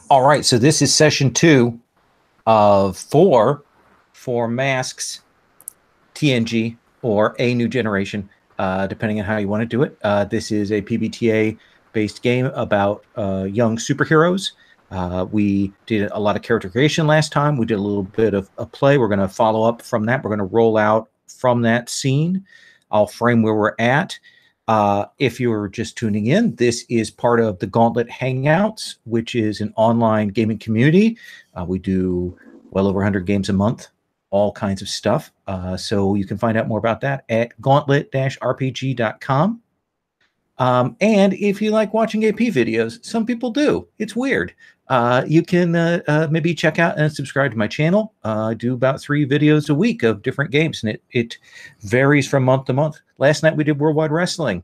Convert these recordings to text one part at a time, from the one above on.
All right, so this is session 2 of 4 for Masks TNG or A New Generation, depending on how you want to do it. This is a PBTA-based game about young superheroes. We did a lot of character creation last time. We did a little bit of a play. We're going to follow up from that. We're going to roll out from that scene. I'll frame where we're at. If you're just tuning in, this is part of the Gauntlet Hangouts, which is an online gaming community. We do well over 100 games a month, all kinds of stuff. So you can find out more about that at gauntlet-rpg.com. And if you like watching AP videos, some people do. It's weird. You can maybe check out and subscribe to my channel. I do about 3 videos a week of different games, and it varies from month to month. Last night we did Worldwide Wrestling.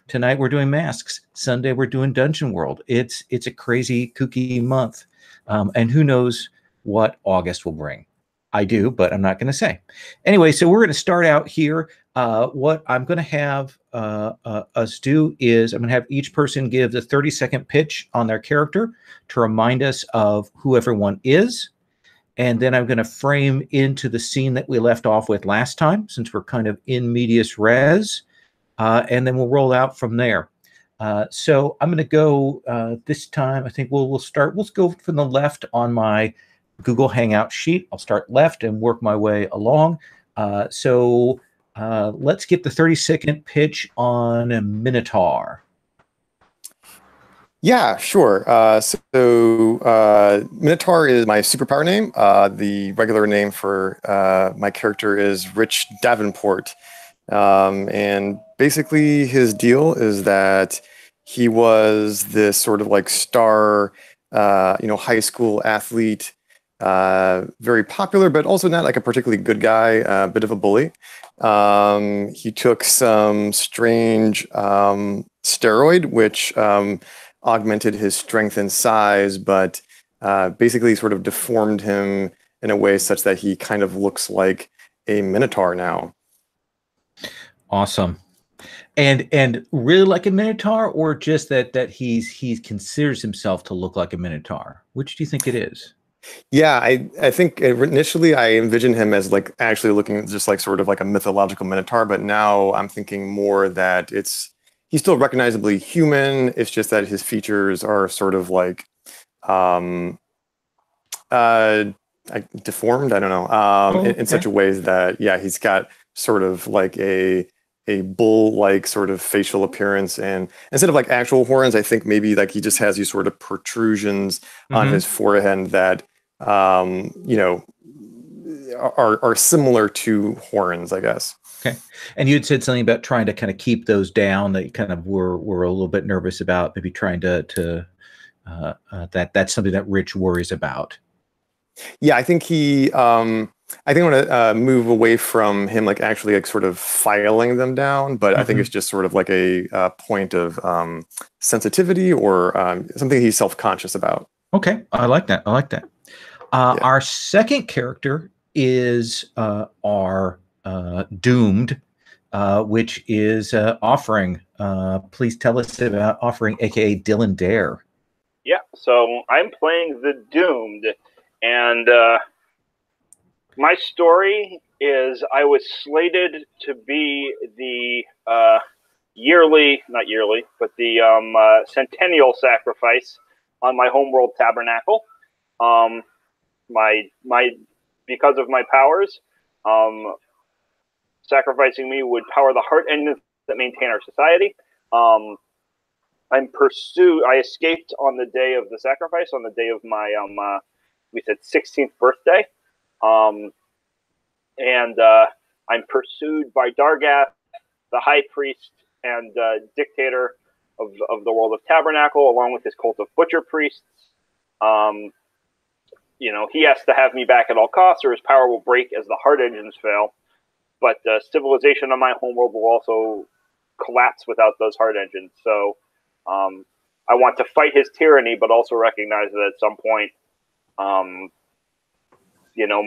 Tonight we're doing Masks. Sunday we're doing Dungeon World. It's a crazy, kooky month. And who knows what August will bring. I do, but I'm not going to say. Anyway, so we're going to start out here. What I'm going to have us do is I'm going to have each person give the 30-second pitch on their character to remind us of who everyone is. And then I'm going to frame into the scene that we left off with last time, since we're kind of in medias res. And then we'll roll out from there. So I'm going to go this time. I think we'll start. Let's go from the left on my Google Hangout sheet. I'll start left and work my way along. So let's get the 30-second pitch on a Minotaur. Yeah, sure. Minotaur is my superpower name. The regular name for my character is Rich Davenport. And basically his deal is that he was this sort of like star, high school athlete, very popular, but also not like a particularly good guy, a bit of a bully. He took some strange steroid, which augmented his strength and size, but basically sort of deformed him in a way such that he kind of looks like a Minotaur now. Awesome. And really like a Minotaur, or just that he considers himself to look like a Minotaur? Which do you think it is? Yeah, I think initially I envisioned him as like actually looking just like sort of like a mythological Minotaur, but now I'm thinking more that he's still recognizably human. It's just that his features are sort of like deformed. I don't know, in such a ways that, yeah, he's got sort of like a bull-like sort of facial appearance, and instead of like actual horns, I think maybe like he just has these sort of protrusions on his forehead that are similar to horns, I guess. Okay. And you had said something about trying to kind of keep those down, that you kind of were a little bit nervous about, maybe trying to that's something that Rich worries about. Yeah, I think I want to move away from him like actually like sort of filing them down, but I think it's just sort of like a point of sensitivity or something he's self-conscious about. Okay, I like that. I like that. Yeah. Our second character is our Doomed, which is Offering. Please tell us about Offering, aka Dylan Dare. Yeah, so I'm playing the Doomed, and my story is I was slated to be the centennial sacrifice on my homeworld tabernacle. Because of my powers, sacrificing me would power the heart engines that maintain our society. I escaped on the day of the sacrifice, on the day of my we said 16th birthday. And I'm pursued by Dargath, the high priest and dictator of the world of Tabernacle, along with his cult of butcher priests. He has to have me back at all costs, or his power will break as the heart engines fail. But civilization on my homeworld will also collapse without those heart engines. So I want to fight his tyranny, but also recognize that at some point,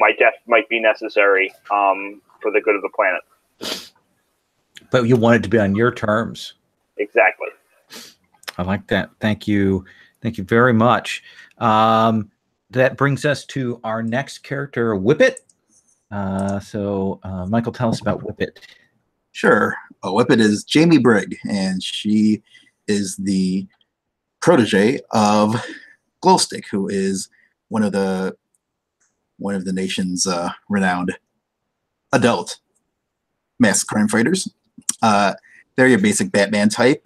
my death might be necessary for the good of the planet. But you want it to be on your terms. Exactly. I like that. Thank you. Thank you very much. That brings us to our next character, Whippet. Michael, tell us about Whippet. Sure. Whippet is Jamie Brigg, and she is the protege of Glowstick, who is one of the nation's renowned adult masked crime fighters. They're your basic Batman type,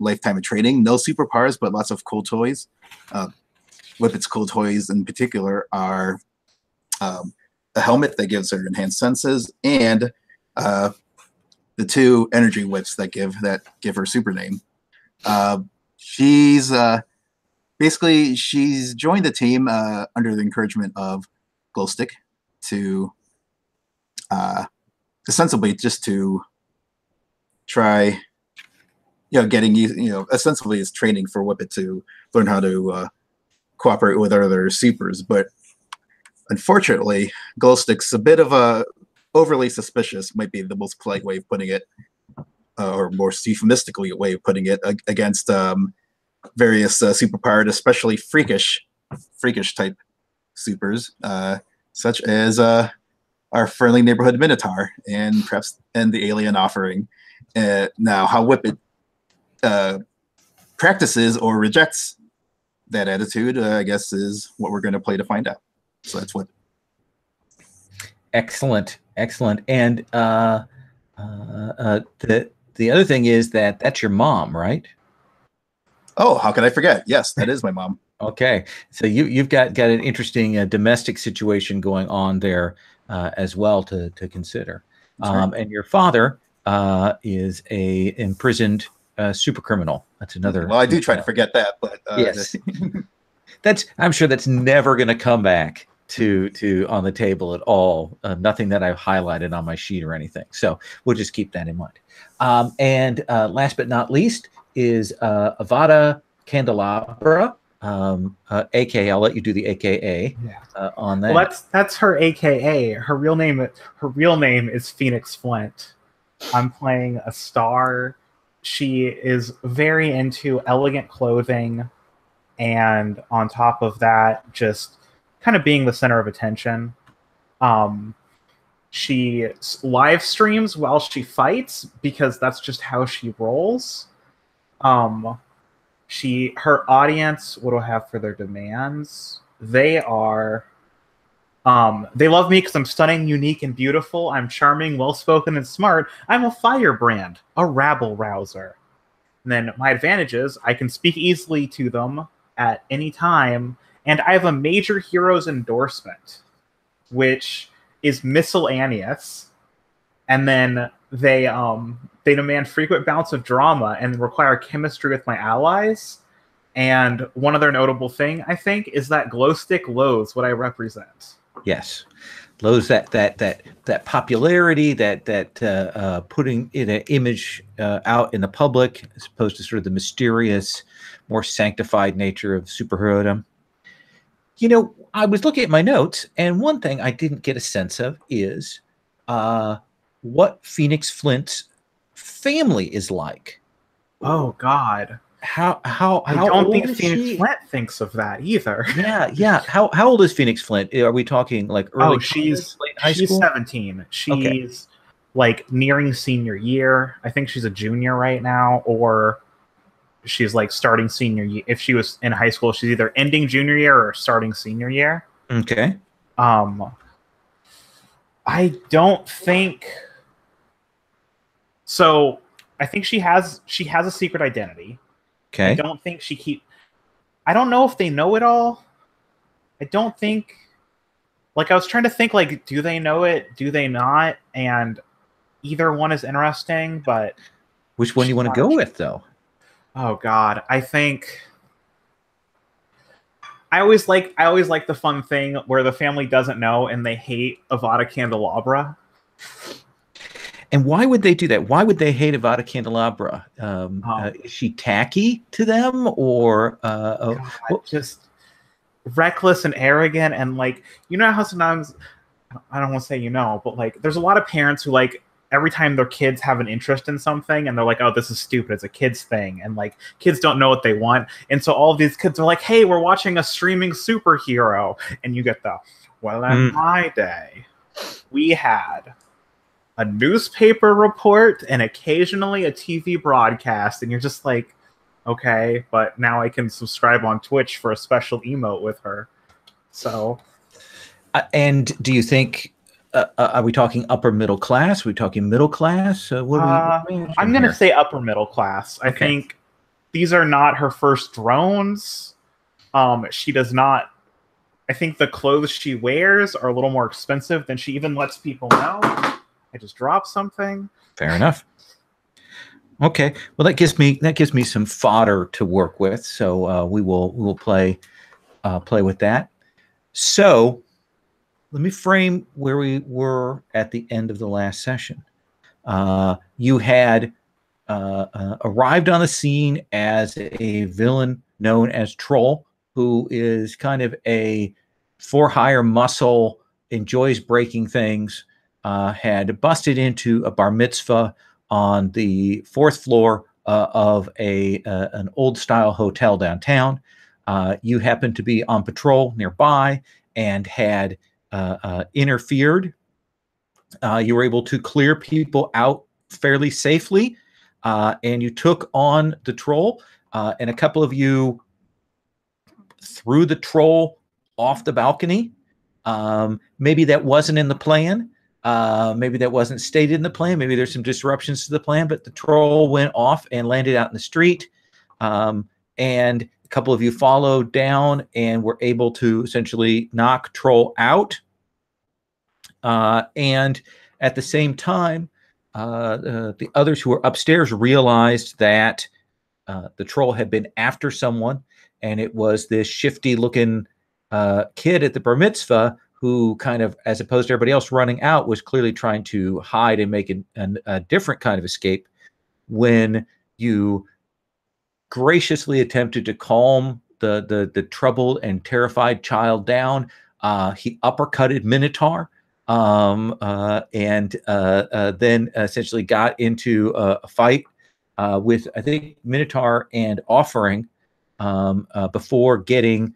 lifetime of training, no superpowers, but lots of cool toys. Whippet's cool toys in particular are a helmet that gives her enhanced senses, and the 2 energy whips that give her super name. She's joined the team under the encouragement of Glowstick to ostensibly just to try, ostensibly is training for Whippet to learn how to cooperate with other supers. But unfortunately, Glowstick's a bit of a overly suspicious, might be the most polite way of putting it, or more euphemistically way of putting it, against various superpowered, especially freakish type supers, such as our friendly neighborhood Minotaur and the Alien Offering. Now, how Whippet practices or rejects that attitude, I guess, is what we're going to play to find out. So that's what. Excellent. And the other thing is that's your mom, right? Oh, how could I forget? Yes, that is my mom. Okay, so you've got an interesting domestic situation going on there as well to consider. Right. And your father is a imprisoned super criminal. That's another. Well, I do try to forget that, but yes, I'm sure that's never going to come back to on the table at all. Nothing that I've highlighted on my sheet or anything. So we'll just keep that in mind. And last but not least is Avada Candelabra. AKA, I'll let you do the AKA on that. Well, that's her AKA. Her real name is Phoenix Flint. I'm playing a star. She is very into elegant clothing, and on top of that, just kind of being the center of attention. She live streams while she fights because that's just how she rolls. Her audience, what do I have for their demands? They are, they love me because I'm stunning, unique, and beautiful. I'm charming, well-spoken, and smart. I'm a firebrand, a rabble-rouser. And then my advantages, I can speak easily to them at any time, and I have a major hero's endorsement, which is miscellaneous. And then they demand frequent bouts of drama and require chemistry with my allies. And one other notable thing, I think, is that Glowstick loathes what I represent. Yes, loathes that popularity, that putting in an image out in the public, as opposed to sort of the mysterious, more sanctified nature of superherodom. You know, I was looking at my notes, and one thing I didn't get a sense of is what Phoenix Flint's family is like. Oh God. How I don't think Phoenix Flint thinks of that either. Yeah. How old is Phoenix Flint? Are we talking like early? Oh, she's 17. She's like nearing senior year. I think she's a junior right now, or she's like starting senior year. If she was in high school, she's either ending junior year or starting senior year. Okay. I don't think so. I think she has a secret identity. Okay. I don't think I don't know if they know it all. I don't think. Like, I was trying to think, like, do they know it? Do they not? And either one is interesting, but which one do you want to go with, though? Oh God, I think I always like the fun thing where the family doesn't know and they hate Avada Candelabra. And why would they do that? Why would they hate Avada Candelabra? Is she tacky to them, or just reckless and arrogant? And like, you know how sometimes, I don't want to say but like, there's a lot of parents who like every time their kids have an interest in something and they're like, oh, this is stupid, it's a kid's thing, and like kids don't know what they want, and so all of these kids are like, hey, we're watching a streaming superhero, and you get the, well, in my day we had a newspaper report and occasionally a TV broadcast, and you're just like, okay, but now I can subscribe on Twitch for a special emote with her. So and do you think are we talking upper middle class? Are we talking middle class? What are we I'm going to say upper middle class. I think these are not her first drones. She does not. I think the clothes she wears are a little more expensive than she even lets people know. I just dropped something. Fair enough. Okay. Well, that gives me some fodder to work with. So we will play with that. So let me frame where we were at the end of the last session. You had arrived on the scene as a villain known as Troll, who is kind of a for-hire muscle, enjoys breaking things, had busted into a bar mitzvah on the 4th floor of an old-style hotel downtown. You happened to be on patrol nearby and had interfered. You were able to clear people out fairly safely, and you took on the troll, and a couple of you threw the troll off the balcony. Maybe that wasn't in the plan. Maybe that wasn't stated in the plan. Maybe there's some disruptions to the plan, but the troll went off and landed out in the street. And a couple of you followed down and were able to essentially knock Troll out. And at the same time, the others who were upstairs realized that the Troll had been after someone, and it was this shifty-looking kid at the bar mitzvah who kind of, as opposed to everybody else running out, was clearly trying to hide and make a different kind of escape. When you graciously attempted to calm the troubled and terrified child down, he uppercutted Minotaur, and then essentially got into a fight with, I think, Minotaur and Offering before getting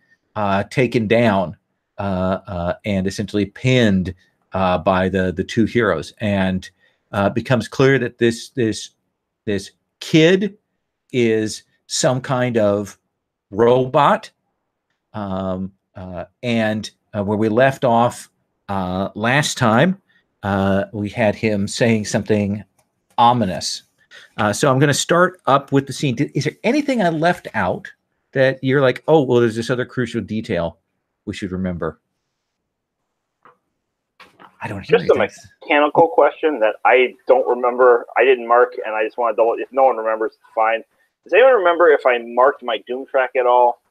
taken down and essentially pinned by the two heroes. And becomes clear that this kid is some kind of robot. And where we left off last time, we had him saying something ominous. So I'm going to start up with the scene. Is there anything I left out that you're like, oh, well, there's this other crucial detail we should remember? I don't hear just a mechanical question that I don't remember. I didn't mark, and I just want to double. If no one remembers, it's fine. Does anyone remember if I marked my Doom track at all?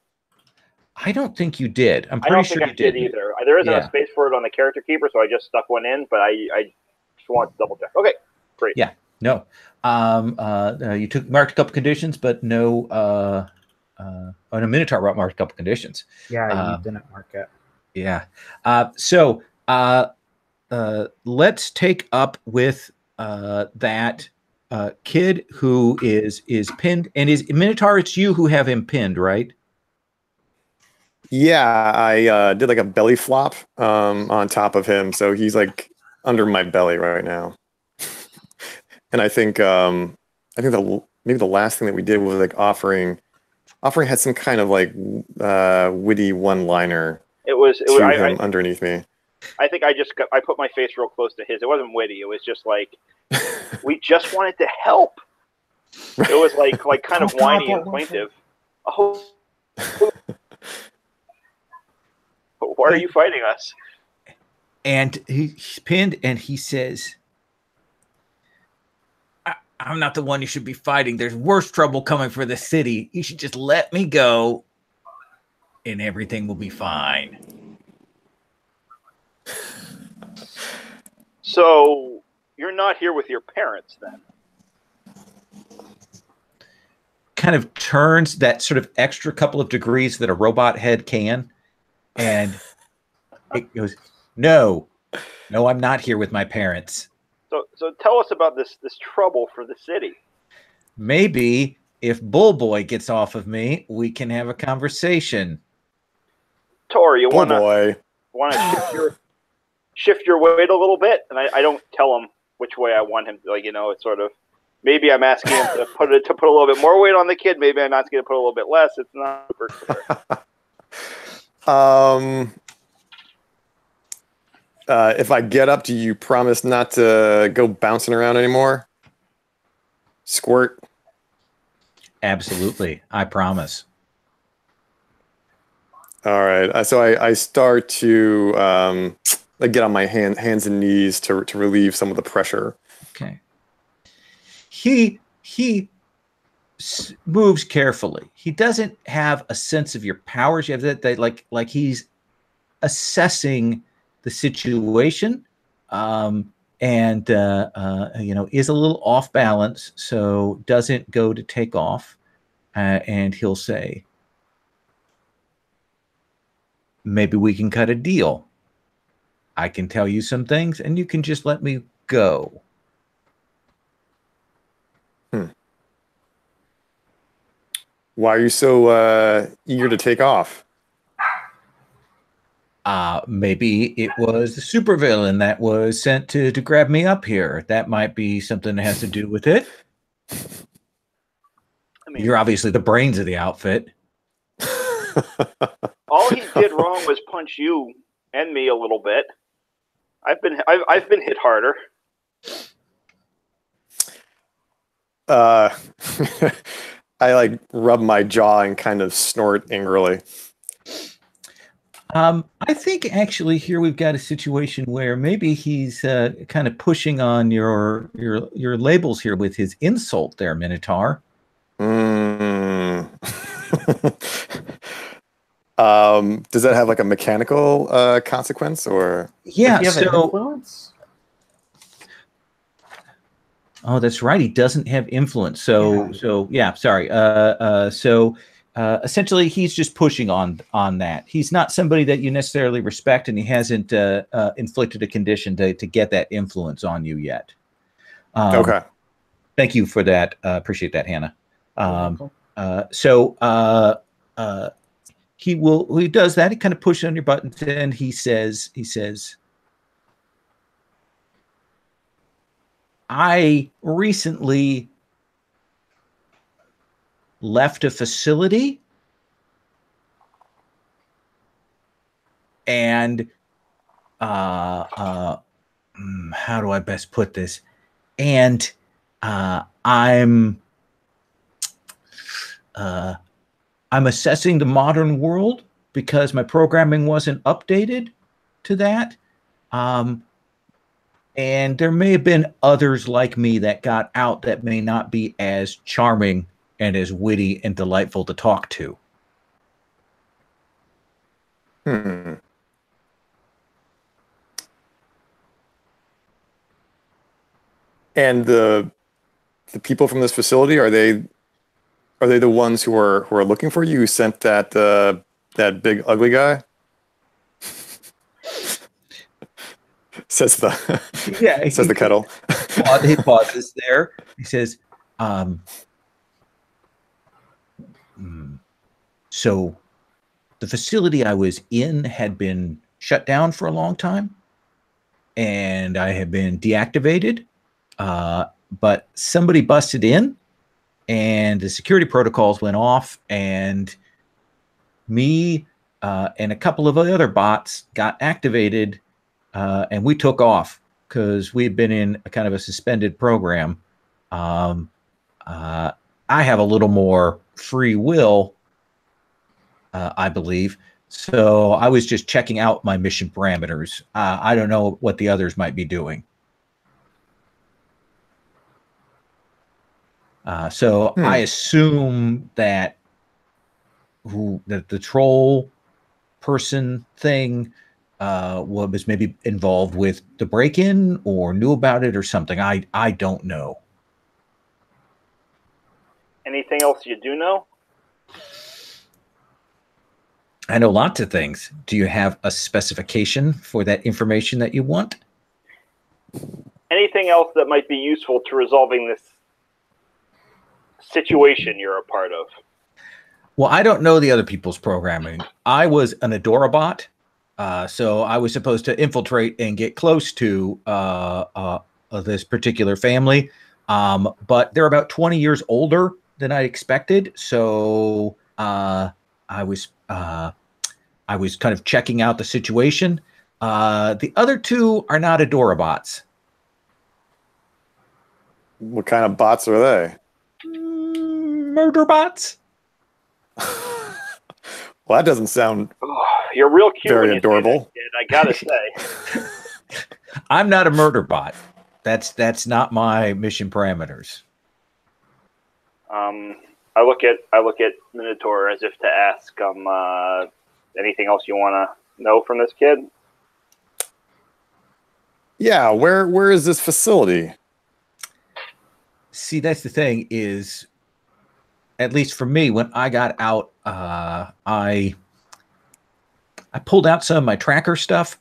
I don't think you did. I'm pretty sure you did either. There isn't a space for it on the character keeper, so I just stuck one in. But I just want to double check. Okay, great. Yeah, no. You marked a couple conditions, but no. On a Minotaur marked a couple conditions. Yeah, you didn't mark it. Yeah. So let's take up with that kid who is pinned, and is Minotaur. It's you who have him pinned, right? Yeah, I did like a belly flop on top of him, so he's like under my belly right now. And I think maybe the last thing that we did was like offering had some kind of like witty one-liner. It was underneath me. I think I put my face real close to his. It wasn't witty. It was just like we just wanted to help. It was like kind of whiny and plaintive. Oh. Why are you fighting us? And he's pinned, and he says, I'm not the one you should be fighting. There's worse trouble coming for the city. You should just let me go, and everything will be fine. So you're not here with your parents, then? Kind of turns that sort of extra couple of degrees that a robot head can. And it goes, no, I'm not here with my parents. So tell us about this trouble for the city. Maybe if Bullboy gets off of me, we can have a conversation. Tor, you Oh wanna boy. shift your weight a little bit? And I don't tell him which way I want him to. Like, it's sort of, maybe I'm asking him to put a little bit more weight on the kid. Maybe I'm asking him to put a little bit less. It's not super clear. If I get up, do you promise not to go bouncing around anymore? Squirt. Absolutely. I promise. All right. So I start to get on my hands and knees to relieve some of the pressure. Okay. He moves carefully. He doesn't have a sense of your powers. You have that like he's assessing the situation, and is a little off balance, so doesn't go to take off, and he'll say, maybe we can cut a deal. I can tell you some things and you can just let me go. Why are you so eager to take off? Maybe it was the supervillain that was sent to grab me up here. That might be something that has to do with it. I mean, you're obviously the brains of the outfit. All he did wrong was punch you and me a little bit. I've been hit harder. I rub my jaw and kind of snort angrily. I think actually here we've got a situation where maybe he's kind of pushing on your labels here with his insult there, Minotaur. Does that have a mechanical consequence or? Yeah. So influence? Oh, that's right. He doesn't have influence. So yeah. Sorry. Essentially, he's just pushing on that. He's not somebody that you necessarily respect, and he hasn't inflicted a condition to get that influence on you yet. Okay. Thank you for that. Appreciate that, Hannah. He does that. He kind of pushes on your buttons, and he says, I recently left a facility, and how do I best put this? And I'm assessing the modern world because my programming wasn't updated to that. And there may have been others like me that got out that may not be as charming and as witty and delightful to talk to. And the people from this facility, are they the ones who are looking for you? Who sent that big ugly guy? says the kettle. He pauses there. He says, so the facility I was in had been shut down for a long time, and I had been deactivated, but somebody busted in, and the security protocols went off, and me and a couple of other bots got activated, and we took off because we had been in a kind of a suspended program. I have a little more free will, I believe. So I was just checking out my mission parameters. I don't know what the others might be doing. I assume that the troll person thing was maybe involved with the break-in or knew about it or something. I don't know. Anything else you do know? I know lots of things. Do you have a specification for that information that you want? anything else that might be useful to resolving this situation you're a part of? Well, I don't know the other people's programming. I was an Adorabot, so I was supposed to infiltrate and get close to this particular family. But they're about 20 years older than I expected, so I was kind of checking out the situation. The other two are not Adorabots. What kind of bots are they? Murder bots. Well, that doesn't sound You're real cute. very when you adorable. say that, kid, I gotta say. I'm not a murder bot. That's not my mission parameters. I look at Minotaur as if to ask anything else you want to know from this kid. Yeah, where is this facility? See, that's the thing is, at least for me, when I got out, I pulled out some of my tracker stuff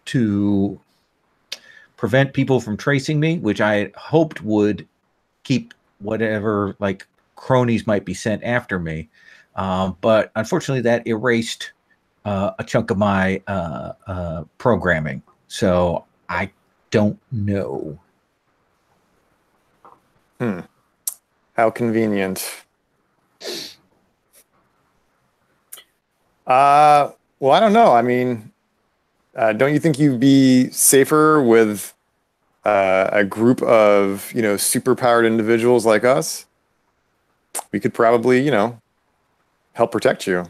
to prevent people from tracing me, which I hoped would keep whatever like cronies might be sent after me. But unfortunately, that erased a chunk of my programming. So I don't know. How convenient. Well, I don't know. I mean, don't you think you'd be safer with a group of, super-powered individuals like us? We could probably, help protect you.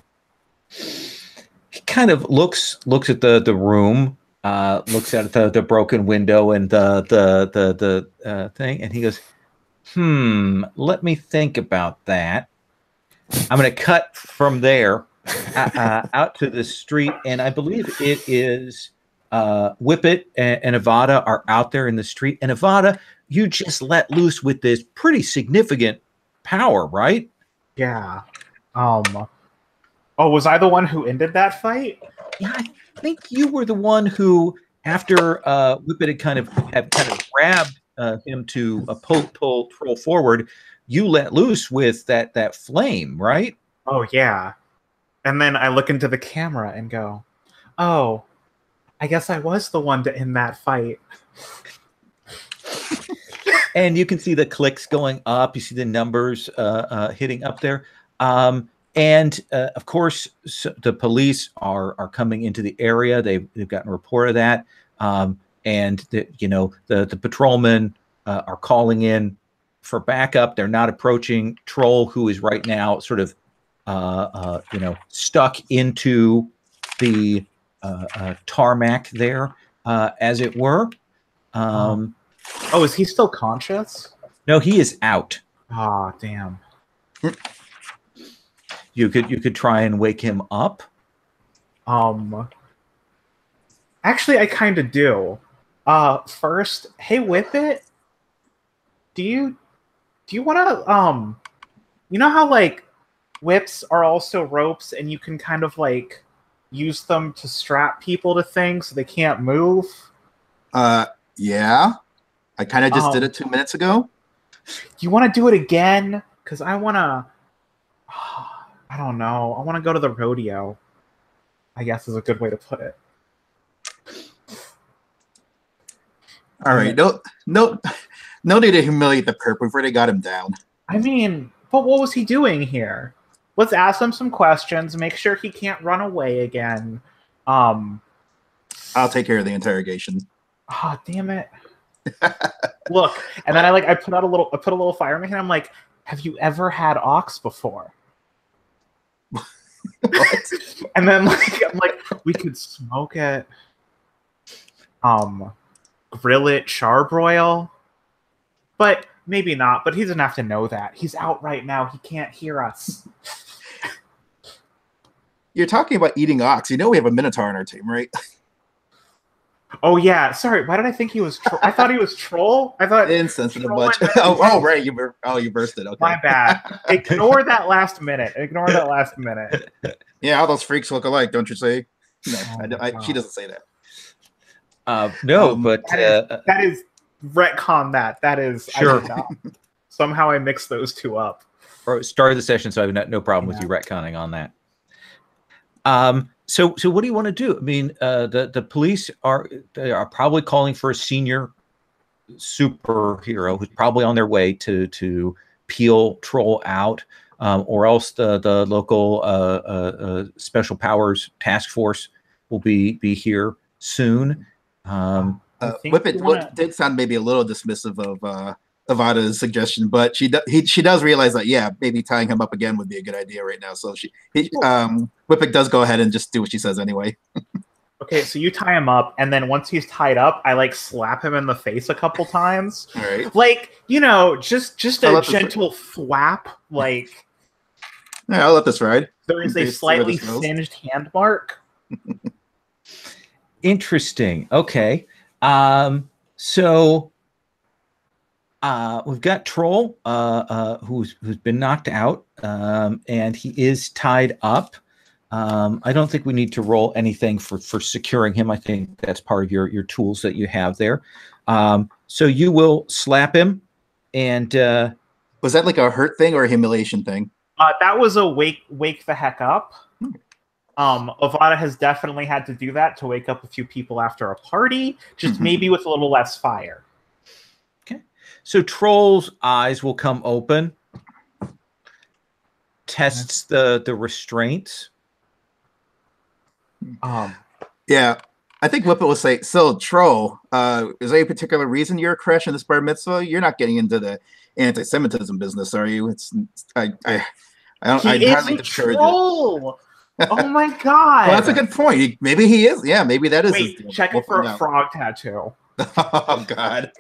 He kind of looks at the room, looks at the broken window and the thing, and he goes, let me think about that. I'm going to cut from there out to the street, and I believe it is Whippet and Avada are out there in the street. And Avada, you just let loose with this pretty significant power, right? Yeah. Oh, was I the one who ended that fight? Yeah, I think you were the one who, after Whippet had kind of grabbed him to pull troll forward, you let loose with that flame, right? Oh yeah. And then I look into the camera and go, "Oh, I guess I was the one to end that fight." And you can see the clicks going up. You see the numbers hitting up there. And of course, the police are coming into the area. They've gotten a report of that. And the patrolmen are calling in for backup. They're not approaching Troll, who is right now sort of stuck into the tarmac there, as it were. Is he still conscious? No, he is out. Ah, damn. You could try and wake him up. Actually, I kind of do. First, hey, Whippet, do you want to you know how like whips are also ropes, and you can kind of like use them to strap people to things so they can't move? Yeah. I kind of just did it 2 minutes ago. You want to do it again? Because I want to... I don't know. I want to go to the rodeo, I guess is a good way to put it. All right. No need to humiliate the perp. We've already got him down. I mean, but what was he doing here? Let's ask him some questions, make sure he can't run away again. I'll take care of the interrogation. Oh, damn it. Look, and then I put a little fire in my hand. I'm like, have you ever had ox before? What? And then I'm like, we could smoke it, grill it, charbroil, but maybe not. But he doesn't have to know that. He's out right now. He can't hear us. You're talking about eating ox. You know we have a Minotaur on our team, right? Oh yeah, sorry. Why did I think he was? I thought he was troll. I thought insensitive bunch. Oh right, you burst it. Okay, my bad. Ignore that last minute. Yeah, all those freaks look alike, don't you say? No, Oh she doesn't say that. No, but that is retcon that. That is Sure. I did not. Somehow I mixed those two up. or started the session, so I have no problem with you retconning on that. So what do you want to do? I mean, the police are probably calling for a senior superhero who's probably on their way to peel Troll out, or else the local special powers task force will be here soon. Whippet did sound maybe a little dismissive of Avada's suggestion, but she does realize that maybe tying him up again would be a good idea right now. So Whippet does go ahead and just do what she says anyway. Okay, so you tie him up, and then once he's tied up, I like slap him in the face a couple times. All right. Like, just a gentle thwap. Like, yeah, I'll let this ride. There is a slightly singed hand mark. Interesting. Okay. So we've got Troll, who's been knocked out, and he is tied up. I don't think we need to roll anything for securing him. I think that's part of your tools that you have there. So you will slap him, and was that like a hurt thing or a humiliation thing? That was a wake the heck up. Avada has definitely had to do that to wake up a few people after a party, just maybe with a little less fire. Okay. So Troll's eyes will come open, tests the restraints. Yeah, I think Whippet will say, so Troll, is there a particular reason you're crashing this bar mitzvah? You're not getting into the anti-Semitism business, are you? I don't. He is a troll. Oh my god! Well, that's a good point. Maybe he is. Yeah, maybe that is. Wait, check it for a frog tattoo. Oh god.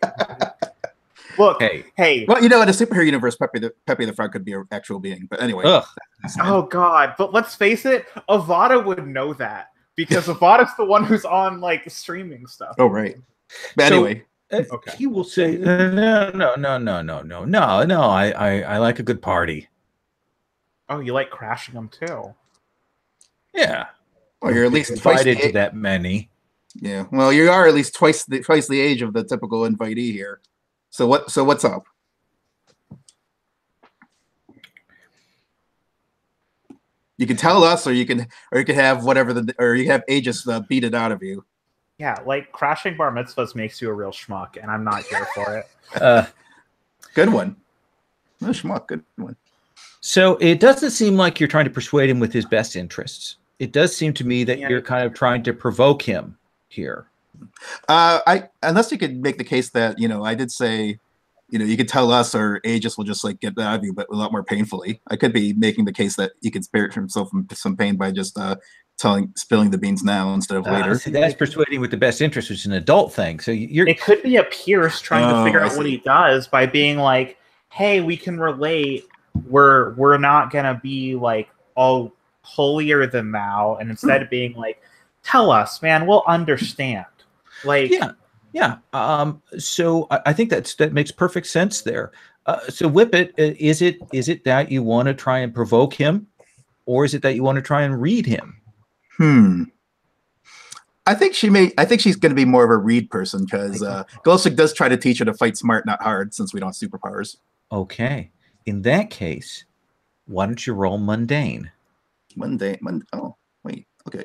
Look, hey. Well, in a superhero universe, Pepe the Frog could be an actual being. But anyway. Oh god! But let's face it, Avada would know that because Avada's the one who's on like the streaming stuff. Oh right. But anyway. Okay. He will say, no. I like a good party. Oh, you like crashing them too? Yeah. Well, you're at least invited to that many. Yeah. Well, you are at least twice the age of the typical invitee here. So what's up? You can tell us, or you can have whatever or you have Aegis beat it out of you. Yeah, like crashing bar mitzvahs makes you a real schmuck, and I'm not here for it. Good one. No schmuck, good one. So it doesn't seem like you're trying to persuade him with his best interests. It does seem to me that you're kind of trying to provoke him here. Unless you could make the case that, I did say, you could tell us or Aegis will just like get that out of you, but a lot more painfully. I could be making the case that he could spare himself from some pain by just spilling the beans now instead of later. See, that's persuading with the best interest, which is an adult thing. So it could be a Pierce trying to figure out what he does by being like, hey, we can relate. We're not gonna be like all holier than thou, and instead of being like, tell us, man, we'll understand. Like, yeah. So I think that makes perfect sense there. So Whippet, is it that you want to try and provoke him, or is it that you want to try and read him? I think she's going to be more of a read person because Glowstick does try to teach her to fight smart, not hard, since we don't have superpowers. Okay. In that case, why don't you roll mundane? Oh, wait. Okay.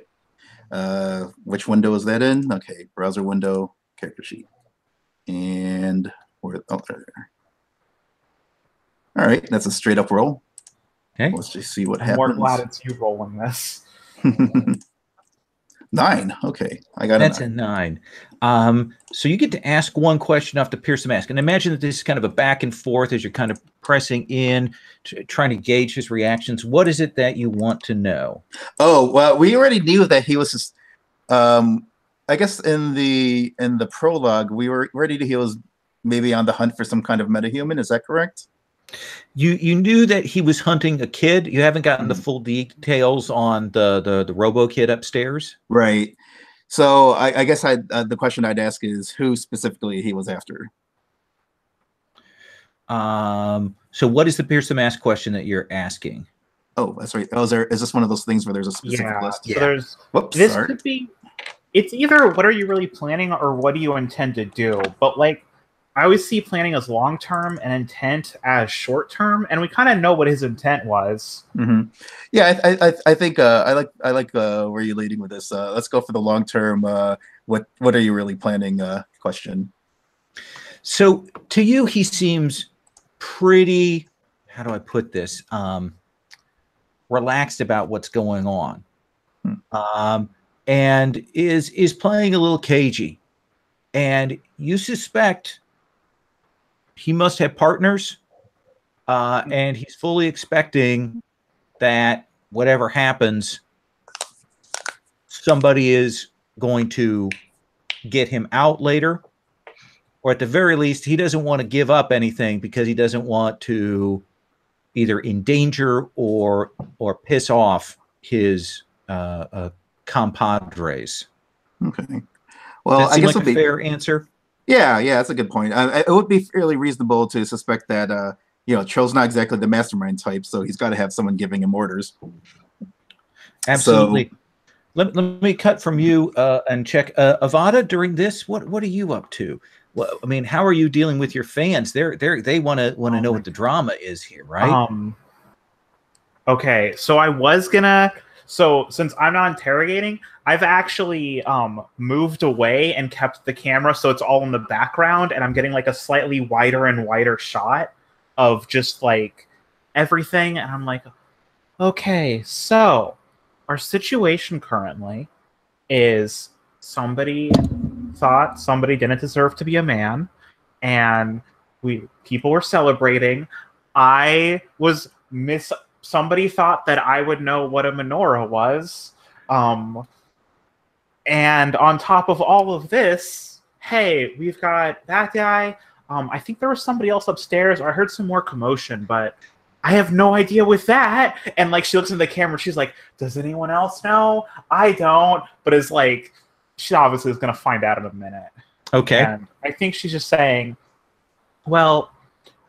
Which window is that in? Okay, browser window, character sheet, and there. All right, that's a straight up roll. Okay. Let's just see what happens. I'm more glad it's you rolling this. 9. Okay, I got that's a 9. So you get to ask one question off to pierce the mask, and imagine that this is kind of a back and forth as you're kind of pressing in, trying to gauge his reactions. What is it that you want to know? Oh well, we already knew that he was just. I guess in the prologue, we were ready to. He was maybe on the hunt for some kind of metahuman. Is that correct? You knew that he was hunting a kid. You haven't gotten the full details on the Robo Kid upstairs, right? So I guess the question I'd ask is who specifically he was after. So what is the pierce the mask question that you're asking? Oh, that's right. Oh, is this one of those things where there's a specific list? So there's. Whoops. This could be. it's either what are you really planning or what do you intend to do. But like, I always see planning as long term and intent as short term, and we kind of know what his intent was. Mm-hmm. Yeah, I think I like where you're leading with this. Let's go for the long term. What are you really planning? Question. So to you, he seems pretty. How do I put this? Relaxed about what's going on, and is playing a little cagey. And you suspect he must have partners, and he's fully expecting that whatever happens, somebody is going to get him out later, or at the very least, he doesn't want to give up anything because he doesn't want to either endanger or piss off his compadres. Okay. Well, That seem I guess like a fair answer. Yeah, that's a good point. It would be fairly reasonable to suspect that Troll's not exactly the mastermind type, so he's got to have someone giving him orders. Absolutely. So, let me cut from you and check. Avada, during this, what are you up to? Well, I mean, how are you dealing with your fans? They want to know what the drama is here, right? Okay, so I was gonna. So since I'm not interrogating, I've actually moved away and kept the camera so it's all in the background, and I'm getting like a slightly wider and wider shot of just like everything, and I'm like, okay, so our situation currently is somebody thought somebody didn't deserve to be a man, and people were celebrating. Somebody thought that I would know what a menorah was. And on top of all of this, hey, we've got that guy. I think there was somebody else upstairs, or I heard some more commotion, but I have no idea with that. And like, she looks into the camera and she's like, does anyone else know? I don't. But it's like, she obviously is going to find out in a minute. Okay. And I think she's just saying, well,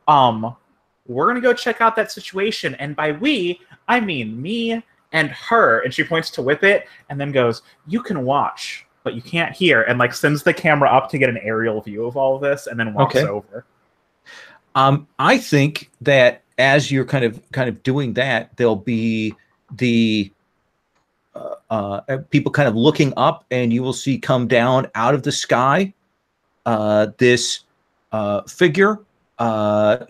we're going to go check out that situation. And by we, I mean me and her. And she points to Whippet and then goes, you can watch, but you can't hear. And like sends the camera up to get an aerial view of all of this and then walks over. I think that as you're kind of doing that, there'll be the people kind of looking up, and you will see come down out of the sky this figure.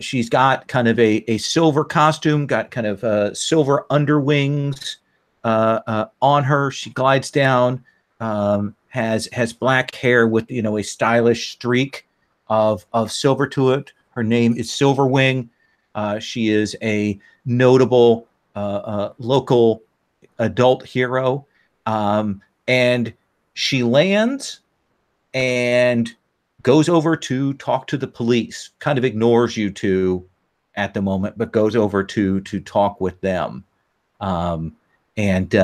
She's got kind of a silver costume, got kind of silver underwings on her. She glides down, has black hair with a stylish streak of silver to it. Her name is Silverwing. She is a notable local adult hero, and she lands and goes over to talk to the police. Kind of ignores you two at the moment, but goes over to talk with them, and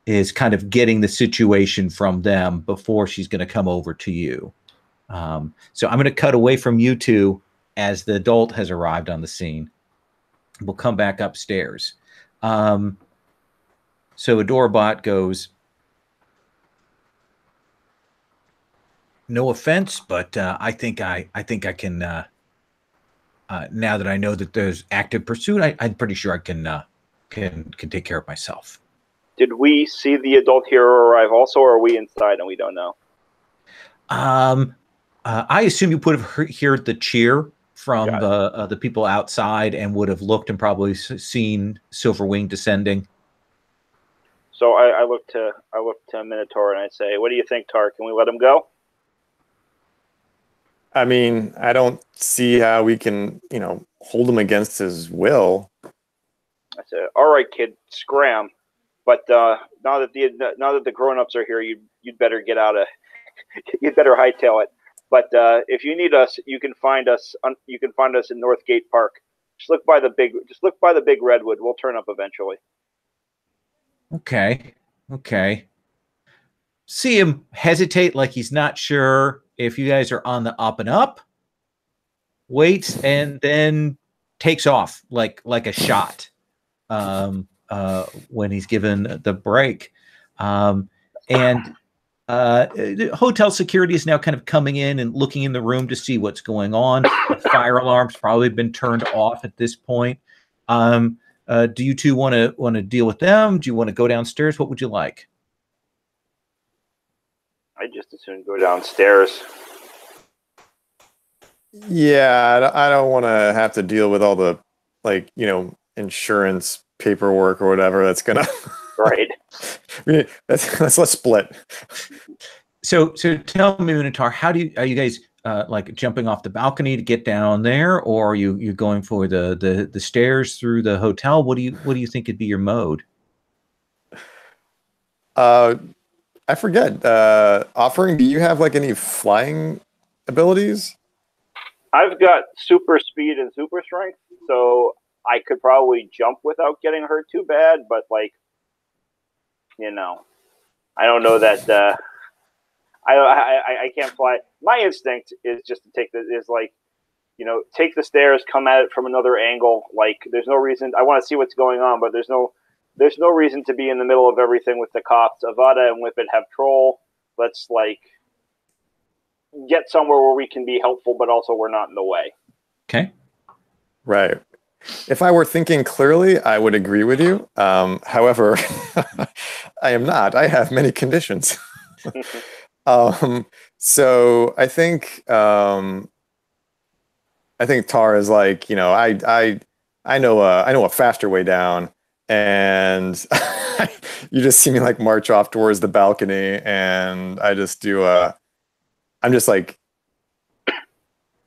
is kind of getting the situation from them before she's going to come over to you. So I'm going to cut away from you two as the adult has arrived on the scene. We'll come back upstairs. So Adorbot goes, no offense, but I think I can. Now that I know that there's active pursuit, I'm pretty sure I can take care of myself. Did we see the adult hero arrive also, or are we inside and we don't know? I assume you would have heard the cheer from the people outside and would have looked and probably seen Silverwing descending. So I look to Minotaur and I say, "What do you think, Tar? Can we let him go?" I mean, I don't see how we can, hold him against his will. I said, "All right, kid, scram. But now that the grown-ups are here, you'd better get out of. You'd better hightail it. But if you need us, you can find us. You can find us in Northgate Park. Just look by the big redwood. We'll turn up eventually." Okay. See him hesitate, like he's not sure if you guys are on the up and up. Waits and then takes off like a shot when he's given the break. And hotel security is now kind of coming in and looking in the room to see what's going on. The fire alarm's probably been turned off at this point. Do you two want to deal with them? Do you want to go downstairs? What would you like? I just as soon go downstairs. Yeah, I don't want to have to deal with all the, like, insurance paperwork or whatever that's gonna. Right. Let's split. So tell me, Minotaur, are you guys like jumping off the balcony to get down there, or are you going for the stairs through the hotel? What do you think would be your mode? I forget. Offering, do you have like any flying abilities? I've got super speed and super strength, so I could probably jump without getting hurt too bad, but like, I don't know that I can't fly. My instinct is just to take the stairs, come at it from another angle. Like, there's no reason. I want to see what's going on, but there's no reason to be in the middle of everything with the cops. Avada and Whippet have troll. Let's get somewhere where we can be helpful, but also we're not in the way. Okay. Right. If I were thinking clearly, I would agree with you. However, I am not. I have many conditions. So I think Tar is like, I know a faster way down, and you just see me like march off towards the balcony, and I just do I'm just like,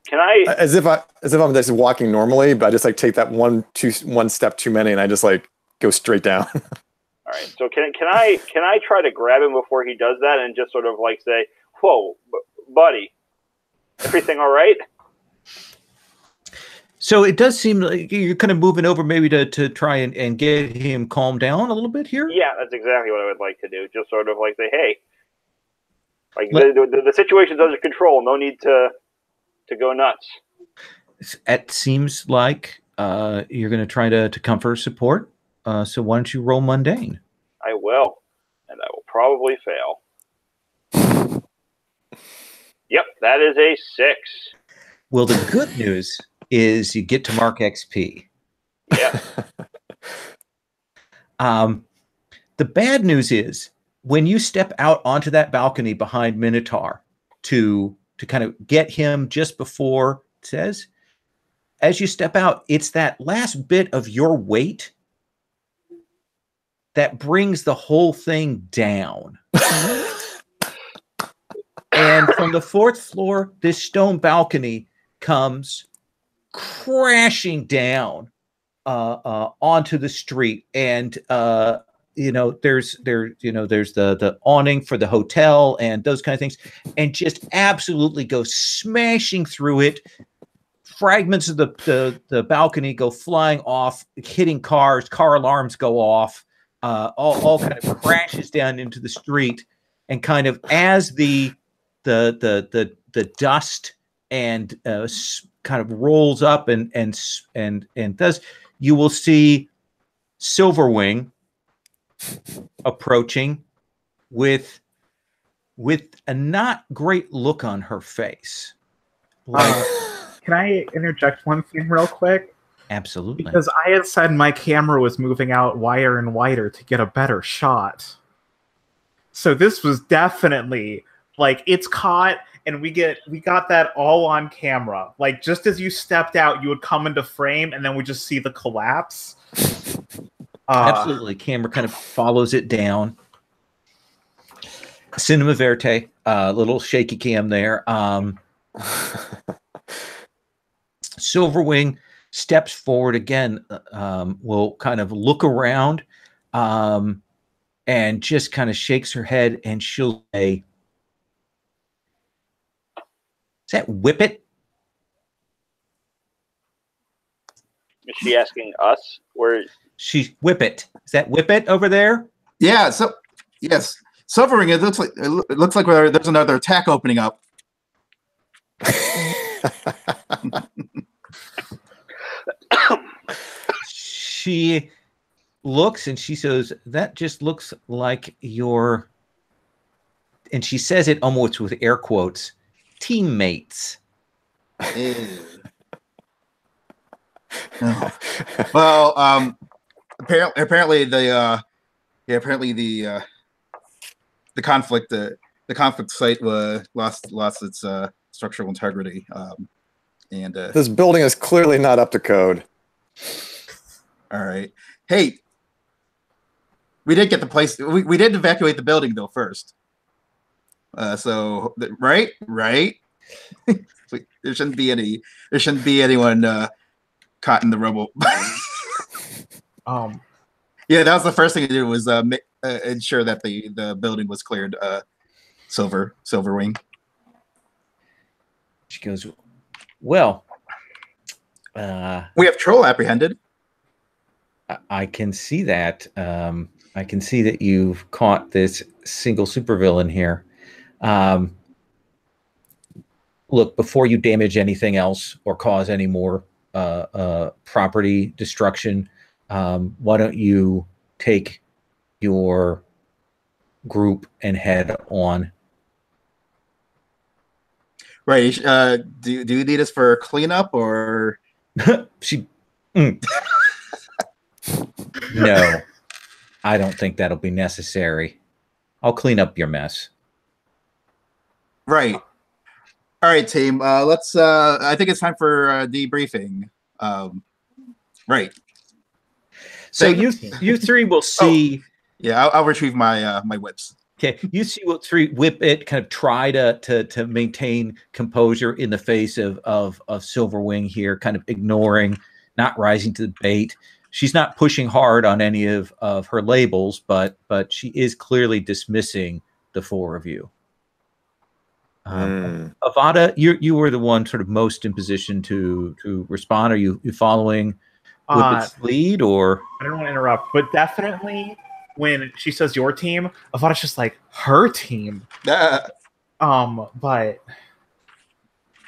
can I, as if I'm just walking normally, but I just like take that one step too many, and I just like go straight down. All right. So can I try to grab him before he does that, and just sort of like say, "Whoa, buddy, everything all right?" So it does seem like you're kind of moving over maybe to try and get him calmed down a little bit here. Yeah, that's exactly what I would like to do. Just sort of like say, "Hey, like the situation's under control. No need to go nuts." It seems like you're going to try to comfort support. So why don't you roll mundane? I will, and I will probably fail. Yep, that is a 6. Well, the good news is you get to mark XP. Yeah. The bad news is when you step out onto that balcony behind Minotaur to kind of get him just before it says, as you step out, it's that last bit of your weight that brings the whole thing down. And from the 4th floor, this stone balcony comes crashing down onto the street, and there's the awning for the hotel and those kind of things, and just absolutely go smashing through it. Fragments of the balcony go flying off, hitting cars. Car alarms go off. All kind of crashes down into the street, and kind of as the dust and kind of rolls up and does, you will see Silverwing approaching with a not great look on her face. Can I interject one thing real quick? Absolutely. Because I had said my camera was moving out wider and wider to get a better shot. So this was definitely like, it's caught, and we got that all on camera. Like, just as you stepped out, you would come into frame, and then we just see the collapse. Absolutely. Camera kind of follows it down. Cinema Verte, little shaky cam there. Silverwing steps forward again, will kind of look around, and just kind of shakes her head, and she'll say, "Is that Whippet?" Is she asking us? Where? She's Whippet. Is that Whippet over there? Yeah. So yes, Silverwing. It looks like there's another attack opening up. She looks and she says, "That just looks like your and she says it almost with air quotes, teammates. Oh. Well, apparently the conflict site lost its structural integrity, and This building is clearly not up to code. all right. Hey, we did get the place. We did evacuate the building though first. So right. There shouldn't be anyone caught in the rubble. Yeah, that was the first thing to do was ensure that the building was cleared. Silver Wing. She goes, well, we have Troll apprehended. I can see that. I can see that you've caught this single supervillain here. Look, before you damage anything else or cause any more property destruction, why don't you take your group and head on? Right. Do you need us for cleanup or? No, I don't think that'll be necessary. I'll clean up your mess. Right. All right, team. Let's. I think it's time for debriefing. Right. So you three will see. Oh, yeah, I'll retrieve my my whips. Okay, you see what three whip it, kind of try to maintain composure in the face of Silverwing here, kind of ignoring, not rising to the bait. She's not pushing hard on any of her labels, but she is clearly dismissing the four of you. Avada, you were the one sort of most in position to respond. Are you following Whippet's lead, or? I don't want to interrupt, but definitely when she says your team, Avada's just like her team. But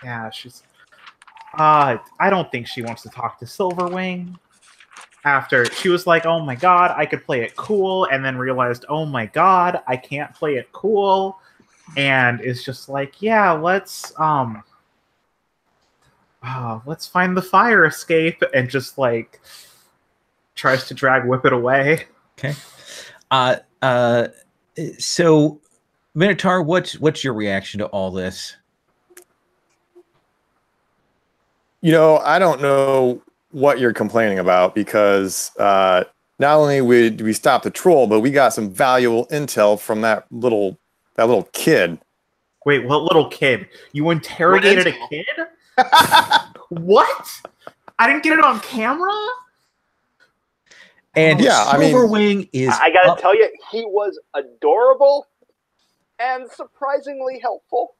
yeah, she's. I don't think she wants to talk to Silverwing. After she was like, "Oh my god, I could play it cool," and then realized, "Oh my god, I can't play it cool," and is just like, "Yeah, let's find the fire escape," and just like tries to drag Whippet away. Okay. So Minotaur, what's your reaction to all this? You know, I don't know what you're complaining about, because not only did we stop the troll, but we got some valuable intel from that little kid. Wait, what little kid? You interrogated a kid? What? I didn't get it on camera? And yeah, Silverwing is. I gotta tell you, he was adorable and surprisingly helpful.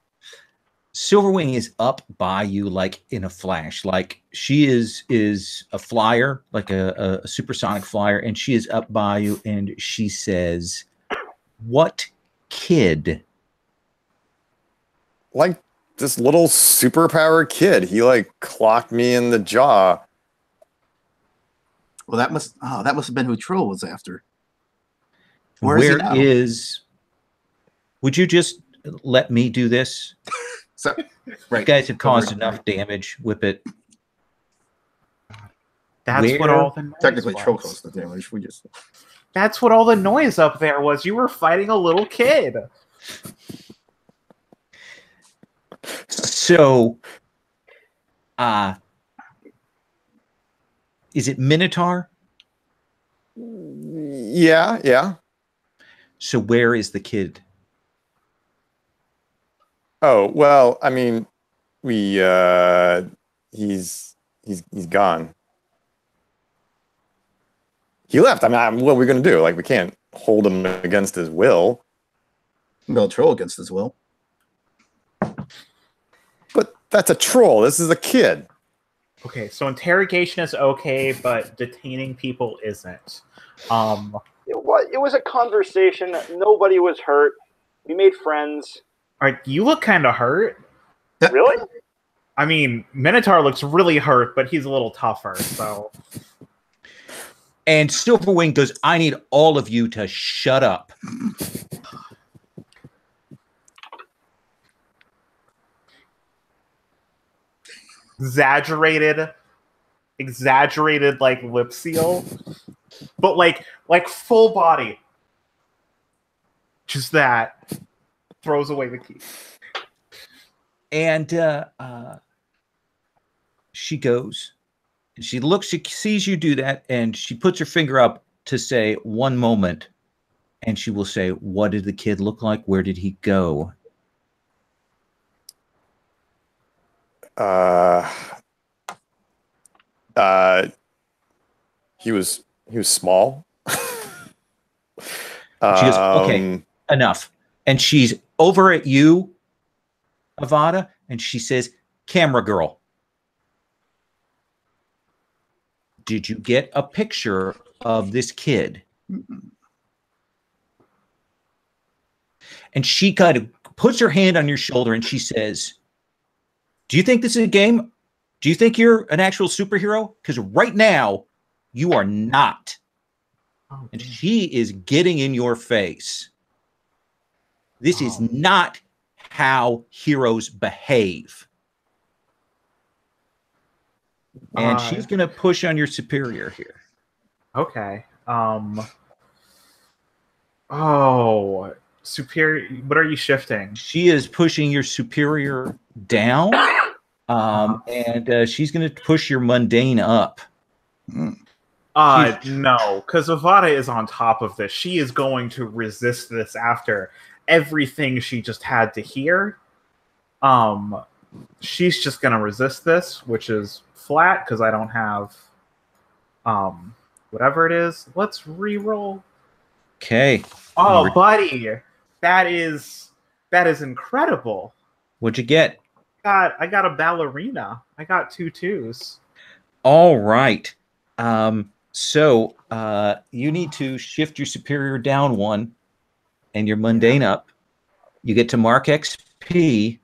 Silverwing is up by you like in a flash. Like she is a flyer, like a supersonic flyer, and she is up by you, and she says, "What kid?" Like this little superpower kid. He like clocked me in the jaw. Well, that must have been who Troll was after. Where is? Would you just let me do this? So, right. You guys have caused enough damage. Whippet. That's what all the noise technically was. Troll caused the damage. That's what all the noise up there was. You were fighting a little kid. So, is it Minotaur? Yeah. So where is the kid? Oh, well, I mean, he's gone. He left. I mean, what are we going to do? Like, we can't hold him against his will. Well, Troll against his will. But that's a troll. This is a kid. Okay, so interrogation is okay, but detaining people isn't. It was a conversation. Nobody was hurt. We made friends. All right, you look kind of hurt. Really? I mean, Minotaur looks really hurt, but he's a little tougher, so... And Silverwing goes, "I need all of you to shut up." exaggerated like lip seal, but like full body. Just that. Throws away the key. And she goes. And she looks, she sees you do that, and she puts her finger up to say, one moment. And she will say, what did the kid look like? Where did he go? He was small. She goes, okay, enough. And she's over at you, Avada, and she says, camera girl, did you get a picture of this kid? And she kind of puts her hand on your shoulder and she says, do you think this is a game? Do you think you're an actual superhero? Because right now, you are not. And she is getting in your face. This is not how heroes behave. And she's going to push on your superior here. Okay. Superior. What are you shifting? She is pushing your superior down. And she's going to push your mundane up. No, because Avada is on top of this. She is going to resist this after everything she just had to hear. She's just going to resist this, which is flat because I don't have whatever it is. Let's re-roll. Okay. Oh, buddy, that is incredible. What'd you get? I got a ballerina. I got 2 2s. All right. So you need to shift your superior down 1 and your mundane up. You get to mark XP,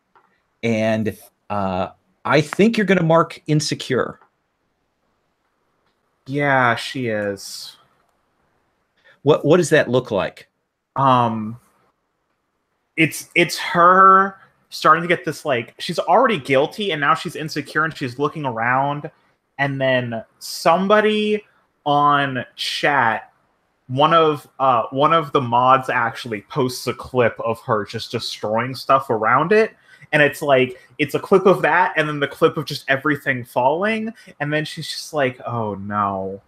and I think you're going to mark insecure. Yeah, she is. What does that look like? It's her starting to get this, like, she's already guilty and now she's insecure and she's looking around, and then somebody on chat, one of the mods actually posts a clip of her just destroying stuff around it, and it's a clip of that and then the clip of just everything falling, and then she's just like, oh no.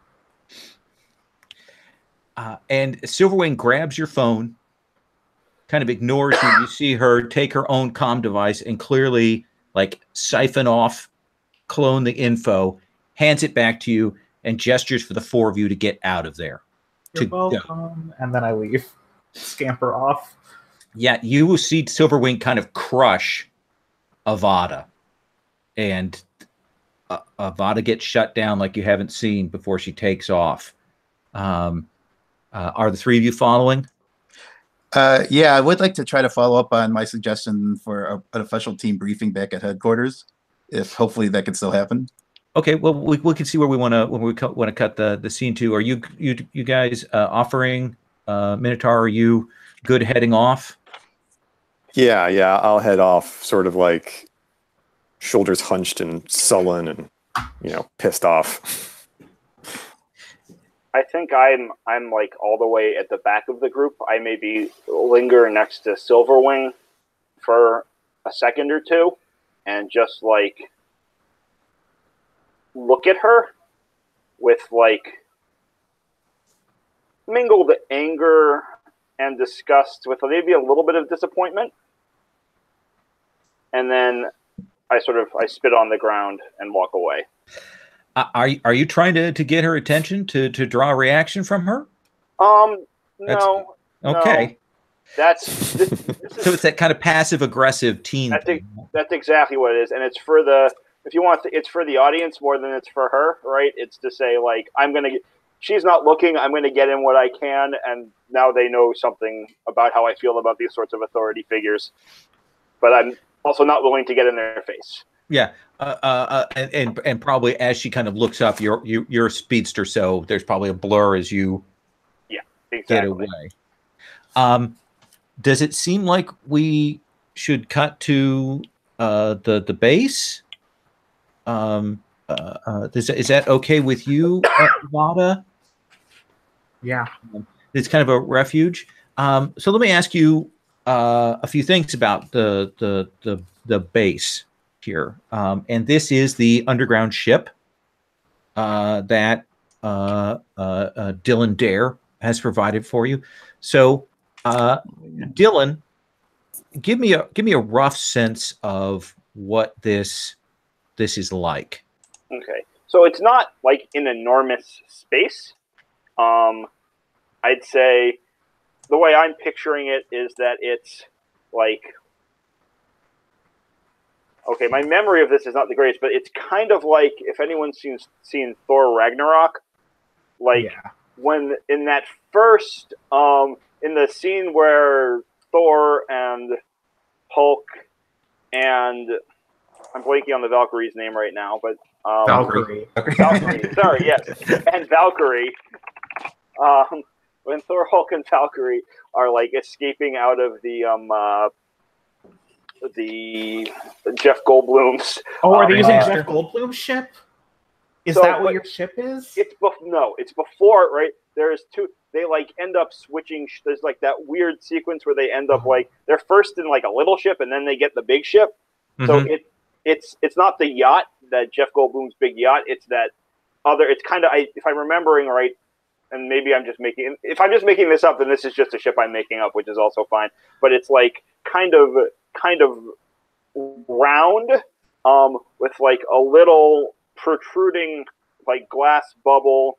And Silverwing grabs your phone, kind of ignores you. You see her take her own comm device and clearly siphon off, clone the info, hands it back to you, and gestures for the 4 of you to get out of there. You're welcome. And then I leave. Scamper off. Yeah, you will see Silverwing kind of crush Avada. And Avada gets shut down like you haven't seen before she takes off. Are the 3 of you following? Yeah, I would like to try to follow up on my suggestion for an official team briefing back at headquarters, if hopefully that can still happen. Okay, well, we can see where we want to cut the scene to. Are you guys offering Minotaur? Are you good heading off? Yeah, I'll head off, sort of like shoulders hunched and sullen and pissed off. I think I'm like all the way at the back of the group. I maybe linger next to Silverwing for a second or two and just look at her with mingled anger and disgust with maybe a little bit of disappointment. And then I spit on the ground and walk away. Are you trying to get her attention to draw a reaction from her? No. Okay. No. This So it's that kind of passive aggressive teen. That's exactly what it is, and it's for it's for the audience more than it's for her, right? It's to say she's not looking, I'm gonna get in what I can, and now they know something about how I feel about these sorts of authority figures. But I'm also not willing to get in their face. Yeah, and probably as she kind of looks up, you're a speedster, so there's probably a blur as you get away. Does it seem like we should cut to the base? Is that okay with you, Vada? Yeah. It's kind of a refuge. So let me ask you a few things about the base here. And this is the underground ship that Dylan Dare has provided for you. So, Dylan, give me a rough sense of what this is like. Okay, so it's not like an enormous space. I'd say the way I'm picturing it is that it's like, okay, my memory of this is not the greatest, but it's kind of like if anyone's seen Thor Ragnarok, like when in that first in the scene where Thor and Hulk and I'm blanking on the Valkyrie's name right now, but Valkyrie. Sorry, yes, and Valkyrie. When Thor, Hulk, and Valkyrie are like escaping out of the Jeff Goldblum's. Oh, are they using Jeff Goldblum's ship? Is that what your ship is? No, it's before, right? There's two. They like end up switching. There's like that weird sequence where they end up like they're first in like a little ship and then they get the big ship. So it's not the yacht, that Jeff Goldblum's big yacht. It's that other. It's kind of if I'm remembering right. And maybe I'm just making. If I'm just making this up, then this is just a ship I'm making up, which is also fine. But it's like kind of round, with like a little protruding like glass bubble.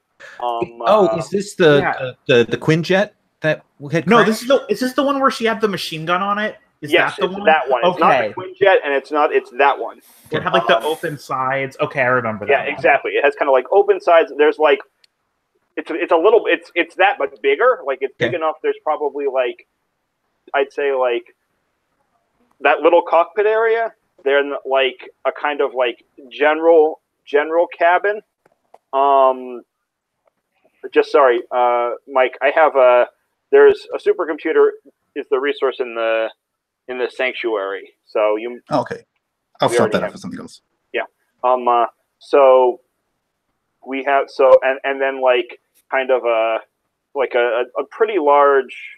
Is this the Quinjet that had? No, is this the one where she had the machine gun on it? Yes, it's that one. It's not the Quinjet, and it's that one. It had like the open sides. Okay, I remember that. Yeah, exactly. It has kind of like open sides. There's like. It's a little it's that but bigger. Like it's big enough. There's probably like I'd say like that little cockpit area. Then like a kind of like general cabin. Mike. I have there's a supercomputer is the resource in the sanctuary. So you okay. I'll swap that out for something else. Yeah. So we have and then like kind of a pretty large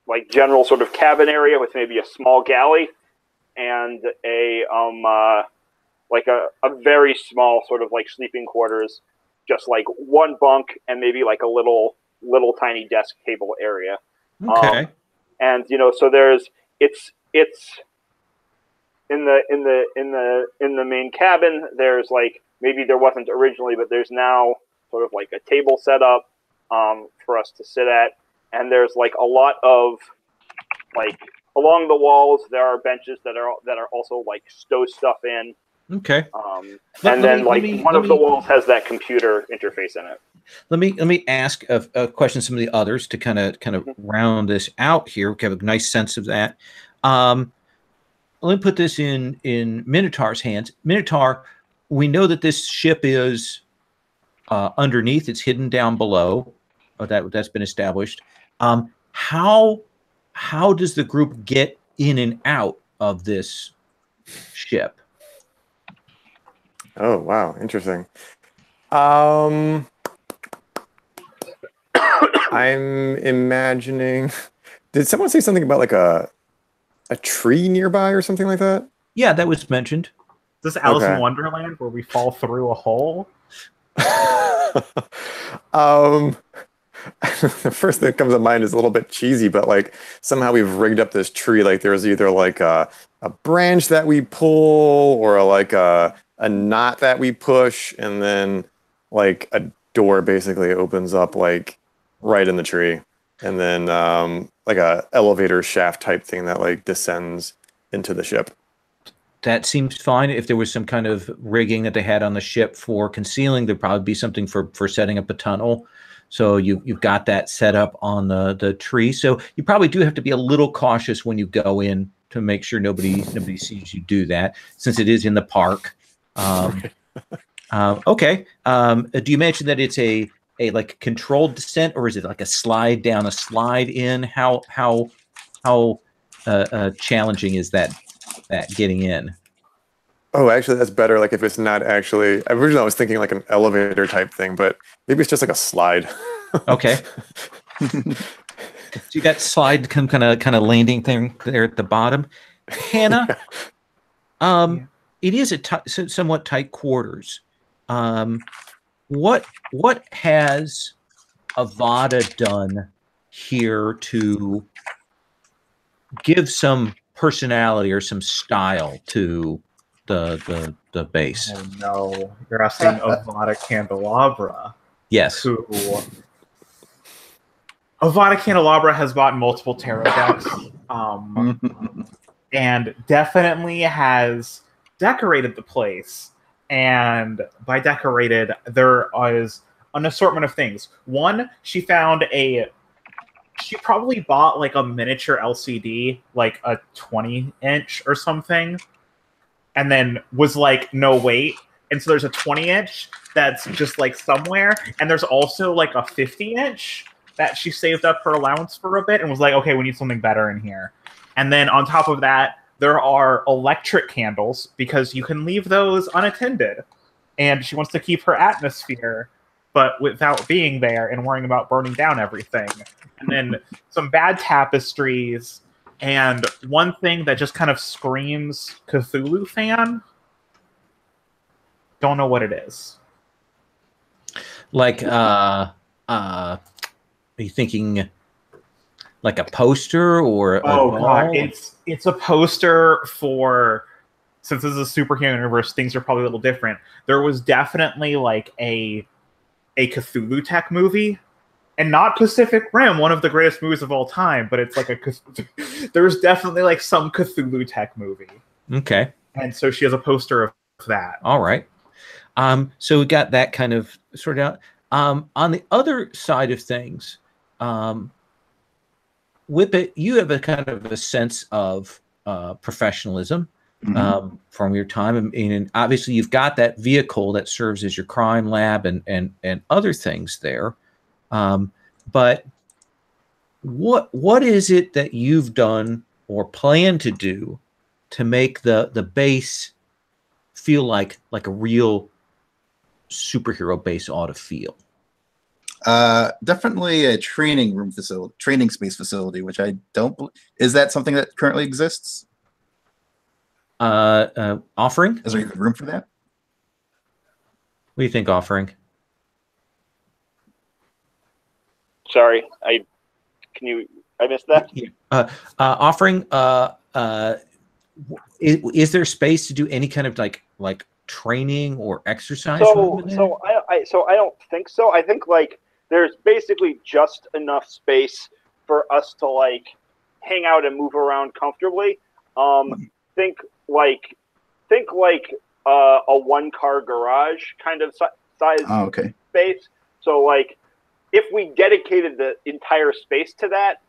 like general sort of cabin area with maybe a small galley and a very small sort of like sleeping quarters, just like one bunk and maybe like a little tiny desk table area. Okay. And so there's it's in the main cabin. There's like maybe there wasn't originally, but there's now sort of like a table set up for us to sit at, and there's like a lot of like along the walls there are benches that are also like stow stuff in. Okay. And then one of the walls has that computer interface in it. Let me ask a question. Some of the others to kind of round this out here. We have a nice sense of that. Let me put this in Minotaur's hands. Minotaur, we know that this ship is underneath. It's hidden down below. That's been established. How does the group get in and out of this ship? Oh, wow. Interesting. I'm imagining. Did someone say something about like a tree nearby or something like that? Yeah, that was mentioned. Is this Alice in Wonderland where we fall through a hole? The first thing that comes to mind is a little bit cheesy, but like somehow we've rigged up this tree. Like there's either like a branch that we pull or like a knot that we push, and then like a door basically opens up like right in the tree, and then like a elevator shaft type thing that like descends into the ship. That seems fine. If there was some kind of rigging that they had on the ship for concealing, there'd probably be something for setting up a tunnel. So you've got that set up on the tree. So you probably do have to be a little cautious when you go in to make sure nobody sees you do that, since it is in the park. Okay. Do you mention that it's a like controlled descent, or is it like a slide down, a slide in? How challenging is that getting in? Oh, actually, that's better. Like if it's not actually. Originally, I was thinking like an elevator type thing, but maybe it's just like a slide. Okay. See that slide kind of landing thing there at the bottom, Hannah. Yeah. It is somewhat tight quarters. What has Avada done here to give some personality or some style to the base? Oh no, you're asking Avada Candelabra. Yes. Who Avada Candelabra has bought multiple tarot decks, and definitely has decorated the place. And by decorated, there is an assortment of things. One, she probably bought like a miniature LCD, like a 20-inch or something, and then was like, no, wait. And so there's a 20-inch that's just like somewhere, and there's also like a 50-inch that she saved up her allowance for a bit and was like, okay, we need something better in here. And then on top of that, there are electric candles because you can leave those unattended. And she wants to keep her atmosphere, but without being there and worrying about burning down everything. And then some bad tapestries, and one thing that just kind of screams Cthulhu fan. Don't know what it is. Like, are you thinking like a poster or a God, it's a poster for, since this is a superhero universe, things are probably a little different. There was definitely like a Cthulhu tech movie, and not Pacific Rim, one of the greatest movies of all time, but it's like there's definitely like some Cthulhu tech movie. Okay. And so she has a poster of that. All right. So we got that kind of sorted out. On the other side of things, Whippet, you have a kind of a sense of professionalism from your time, and obviously you've got that vehicle that serves as your crime lab and other things there. But what is it that you've done or plan to do to make the base feel like a real superhero base ought to feel? Definitely a training space facility, which I don't. Is that something that currently exists? Offering? Is there even room for that? What do you think, Offering? Sorry, I missed that. Yeah. Offering. Is there space to do any kind of like training or exercise? So I don't think so. I think like there's basically just enough space for us to like hang out and move around comfortably. Think like a one-car garage kind of size space. So like if we dedicated the entire space to that,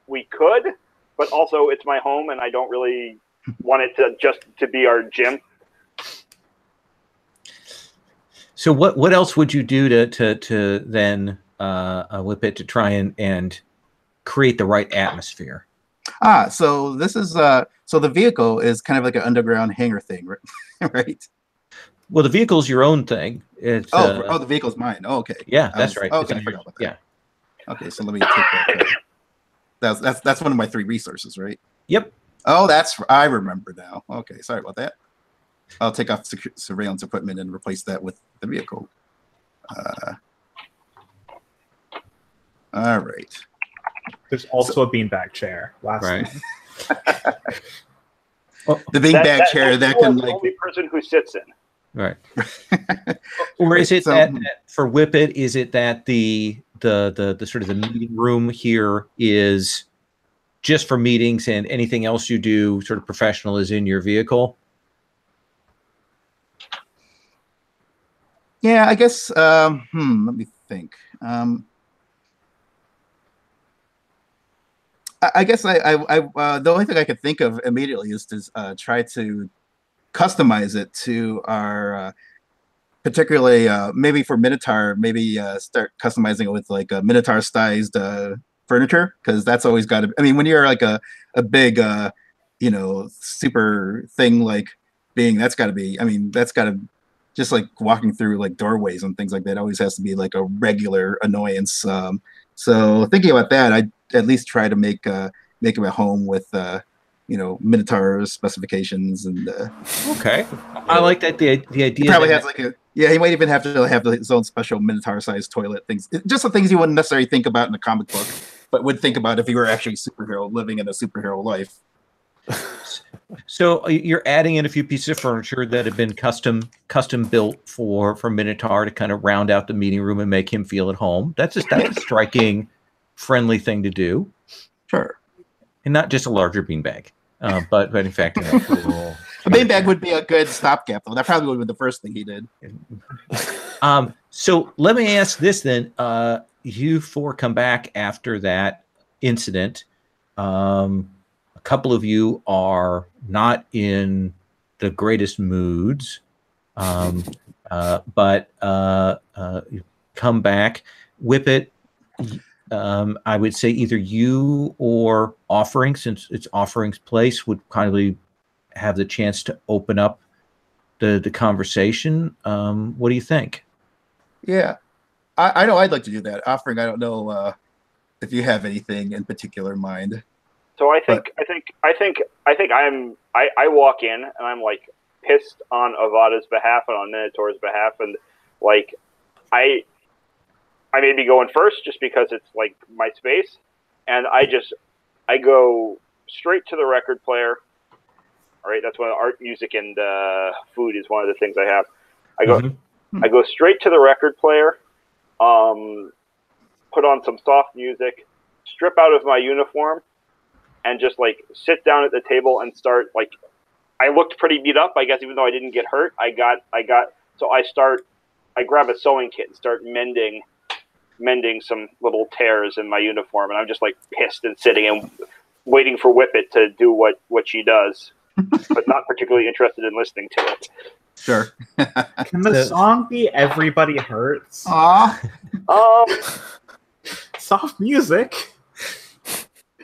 we could. But also, it's my home, and I don't really want it to be our gym. So what else would you do to then whip it to try and create the right atmosphere? So this is so the vehicle is kind of like an underground hangar thing, right? Well, the vehicle's your own thing. It's the vehicle's mine. Oh, okay. Yeah, that's right. Okay, I forgot about that. Yeah. Okay, so let me take that. That's one of my 3 resources, right? Yep. Oh, I remember now. Okay, sorry about that. I'll take off surveillance equipment and replace that with the vehicle. All right. There's also a beanbag chair. Right. The beanbag chair that can the only person who sits in. Right. Or is it that for Whippet? Is it that the sort of the meeting room here is just for meetings, and anything else you do sort of professional is in your vehicle? Yeah, I guess. Let me think. I guess the only thing I could think of immediately is to try to customize it to our, particularly maybe for Minotaur, maybe start customizing it with like a Minotaur-sized furniture, because that's always got to. I mean, when you're like a big, super thing like being that's got to be. I mean, that's got to just like walking through like doorways and things like that always has to be like a regular annoyance. So thinking about that, I at least try to make him at home with Minotaur specifications and. Okay, I like that the idea. He probably has like he might even have to have his own special Minotaur-sized toilet things. Just the things you wouldn't necessarily think about in a comic book, but would think about if you were actually a superhero living in a superhero life. So you're adding in a few pieces of furniture that have been custom built for Minotaur to kind of round out the meeting room and make him feel at home. That's a striking, friendly thing to do. Sure, and not just a larger beanbag, but in fact, cool. A beanbag would be a good stopgap, though. That probably would have been the first thing he did. So let me ask this then: you four come back after that incident. A couple of you are not in the greatest moods, but you come back. Whippet, I would say either you or Offering, since it's Offering's place, would kindly have the chance to open up the conversation. What do you think? Yeah, I know I'd like to do that. Offering, I don't know if you have anything in particular in mind. So I walk in and I'm like pissed on Avada's behalf and on Minotaur's behalf, and like I may be going first just because it's like my space, and I go straight to the record player. All right, that's one of art, music, and food is one of the things I have. I go straight to the record player, put on some soft music, strip out of my uniform, and just like sit down at the table and start like. I looked pretty beat up, I guess, even though I didn't get hurt. I grab a sewing kit and start mending some little tears in my uniform, and I'm just like pissed and sitting and waiting for Whippet to do what she does, but not particularly interested in listening to it. Sure. Can the song be "Everybody Hurts"? Soft music.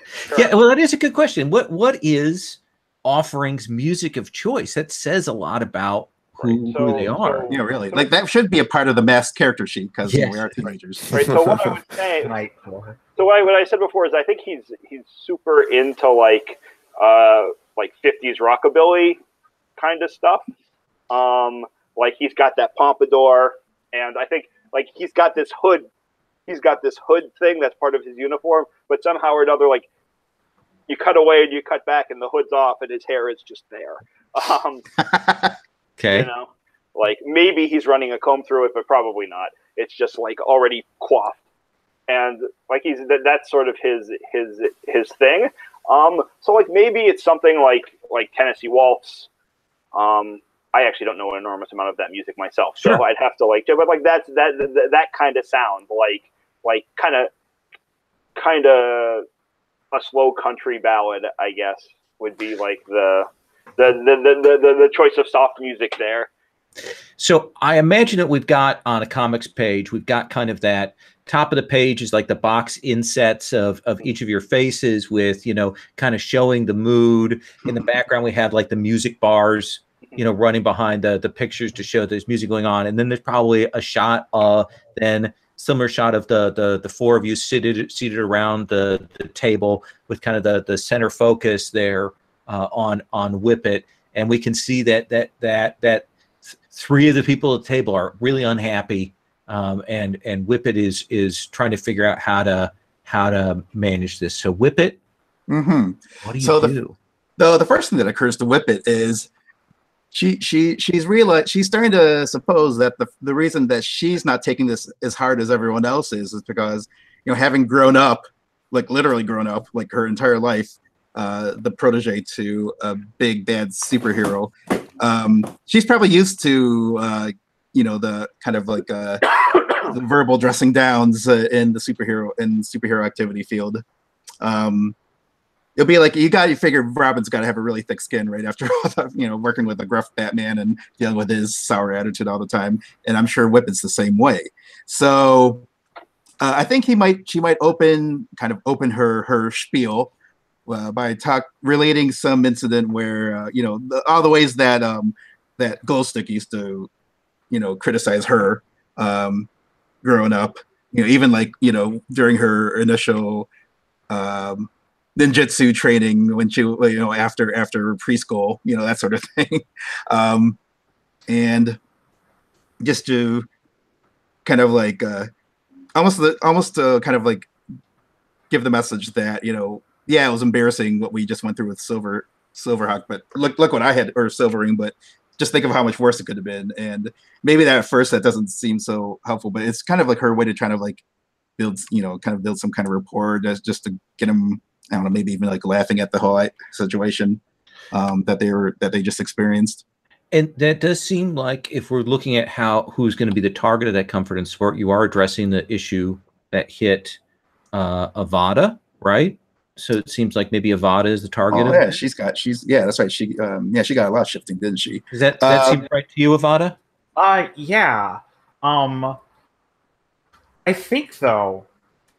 Sure. Yeah, well, that is a good question. What is Offering's music of choice? That says a lot about who they are. Yeah, really. Like that should be a part of the masked character sheet because we are teenagers. Right. So what I would say, what I said before is I think he's super into like 50s rockabilly kind of stuff. Like he's got that pompadour, and I think like he's got this hood thing that's part of his uniform, but somehow or another, like you cut away and you cut back and the hood's off and his hair is just there. Okay. You know, like maybe he's running a comb through it, but probably not. It's just like already coiffed, and like that's sort of his thing. So like maybe it's something like Tennessee Waltz. I actually don't know an enormous amount of that music myself, so I'd have to but like that's that kind of sound, like kind of a slow country ballad, I guess, would be like the choice of soft music there. So I imagine that we've got on a comics page, we've got kind of that top of the page is like the box insets of each of your faces with, kind of showing the mood. In the background, we have like the music bars, running behind the pictures to show there's music going on. And then there's probably a shot, then similar shot of the four of you seated around the table with kind of the center focus there on Whippet. And we can see that three of the people at the table are really unhappy, and Whippet is trying to figure out how to manage this. So Whippet, what do you do? The first thing that occurs to Whippet is she's realized, she's starting to suppose that the reason that she's not taking this as hard as everyone else is because having grown up, like literally grown up, like her entire life, the protege to a big bad superhero. She's probably used to, the kind of like the verbal dressing downs in the superhero activity field. It'll be like you figure Robin's got to have a really thick skin right after working with a gruff Batman and dealing with his sour attitude all the time. And I'm sure Whippet's the same way. So I think she might open her spiel by relating some incident where all the ways that that Glowstick used to criticize her growing up. Even like during her initial ninjutsu training when she after preschool, that sort of thing. And just to kind of like almost kind of like give the message that it was embarrassing what we just went through with Silverhawk, but look what I had, or Silverring, but just think of how much worse it could have been. And maybe that at first that doesn't seem so helpful, but it's kind of like her way to try to like build some kind of rapport just to get him, I don't know, maybe even like laughing at the whole situation that they just experienced. And that does seem like, if we're looking at who's going to be the target of that comfort and support, you are addressing the issue that hit Avada, right? So it seems like maybe Avada is the target. Oh, yeah, that's right. She got a lot of shifting, didn't she? Does that seem right to you, Avada? Yeah. I think though,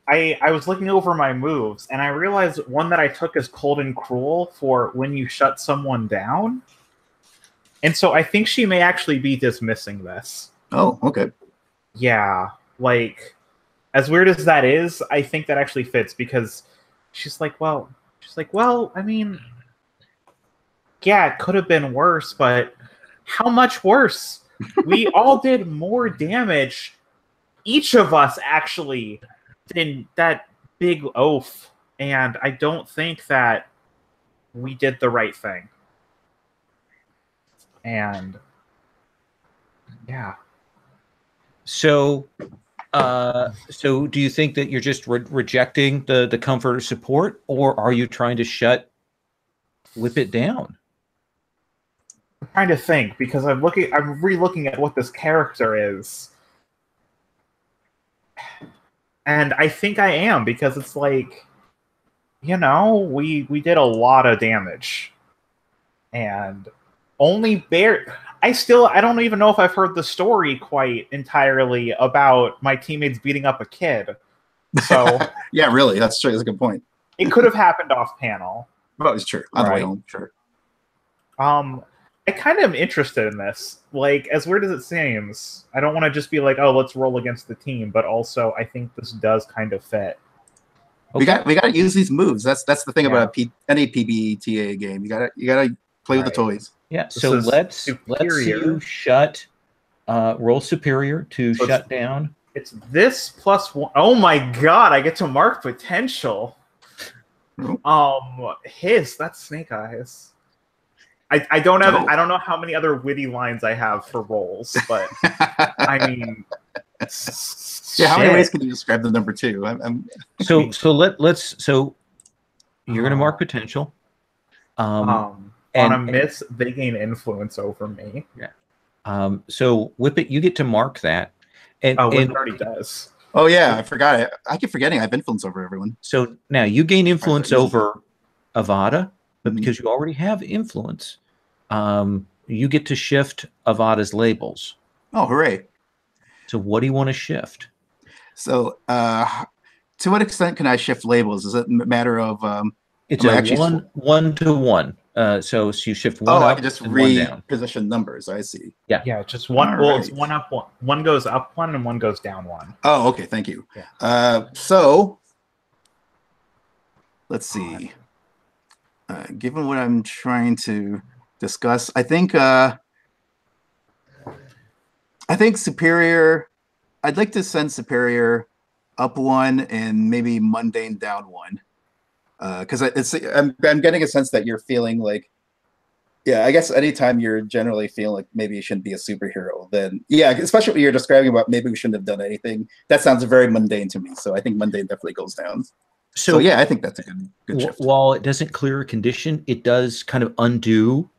I was looking over my moves and I realized one that I took as Cold and Cruel for when you shut someone down. And so I think she may actually be dismissing this. Oh, okay. Yeah, like, as weird as that is, I think that actually fits because she's like, well, I mean, yeah, it could have been worse, but how much worse? We all did more damage, each of us actually, than that big oaf, and I don't think that we did the right thing. And yeah. So do you think that you're just rejecting the comfort or support, or are you trying to shut Whippet down? I'm trying to think because I'm re-looking at what this character is. And I think I am, because it's like, we did a lot of damage. And only I don't even know if I've heard the story quite entirely about my teammates beating up a kid. So yeah, really, that's true. That's a good point. It could have happened off panel. Well, it's true. On the way home, sure. I kind of am interested in this. Like, as weird as it seems, I don't want to just be like, oh, let's roll against the team, but also I think this does kind of fit. Okay. We got to use these moves. That's the thing about any PBTA game. You gotta play with the toys. Yeah. So let's see you shut. Roll superior to shut down. It's this plus one. Oh my god! I get to mark potential. That's Snake Eyes. I don't have. I don't know how many other witty lines I have for rolls, but I mean, yeah. How many ways can you describe the number 2? So you're gonna mark potential. On amidst, they gain influence over me. Yeah. So Whippet, you get to mark that. And it already does. Oh yeah, I forgot it. I keep forgetting I have influence over everyone. So now you gain influence over Avada, but because you already have influence, you get to shift Avada's labels. Oh, hooray! So what do you want to shift? So to what extent can I shift labels? Is it a matter of it's a 1-to-1. So you shift one up. I can just reposition numbers. I see. Yeah. Just one. Well, it's one up one. One goes up one, and one goes down one. Oh, okay. Thank you. Yeah. So let's see. Given what I'm trying to discuss, I think Superior. I'd like to send Superior up 1 and maybe Mundane down 1. Because I'm getting a sense that you're feeling like, yeah, I guess anytime you're generally feeling like maybe you shouldn't be a superhero, then yeah, especially when you're describing about maybe we shouldn't have done anything, that sounds very mundane to me. So I think Mundane definitely goes down. So yeah, I think that's a good shift. While it doesn't clear a condition, it does kind of undo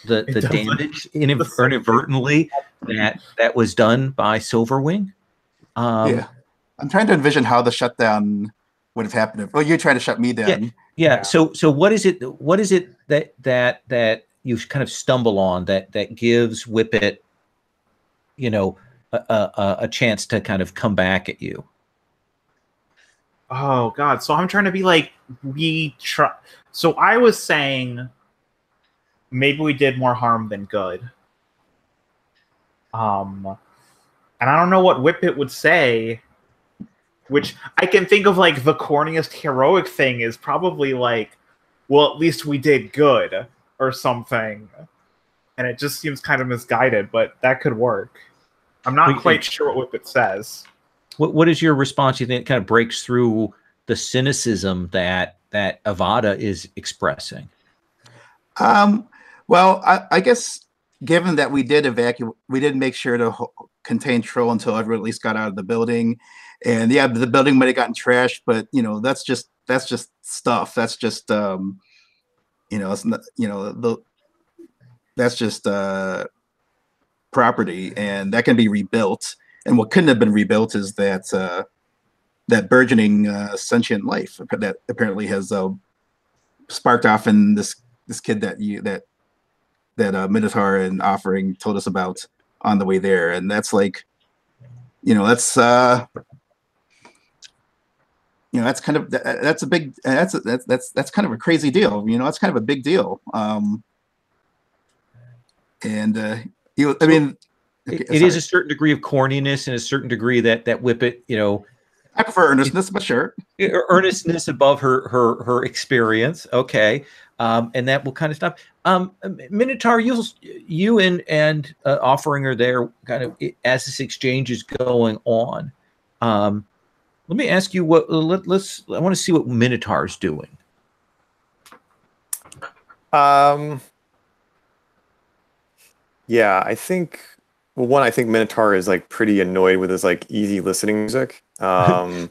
the damage inadvertently that was done by Silverwing. Yeah, I'm trying to envision how the shutdown would have happened if you're trying to shut me down. Yeah. So what is it that you kind of stumble on that gives Whippet, a chance to kind of come back at you? Oh God! So I'm trying to be like So I was saying maybe we did more harm than good. And I don't know what Whippet would say. Which I can think of like the corniest heroic thing is probably like, well, at least we did good or something. And it just seems kind of misguided, but that could work. I'm not quite sure what Whippet says. What is your response? You think it kind of breaks through the cynicism that Avada is expressing? Well, I guess given that we did evacuate, we did make sure to contain Troll until everyone at least got out of the building. And yeah, the building might have gotten trashed, but you know, that's just stuff. That's just you know, it's not, you know, that's just property, and that can be rebuilt. And what couldn't have been rebuilt is that that burgeoning sentient life that apparently has sparked off in this kid that Minotaur and Offering told us about on the way there. And that's like, you know, that's you know, that's kind of that's a big that's kind of a crazy deal. You know, that's kind of a big deal. And I mean, it is a certain degree of corniness and a certain degree that Whippet, you know. I prefer earnestness, but sure. Earnestness above her experience. Okay. And that will kind of stop. Minotaur, you and Offering are there kind of as this exchange is going on. Let me ask you what I want to see what Minotaur's doing. Yeah, I think I think Minotaur is like pretty annoyed with his like easy listening music. To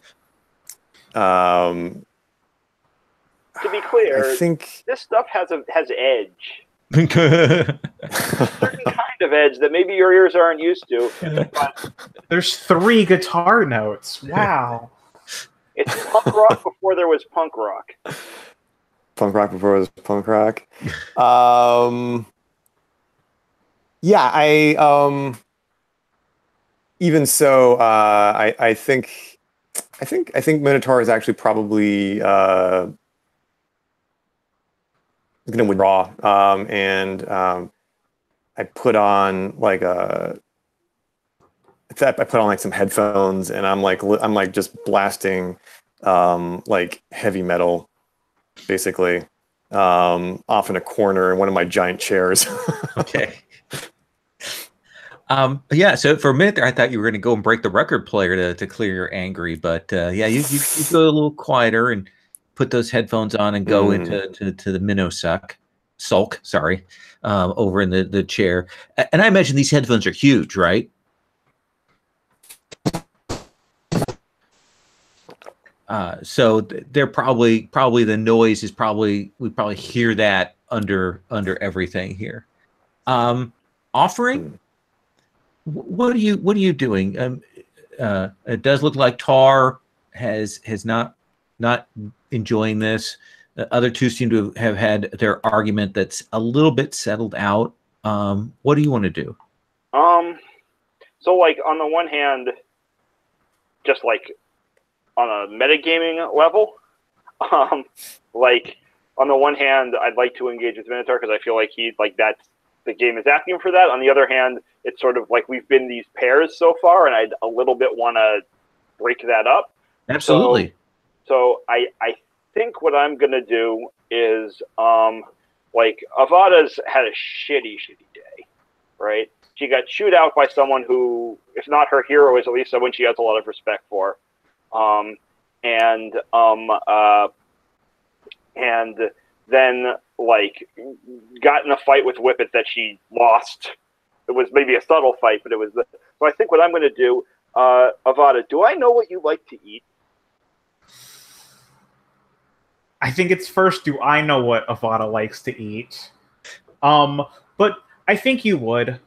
be clear, I think this stuff has edge. A certain kind of edge that maybe your ears aren't used to. But there's 3 guitar notes. Wow. It's punk rock before there was punk rock. Punk rock before it was punk rock. Yeah, even so, I think Minotaur is actually probably going to withdraw. And I put on like some headphones, and I'm like just blasting like heavy metal, basically, off in a corner in one of my giant chairs. Okay. Yeah, so for a minute there, I thought you were going to go and break the record player to clear your angry, but yeah, you go a little quieter and put those headphones on and go into the minnow sulk, sorry, over in the chair. And I imagine these headphones are huge, right? So they're probably the noise is we probably hear that under everything here. Offering. What are you doing? It does look like Tar has not enjoying this. The other two seem to have had their argument that's a little bit settled out. What do you want to do? So like on the one hand, just like on a metagaming level, like on the one hand, I'd like to engage with Minotaur because I feel like the game is asking for that. On the other hand, it's sort of like we've been these pairs so far, and I'd a little bit want to break that up. Absolutely. So I think what I'm going to do is, like, Avada's had a shitty day, right? She got chewed out by someone who, if not her hero, is at least someone she has a lot of respect for. And then, like, got in a fight with Whippet that she lost. It was maybe a subtle fight, but it was so I think what I'm going to do, Avada, do I know what you like to eat? I think it's first, do I know what Avada likes to eat? But I think you would.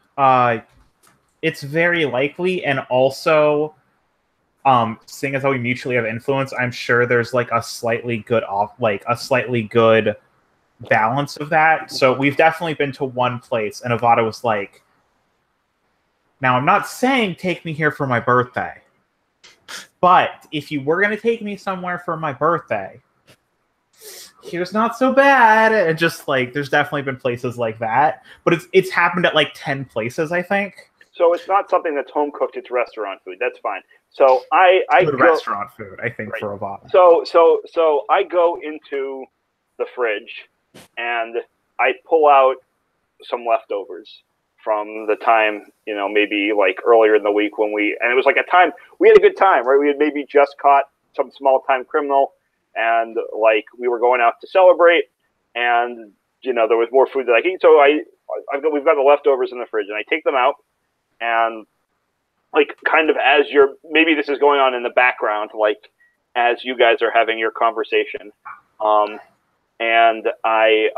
It's very likely, and also, seeing as how we mutually have influence, I'm sure there's like a slightly good balance of that. So we've definitely been to one place, and Avada was like, now I'm not saying take me here for my birthday, But if you were going to take me somewhere for my birthday, here's not so bad. And just like, there's definitely been places like that, but it's happened at like 10 places, I think. So it's not something that's home cooked; it's restaurant food. That's fine. So I Good go, restaurant food, I think, right. for Avada. So I go into the fridge and I pull out some leftovers from the time, maybe like earlier in the week and it was like a time we had a good time, right? We had maybe just caught some small time criminal and like we were going out to celebrate and, there was more food that I could eat. So we've got the leftovers in the fridge and I take them out and like kind of as maybe this is going on in the background, like as you guys are having your conversation. And I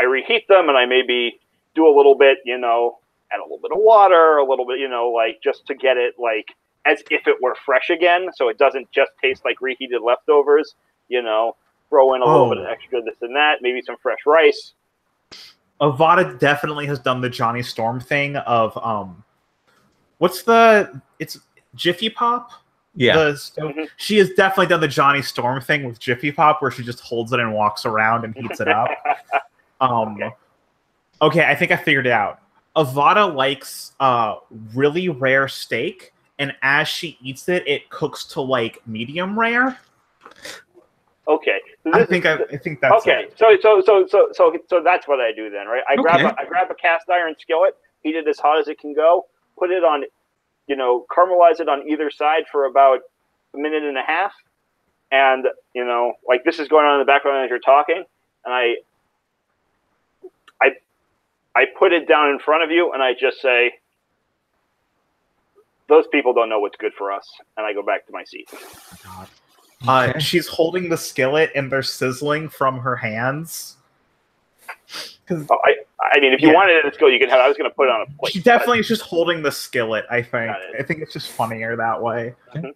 reheat them and I maybe do a little bit, add a little bit of water, a little bit, like just to get it like as if it were fresh again. So it doesn't just taste like reheated leftovers, throw in a little bit of extra this and that, maybe some fresh rice. Avada definitely has done the Johnny Storm thing of, it's Jiffy Pop? Yeah. She has definitely done the Johnny Storm thing with Jiffy Pop, where she just holds it and walks around and heats it up. Okay, I think I figured it out. Avada likes really rare steak, and as she eats it, it cooks to like medium rare. Okay, so I think that's okay. it. So that's what I do then, right? I grab a cast iron skillet, heat it as hot as it can go, put it on. Caramelize it on either side for about a minute and a half. And, like this is going on in the background as you're talking. And I put it down in front of you and I just say, those people don't know what's good for us. And I go back to my seat. Oh my God. She's holding the skillet and they're sizzling from her hands. I mean, if you wanted it to go, you can have it. I was going to put it on a plate. She definitely is just holding the skillet, I think. I think it's just funnier that way. Okay.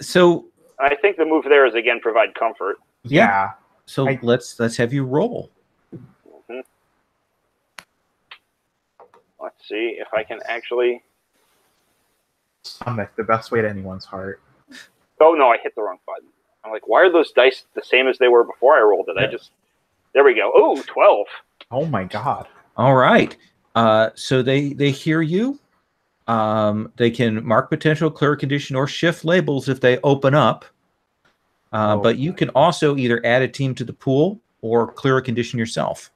So I think the move there is, again, provide comfort. Yeah. So let's have you roll. Mm-hmm. Let's see if I can actually... Stomach, the best way to anyone's heart. Oh, no, I hit the wrong button. I'm like, why are those dice the same as they were before I rolled it? Yeah. There we go. Oh, 12. Oh my God. All right. So they hear you. They can mark potential, clear condition, or shift labels if they open up. But you can also either add a team to the pool or clear a condition yourself.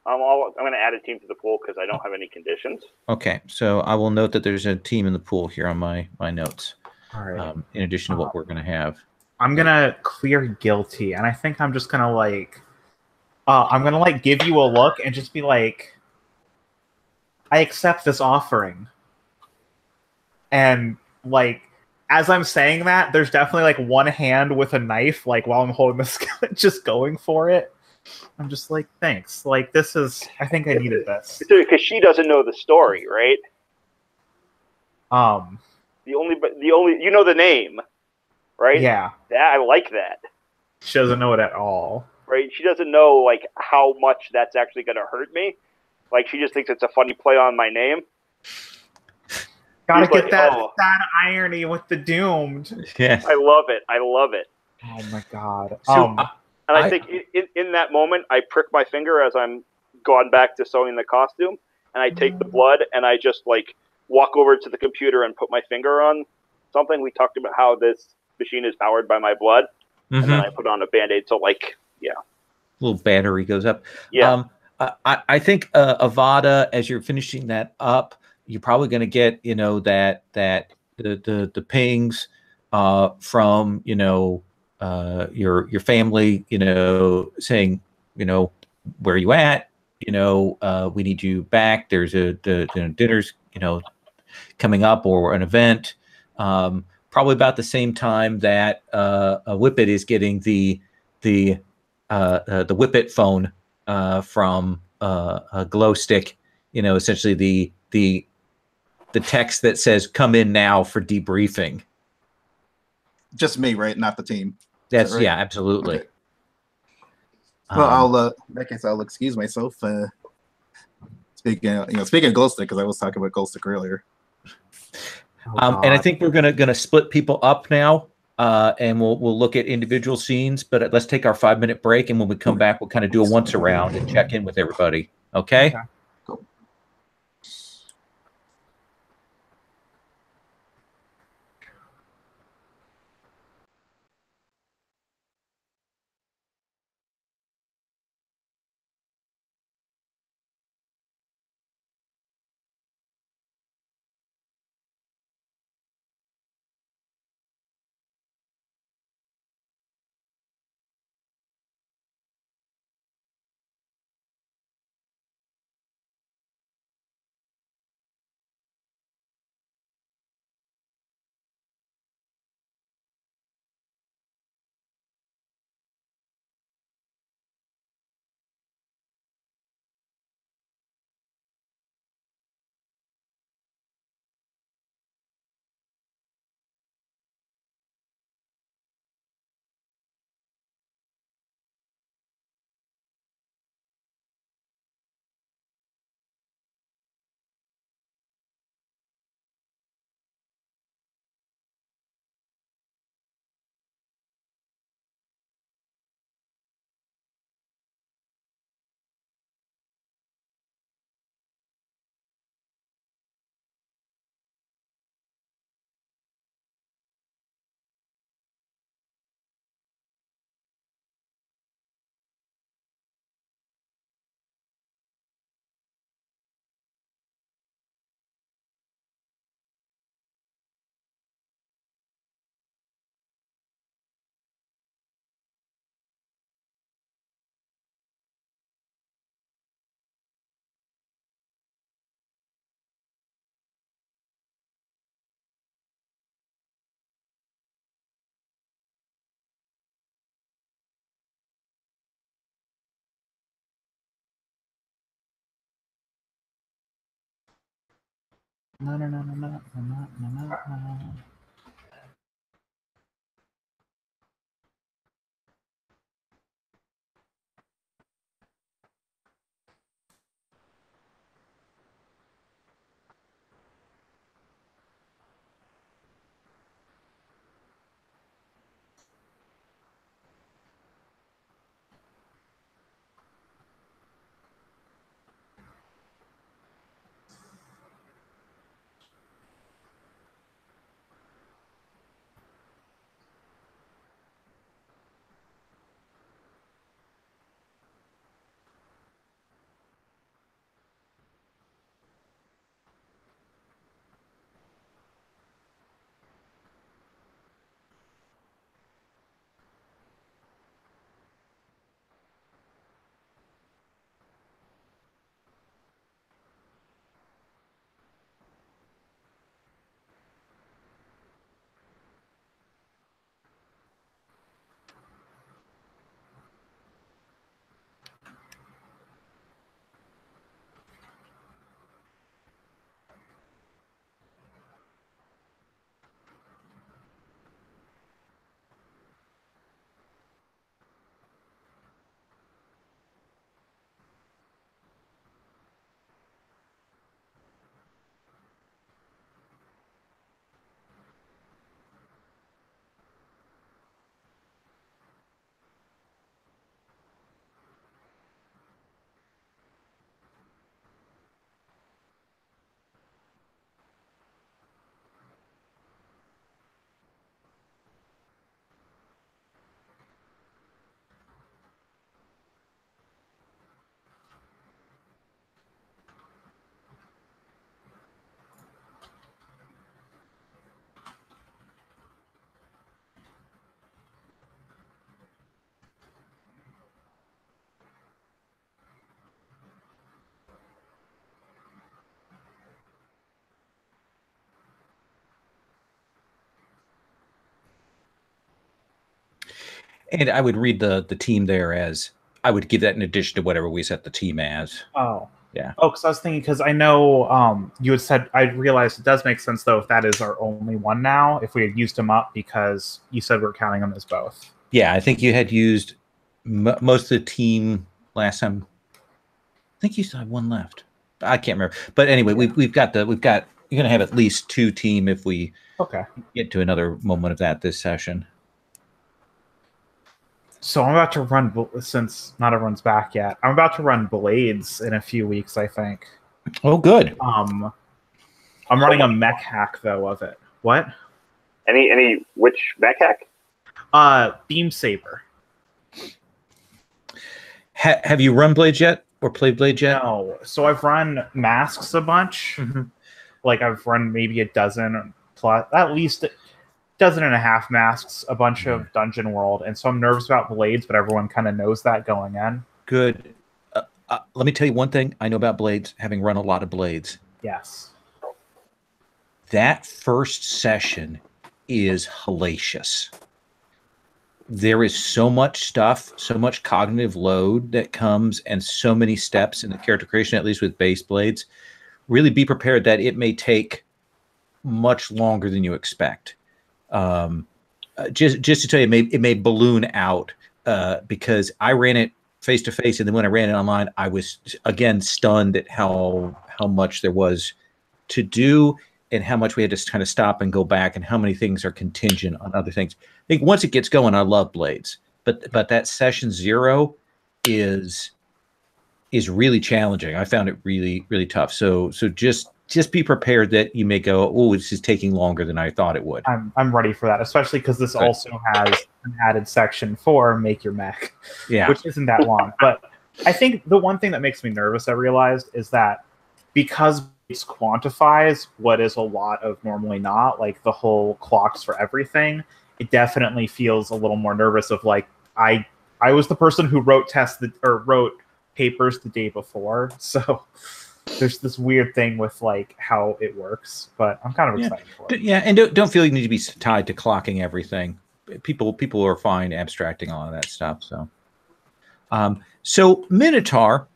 I'm going to add a team to the pool because I don't have any conditions. Okay. So I will note that there's a team in the pool here on my notes. All right. In addition to what we're going to have. I'm going to clear guilty, and I think I'm just going to like... I'm going to like give you a look and just be like, I accept this offering. And like, as I'm saying that, there's definitely like one hand with a knife, like while I'm holding the skillet, just going for it. I'm just like, thanks. Like, this is, I think I needed this. Because she doesn't know the story, right? The only, you know the name, right? Yeah. I like that. She doesn't know it at all. Right? She doesn't know like how much that's actually going to hurt me. Like she just thinks it's a funny play on my name. Gotta get that irony with the doomed. Yeah, I love it. Oh my God. And I think in that moment, I prick my finger as I'm going back to sewing the costume, and I take the blood and I just like walk over to the computer and put my finger on something. We talked about how this machine is powered by my blood, and then I put on a Band-Aid. So like, yeah, little battery goes up. Yeah. I think Avada, as you're finishing that up, you're probably going to get the pings from your family, saying where are you at, we need you back. There's dinner's coming up or an event. Probably about the same time that Whippet is getting the Whippet phone from a glow stick, essentially the text that says "come in now for debriefing." Just me, right? Not the team. That's right? Yeah, absolutely. Okay. Well, in that case, I'll excuse myself. Speaking of glow stick, because I was talking about glow stick earlier. And I think we're gonna split people up now, and we'll look at individual scenes. But let's take our 5-minute break, and when we come back, we'll kind of do a once around and check in with everybody. Okay? Cool. And I would read the team there as I would give that in addition to whatever we set the team as. Oh. Yeah. Oh, because I was thinking, because I know you had said, I realized it does make sense, though, if that is our only one now, if we had used them up, because you said we're counting them as both. Yeah, I think you had used most of the team last time. I think you still have one left. I can't remember. But anyway, we've got you're going to have at least 2 team if we Okay. get to another moment of that this session. So I'm about to run, since not everyone's back yet, I'm about to run Blades in a few weeks, I think. Oh, good. I'm running a mech hack, though, of it. What? Which mech hack? Beam Saber. Have you run Blades yet or played Blades yet? No. So I've run Masks a bunch. Mm-hmm. Like I've run maybe a dozen plus, at least a dozen and a half Masks, a bunch of Dungeon World, and so I'm nervous about Blades, but everyone kind of knows that going in. Good. Let me tell you one thing I know about Blades, having run a lot of Blades. Yes. That first session is hellacious. There is so much stuff, so much cognitive load that comes, and so many steps in the character creation, at least with base Blades. Really be prepared that it may take much longer than you expect. Just to tell you, it may balloon out because I ran it face to face, and then when I ran it online, I was again stunned at how much there was to do, and how much we had to kind of stop and go back, and how many things are contingent on other things. I think once it gets going, I love Blades, but that session 0 is really challenging. I found it really, really tough. So just be prepared that you may go, oh, this is taking longer than I thought it would. I'm ready for that, especially because this also has an added section for Make Your Mech, which isn't that long. But I think the one thing that makes me nervous, I realized, is that because it quantifies what is a lot of normally not, like the whole clocks for everything, it definitely feels a little more nervous of like, I was the person who wrote papers the day before, so there's this weird thing with like how it works, but I'm kind of excited for it. Yeah, and don't feel you need to be tied to clocking everything. People are fine abstracting all of that stuff. So Minotaur,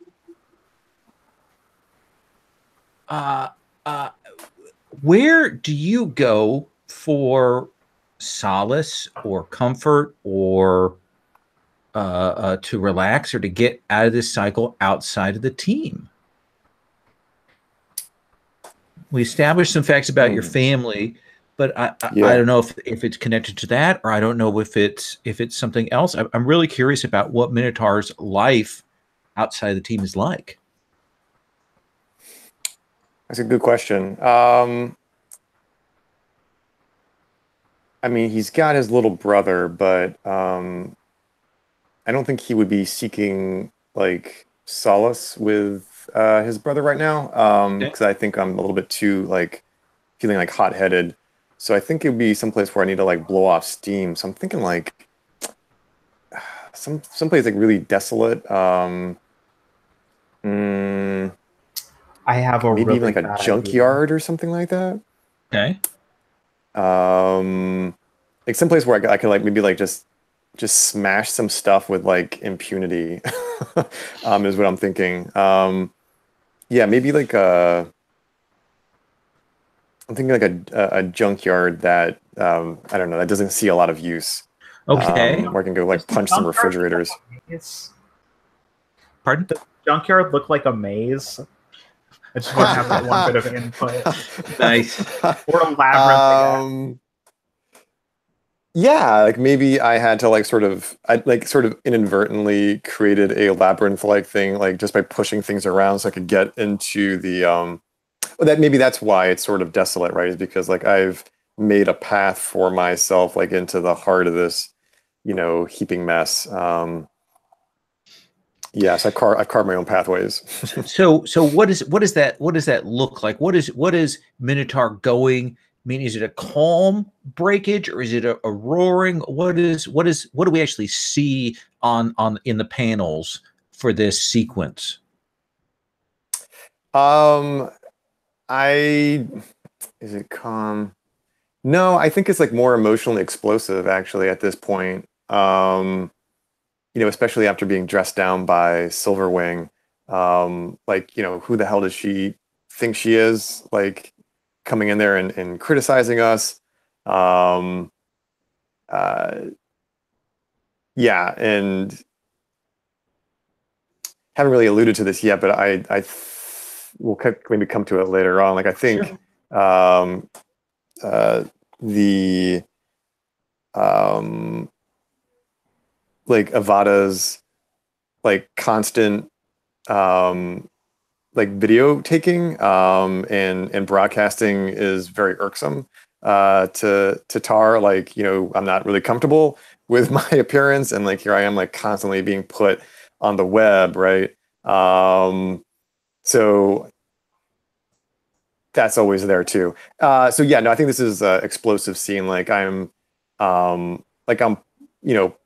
where do you go for solace or comfort or to relax or to get out of this cycle outside of the team? We established some facts about your family, but I don't know if it's connected to that, or I don't know if it's something else. I'm really curious about what Minotaur's life outside of the team is like. That's a good question. I mean, he's got his little brother, but I don't think he would be seeking like solace with his brother right now, because I think I'm a little bit too like feeling like hot-headed. So I think it would be someplace where I need to like blow off steam. So I'm thinking like someplace like really desolate. I have a maybe really even like a junkyard or something like that. Okay. Like someplace where I could like maybe like just smash some stuff with like impunity, is what I'm thinking. Yeah, maybe like I'm thinking like a junkyard that I don't know, that doesn't see a lot of use. Okay. Where I can go like punch some refrigerators. Pardon? Does the junkyard look like a maze? I just want to have that one bit of input. Nice. Or a labyrinth. Yeah, like maybe I had to like sort of inadvertently created a labyrinth-like thing, like just by pushing things around so I could get into the that's why it's sort of desolate, right? Is because like I've made a path for myself like into the heart of this, heaping mess. Yes, I've carved my own pathways. So what does that look like? What is Minotaur going? I mean, is it a calm breakage or is it a roaring? What do we actually see on in the panels for this sequence? Is it calm? No, I think it's like more emotionally explosive actually at this point. Especially after being dressed down by Silverwing, like, who the hell does she think she is? Like, coming in there and criticizing us. Yeah, and haven't really alluded to this yet, but we'll maybe come to it later on. Like, I think The like Avada's like constant like video taking and broadcasting is very irksome to Tar. Like, you know, I'm not really comfortable with my appearance, and like here I am like constantly being put on the web, right? So that's always there too. So yeah, no, I think this is an explosive scene. Like I'm you know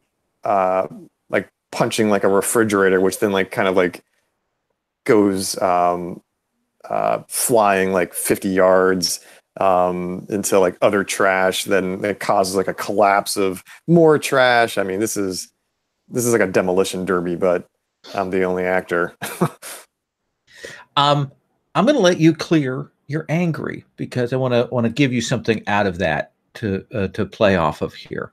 like punching like a refrigerator, which then like kind of like goes flying like 50 yards into like other trash. Then it causes like a collapse of more trash. I mean, this is like a demolition derby, but I'm the only actor. I'm going to let you clear. You're angry because I want to give you something out of that to play off of here.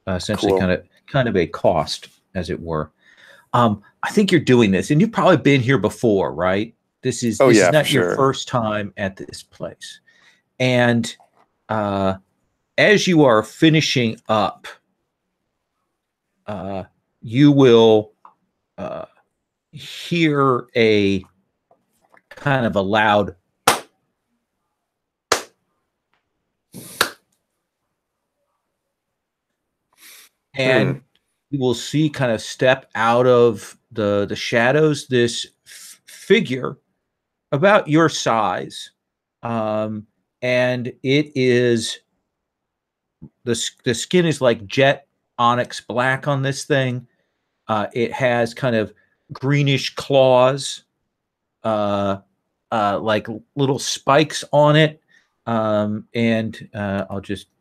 Essentially, Cool. kind of a cost, as it were. I think you're doing this, and you've probably been here before, right? This is not your first time at this place. And as you are finishing up, you will hear a kind of a loud and you will see kind of step out of the shadows this figure about your size, and it is the skin is like jet onyx black on this thing. It has kind of greenish claws, like little spikes on it, and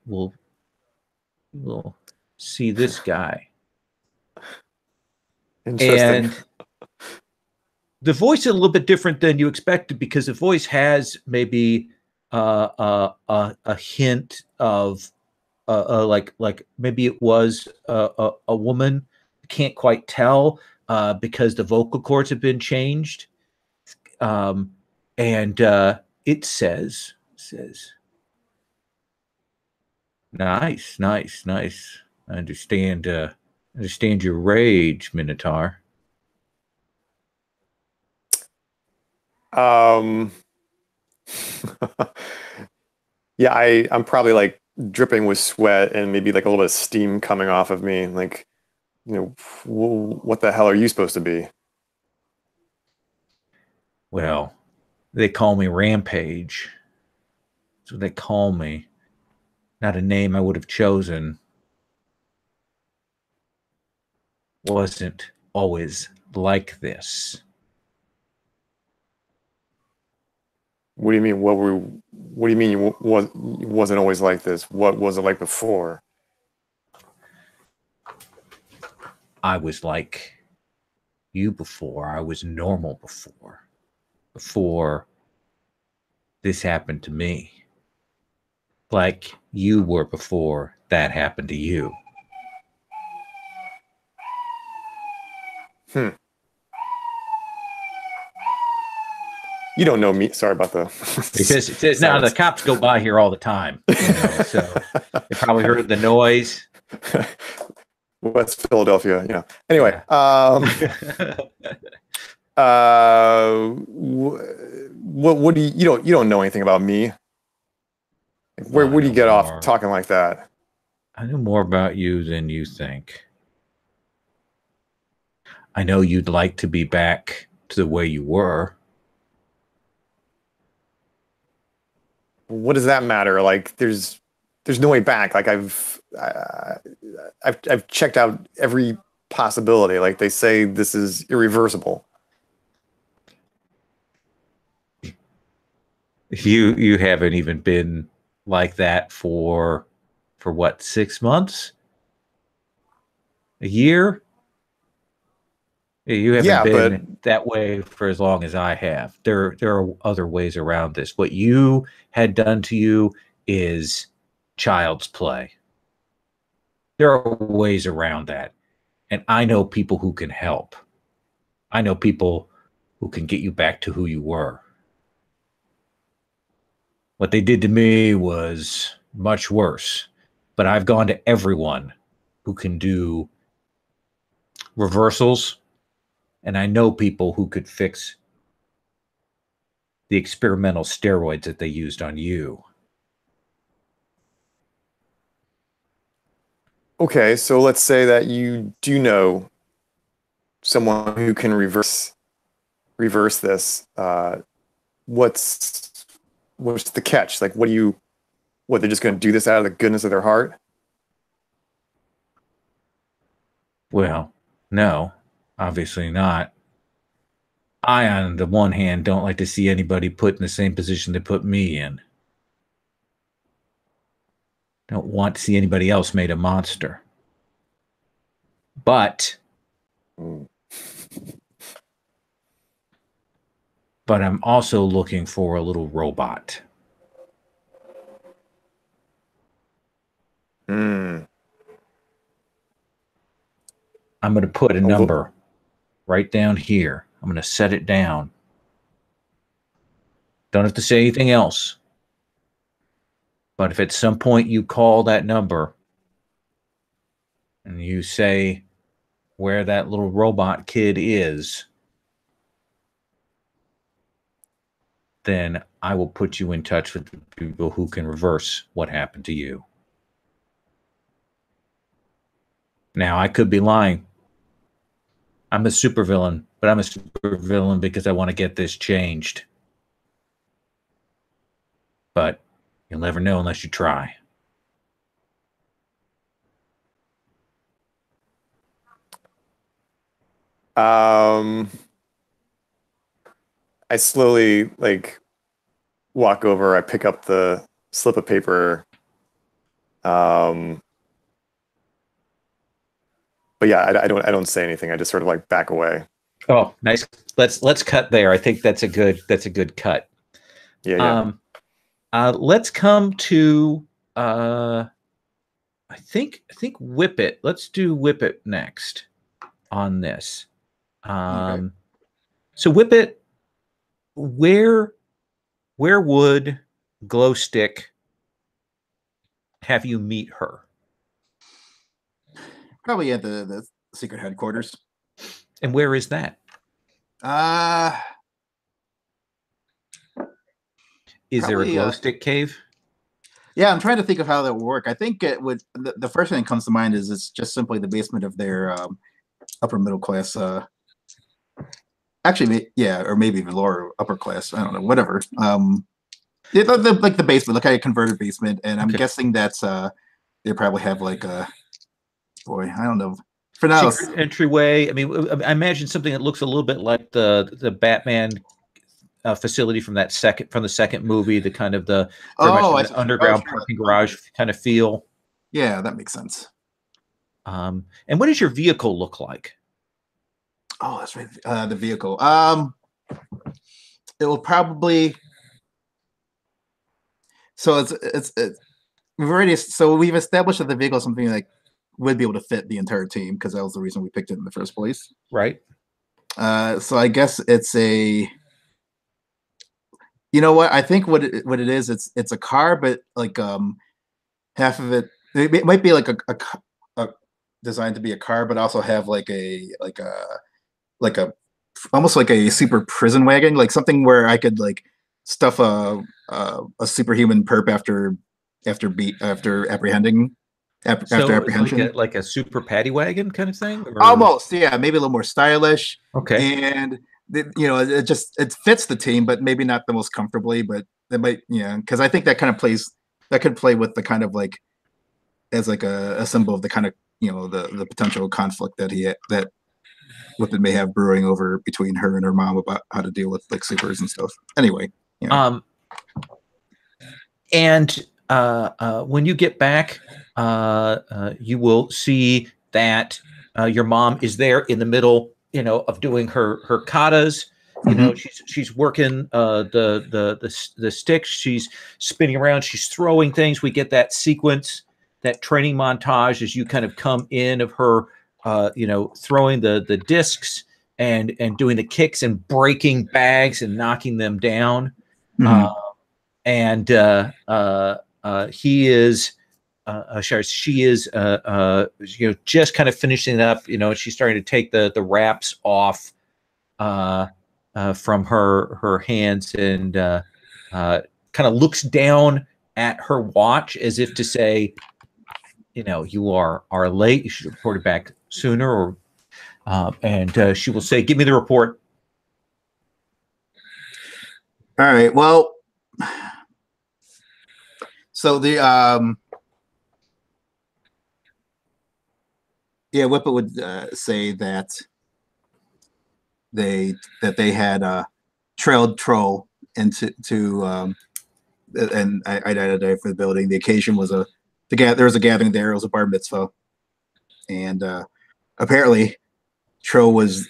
we'll see this guy. Interesting. And the voice is a little bit different than you expected because the voice has maybe a hint of like maybe it was a woman. Can't quite tell because the vocal cords have been changed. And it says, nice. I understand your rage, Minotaur. Yeah, I'm probably like dripping with sweat and maybe like a little bit of steam coming off of me. Like, you know, what the hell are you supposed to be? Well, they call me Rampage. That's what they call me. Not a name I would have chosen. Wasn't always like this. What do you mean? What do you mean you wasn't always like this? What was it like before? I was like you before. I was normal before. Before this happened to me. Like you were before that happened to you. You don't know me. Sorry about the because now the cops go by here all the time, you know, so they probably heard the noise. West Philadelphia, you know. Anyway, what do you don't know anything about me? Where do you get off talking like that? I know more about you than you think. I know you'd like to be back to the way you were. What does that matter? Like, there's no way back. Like, I've checked out every possibility. Like, they say this is irreversible. You haven't even been like that for what, 6 months? A year? You haven't been that way for as long as I have. There are other ways around this. What you had done to you is child's play. There are ways around that. And I know people who can help. I know people who can get you back to who you were. What they did to me was much worse. But I've gone to everyone who can do reversals, and I know people who could fix the experimental steroids that they used on you. Okay, so let's say that you do know someone who can reverse this. What's the catch? Like, they're just going to do this out of the goodness of their heart? Well, no, obviously not. I, on the one hand, don't like to see anybody put in the same position they put me in. Don't want to see anybody else made a monster. But I'm also looking for a little robot. I'm going to put a number right down here. I'm going to set it down. Don't have to say anything else. But if at some point you call that number and you say where that little robot kid is, then I will put you in touch with the people who can reverse what happened to you. Now, I could be lying. I'm a supervillain, but I'm a supervillain because I want to get this changed. But you'll never know unless you try. I slowly walk over. I pick up the slip of paper. But yeah, I don't say anything. I just sort of back away. Oh, nice. Let's cut there. I think that's a good cut. Yeah. Let's come to I think Whip It. Let's do Whip It next on this. Okay. So Whip It, where would Glowstick have you meet her? Probably at the secret headquarters. And where is that? Is there a Glowstick cave? Yeah, I'm trying to think of how that would work. I think it would. The first thing that comes to mind is it's just simply the basement of their upper middle class. Actually, yeah, or maybe even lower upper class. I don't know, whatever. The basement, like a converted basement, and I'm guessing that's they probably have boy, I don't know. For now, secret entryway. I mean, I imagine something that looks a little bit like the Batman facility from the second movie, the kind of the underground parking garage kind of feel. Yeah, that makes sense. And what does your vehicle look like? Oh, that's right. The vehicle. It will probably. So we've established that the vehicle is something would be able to fit the entire team because that was the reason we picked it in the first place. Right. So I guess it's a. You know what? I think what it is, it's a car, but half of it might be a designed to be a car, but also have almost like a super prison wagon, like something where I could stuff a superhuman perp after apprehension. Like a super paddy wagon kind of thing? Or? Almost, yeah, maybe a little more stylish. Okay. And it fits the team, but maybe not the most comfortably, but it might, because I think that could play with the kind of as a symbol of the kind of the potential conflict that Whippet may have brewing over between her and her mom about how to deal with supers and stuff. Anyway. And when you get back, you will see that your mom is there in the middle, of doing her katas. She's working the sticks. She's spinning around. She's throwing things. We get that sequence, that training montage as you kind of come in of her, throwing the discs and doing the kicks and breaking bags and knocking them down. and he is. She is, just kind of finishing it up. She's starting to take the wraps off from her hands, and kind of looks down at her watch as if to say, you are late. You should have reported back sooner. Or and she will say, "Give me the report." All right. Well, so the yeah, Whippet would say that they had trailed Troll into and I identified for the building. The occasion was there was a gathering there. It was a bar mitzvah, and apparently Troll was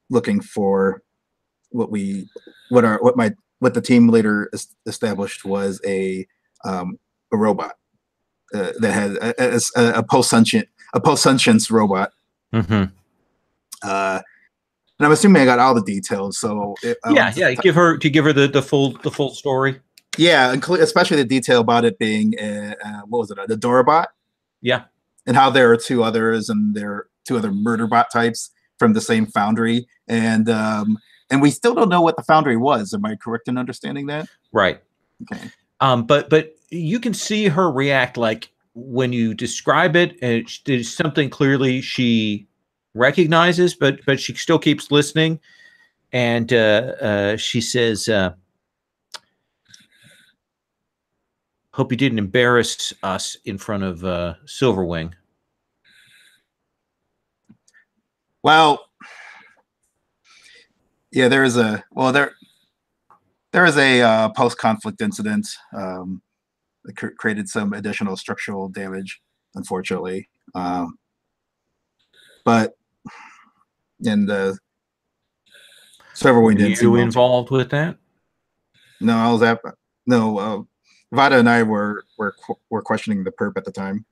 looking for what the team later established was a robot that had a post-sentience robot. Mm-hmm. And I'm assuming I got all the details. So yeah. Give her the full story. Yeah, especially the detail about it being what was it? The Dorabot. Yeah, and how there are two others, and there are two other murder bot types from the same foundry, and we still don't know what the foundry was. Am I correct in understanding that? Right. Okay. But you can see her react, like when you describe it, there's something clearly she recognizes, but she still keeps listening, and she says, "Hope you didn't embarrass us in front of Silverwing." Well, yeah, there is a post-conflict incident that created some additional structural damage, unfortunately. But in the Silverwing didn't seem involved with that. No, I was Vada and I were questioning the perp at the time.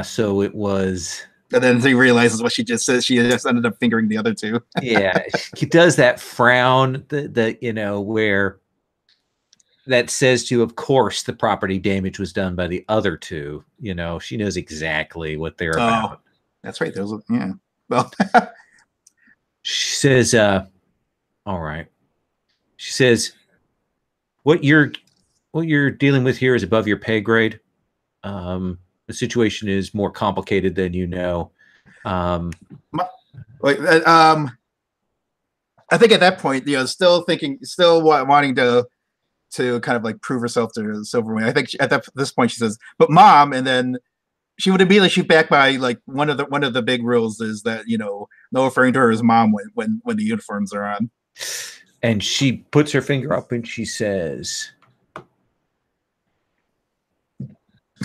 So it was. And then he realizes what she just said. She just ended up fingering the other two. Yeah, he does that frown that where that says to, of course, the property damage was done by the other two. She knows exactly what they're about. That's right. Yeah. Well, she says, "All right." She says, "What you're dealing with here is above your pay grade. The situation is more complicated than you know." I think at that point, still wanting to kind of like prove herself to Silverwing. I think at this point she says, "But Mom," and then she would immediately shoot back by like one of the big rules is that no referring to her as Mom when the uniforms are on. And she puts her finger up and she says,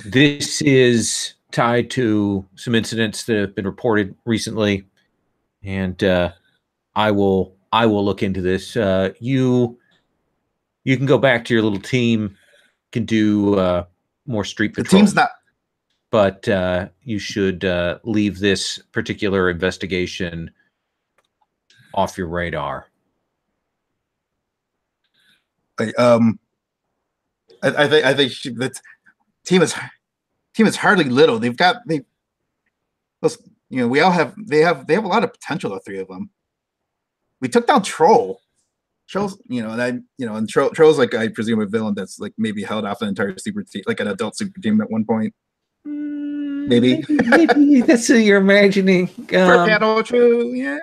"This is tied to some incidents that have been reported recently, and I will look into this. You can go back to your little team, can do more street patrol. The team's not, but you should leave this particular investigation off your radar." I think the team is hardly little. They all have a lot of potential. The three of them. We took down Troll. Troll's, and Troll's like, I presume, a villain that's like maybe held off an entire super team, like an adult super team at one point. Maybe that's what you're imagining. For panel, true, yeah.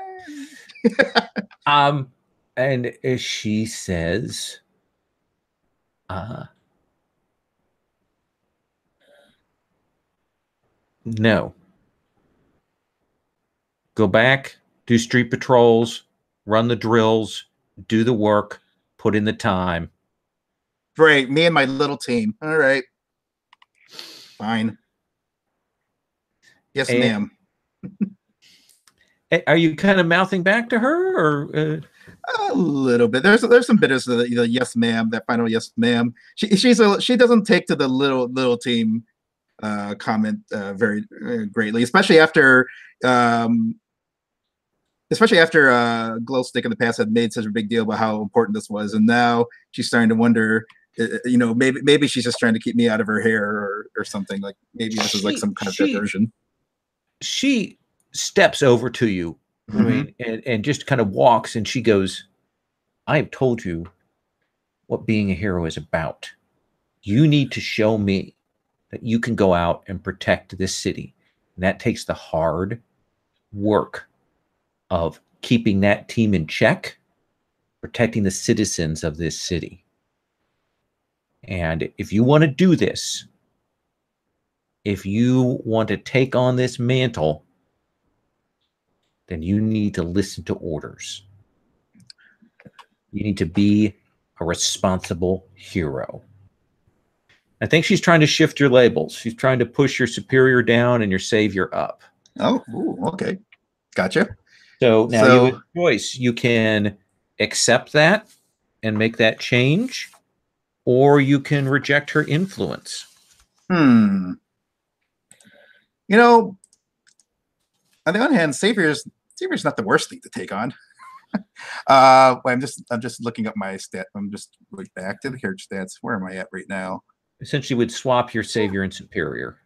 And she says, "No. Go back, do street patrols, run the drills, do the work, put in the time." Great, me and my little team. All right, fine. Yes, ma'am. Are you kind of mouthing back to her, or a little bit? There's some bitterness to the yes, ma'am. That final yes, ma'am. She doesn't take to the little team comment very greatly, especially after Glowstick in the past had made such a big deal about how important this was, and now she's starting to wonder you know, maybe she's just trying to keep me out of her hair or something. Like maybe this is like some kind of diversion. She steps over to you, I mean, and just kind of walks, and she goes, I have told you what being a hero is about. You need to show me that you can go out and protect this city. And that takes the hard work of keeping that team in check, protecting the citizens of this city. And if you want to do this, if you want to take on this mantle, then you need to listen to orders. You need to be a responsible hero. I think she's trying to shift your labels. She's trying to push your superior down and your savior up. Oh, okay. Gotcha. So now you have a choice. You can accept that and make that change, or you can reject her influence. You know, on the other hand, savior's not the worst thing to take on. I'm just looking up my stat. I'm just like back to the character stats. Where am I at right now? Essentially, would swap your savior and superior.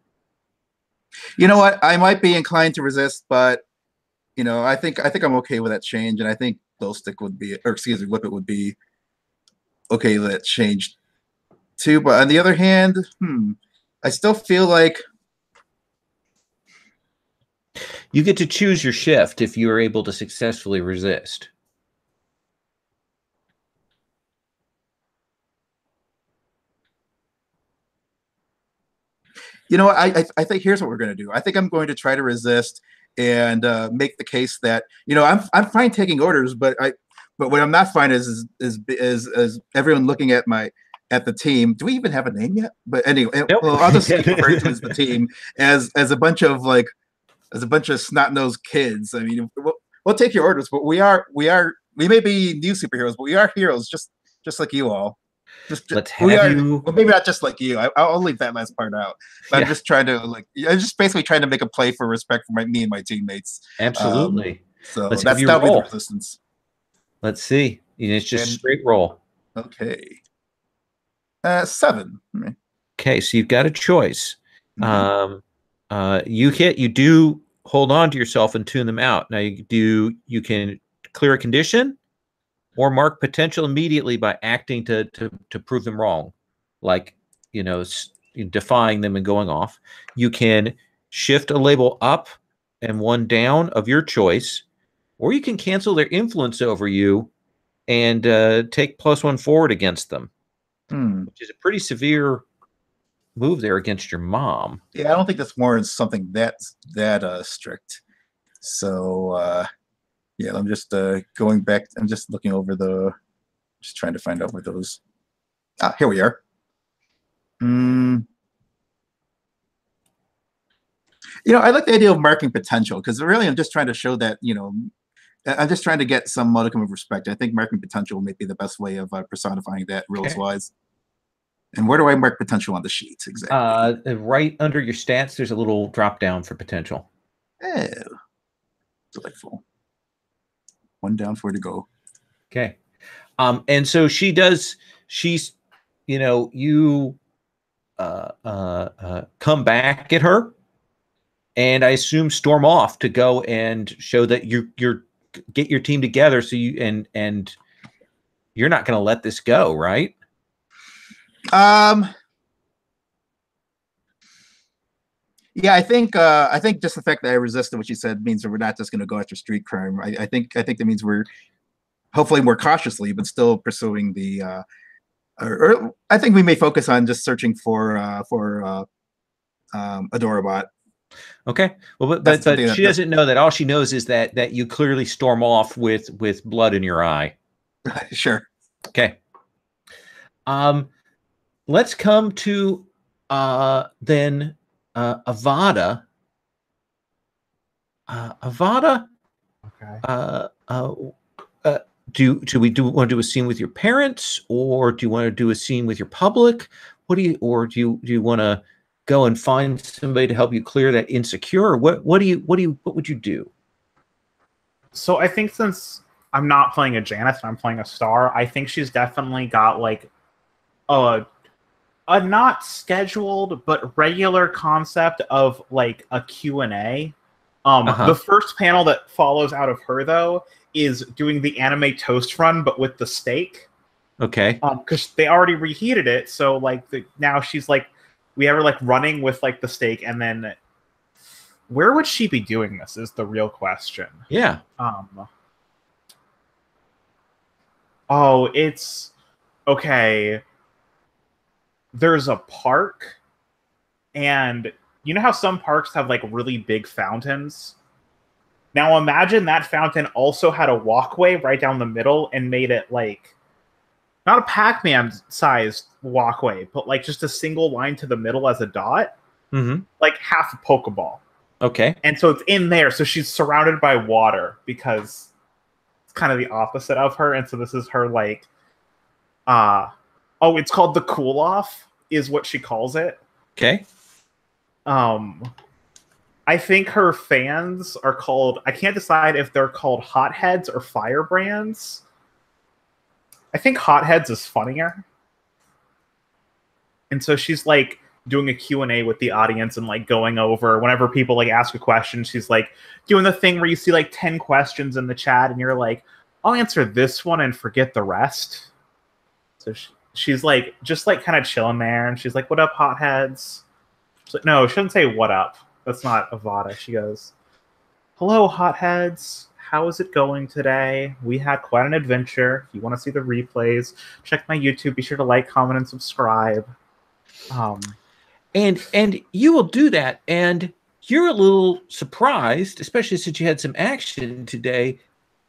You know what? I might be inclined to resist, but you know, I think I'm okay with that change, and I think Glowstick would be, or excuse me, Whippet would be okay with that change too. But on the other hand, I still feel like you get to choose your shift if you are able to successfully resist. You know, I think here's what we're going to do. I think I'm going to try to resist and make the case that, you know, I'm fine taking orders, but what I'm not fine is everyone looking at the team. Do we even have a name yet? But anyway, nope. Well, I'll just keep referring to as the team as a bunch of snot-nosed kids. I mean, we'll take your orders, but we may be new superheroes, but we are heroes just like you all. Let's have you. Well, maybe not just like you. I'll leave that last part out. But I'm just trying to I'm just basically trying to make a play for respect for me and my teammates. Absolutely. So that'll be the resistance. Let's see. It's just straight roll. Okay. 7. Okay, so you've got a choice. You do hold on to yourself and tune them out. Now you can clear a condition or mark potential immediately by acting to prove them wrong, like, you know, defying them and going off. You can shift a label up and one down of your choice, or you can cancel their influence over you and take +1 forward against them, which is a pretty severe move there against your mom. Yeah, I don't think this warrants something that strict. So yeah, I'm just going back. I'm just looking over just trying to find out where those. Here we are. You know, I like the idea of marking potential because really I'm just trying to show that, you know, I'm just trying to get some modicum of respect. I think marking potential may be the best way of personifying that rules-wise. And where do I mark potential on the sheet exactly? Right under your stats, there's a little drop down for potential. Oh, delightful. 1 down, 4 to go. Okay. And so she's, you know, you come back at her, and I assume storm off to go and show that you're get your team together. So and you're not going to let this go, right? Yeah, I think just the fact that I resisted what she said means that we're not just going to go after street crime. I think that means we're hopefully more cautiously, but still pursuing the. Or I think we may focus on just searching for Adorabot. Okay. Well, but she doesn't know that. All she knows is that you clearly storm off with blood in your eye. Sure. Okay. Let's come to then Avada. Avada. Okay. Do we want to do a scene with your parents, or do you want to do a scene with your public? Do you want to go and find somebody to help you clear that insecure? What would you do? So I think since I'm not playing a Janice and I'm playing a Star, I think she's definitely got like a not scheduled but regular concept of like a Q&A. The first panel that follows out of her though is doing the anime toast run but with the steak. Okay. Because they already reheated it, so like now she's like, we have her like running with like the steak, and then where would she be doing this is the real question. Yeah. Oh, it's okay. There's a park, and you know how some parks have like really big fountains? Now imagine that fountain also had a walkway right down the middle and made it like not a Pac-Man sized walkway, but like just a single line to the middle as a dot. Mm-hmm. Like half a Pokeball. Okay. And so it's in there. So she's surrounded by water because it's kind of the opposite of her. And so this is her like, it's called the cool off is what she calls it. Okay. I think her fans are called, I can't decide if they're called hotheads or firebrands. I think hotheads is funnier. And so she's like doing a Q&A with the audience and like going over whenever people like ask a question, she's like doing the thing where you see like 10 questions in the chat and you're like, I'll answer this one and forget the rest. So she's like just like kind of chilling there and she's like, what up, hotheads? She's like, no, she doesn't say what up. That's not Avada. She goes, hello, hotheads. How is it going today? We had quite an adventure. If you want to see the replays, check my YouTube. Be sure to like, comment, and subscribe. And you will do that, and you're a little surprised, especially since you had some action today,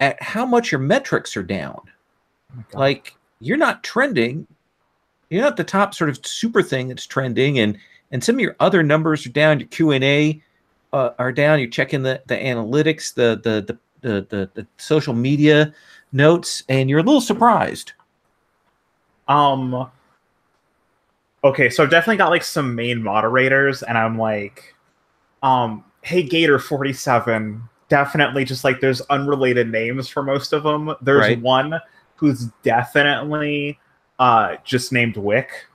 at how much your metrics are down. Oh like you're not trending. You're not the top sort of super thing that's trending, and some of your other numbers are down. Your Q&A are down. You're checking the analytics, the social media notes, and you're a little surprised. Okay, so I've definitely got like some main moderators, and I'm like, hey Gator 47, definitely just like there's unrelated names for most of them. There's one who's definitely just named Wick,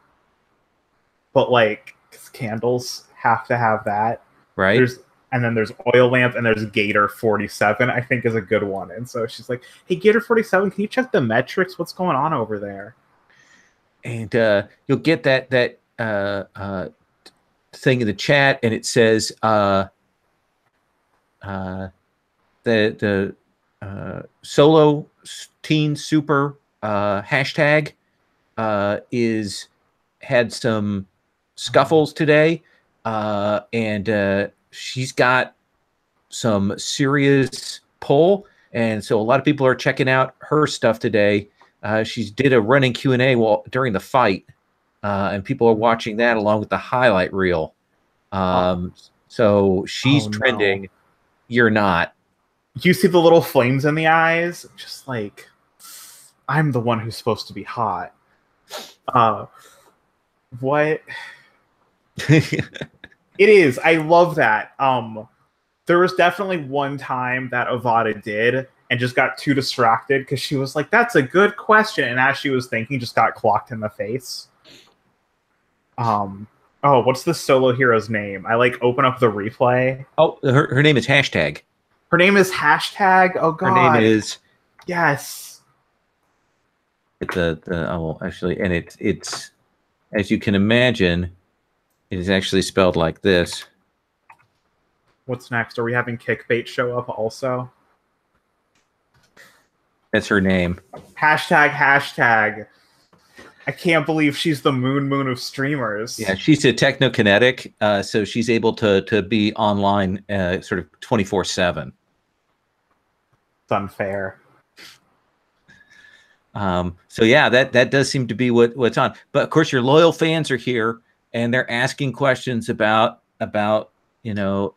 but like candles have to have that. Right. And then there's Oil Lamp, and there's Gator 47, I think is a good one. And so she's like, hey, Gator 47, can you check the metrics? What's going on over there? And you'll get that thing in the chat, and it says the solo teen super hashtag had some scuffles today, and she's got some serious pull, and so a lot of people are checking out her stuff today. She did a running Q&A during the fight, and people are watching that along with the highlight reel. So she's trending. No. You're not. You see the little flames in the eyes? Just like, I'm the one who's supposed to be hot. What? It is. I love that. There was definitely one time that Avada did and just got too distracted because she was like, that's a good question. And as she was thinking, just got clocked in the face. What's the solo hero's name? I like open up the replay. Oh, her name is Hashtag. Her name is Hashtag? Oh, God. Her name is... Yes. Actually, and it's as you can imagine, it is actually spelled like this. What's next? Are we having Kickbait show up also? That's her name. Hashtag. I can't believe she's the moon of streamers. Yeah, she's a technokinetic, so she's able to be online sort of 24/7. It's unfair. So yeah, that does seem to be what's on. But of course, your loyal fans are here, and they're asking questions about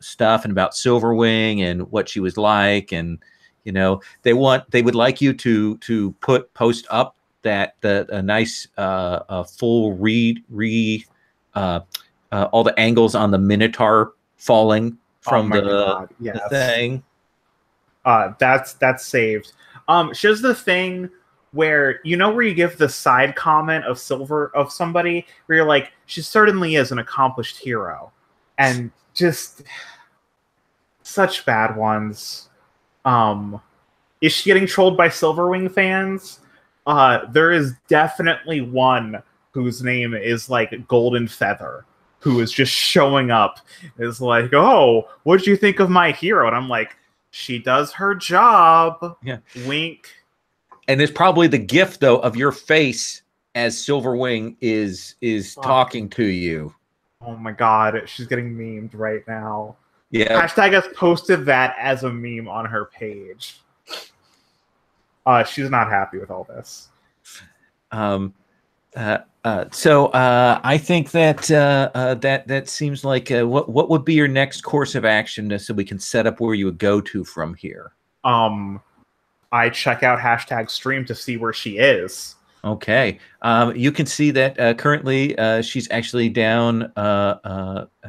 stuff and about Silverwing and what she was like, and they would like you to post up that a nice full all the angles on the Minotaur falling from the thing. That's saved. She's the thing where where you give the side comment of somebody where you're like, she certainly is an accomplished hero, and just such bad ones. Is she getting trolled by Silverwing fans? There is definitely one whose name is like Golden Feather, who is just showing up, is like, oh, what did you think of my hero? And I'm like, she does her job. Yeah. Wink. And there's probably the gif though of your face as Silverwing is talking to you. Oh my god, she's getting memed right now. Yeah. Hashtag has posted that as a meme on her page. She's not happy with all this. So I think that that seems like what would be your next course of action so we can set up where you would go to from here. I check out hashtag stream to see where she is. Okay. You can see that currently she's actually down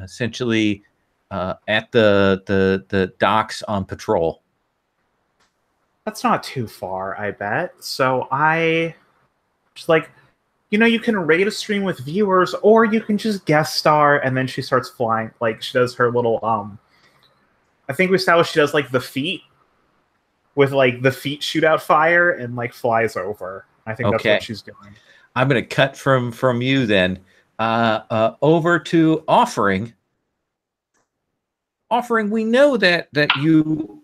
essentially at the docks on patrol. That's not too far, I bet. So I just like, you can rate a stream with viewers, or you can just guest star, and then she starts flying. Like, she does her little, I think we established she does, like, the feet, with, like, the feet shoot out fire, and, like, flies over. I think that's what she's doing. I'm going to cut from you then. Over to Offering. Offering, we know that you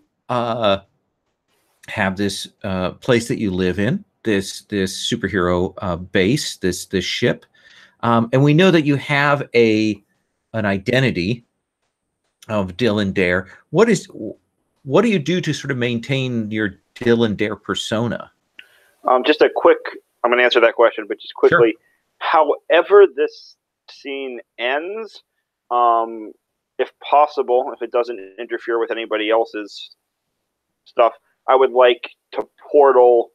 have this place that you live in, this superhero base, this ship, and we know that you have an identity of Dylan Dare. What do you do to sort of maintain your Dylan Dare persona? Just a quick. I'm going to answer that question, but just quickly. Sure. However, this scene ends, if possible, if it doesn't interfere with anybody else's stuff, I would like to portal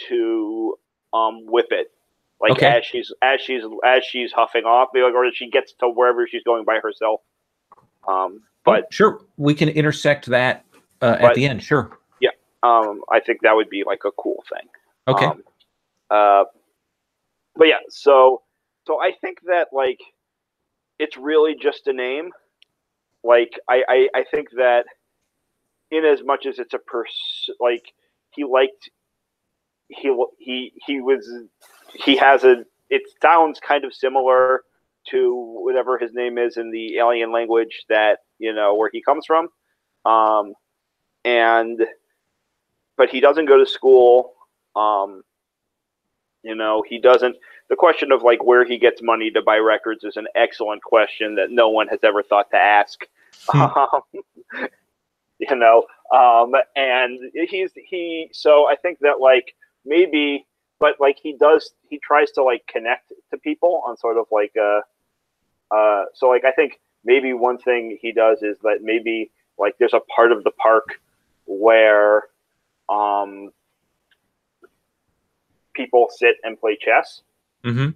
to Whip It, like okay. as she's huffing off, or she gets to wherever she's going by herself. But sure, we can intersect that at the end. Sure. Yeah, I think that would be like a cool thing. Okay. But yeah, so I think that like it's really just a name. Like I think that in as much as it's like it sounds kind of similar to whatever his name is in the alien language that where he comes from, but he doesn't go to school. He doesn't. The question of like where he gets money to buy records is an excellent question that no one has ever thought to ask. And so I think that like maybe, but like he tries to like connect to people on sort of like so like I think maybe one thing he does is that maybe like there's a part of the park where people sit and play chess. Mm-hmm.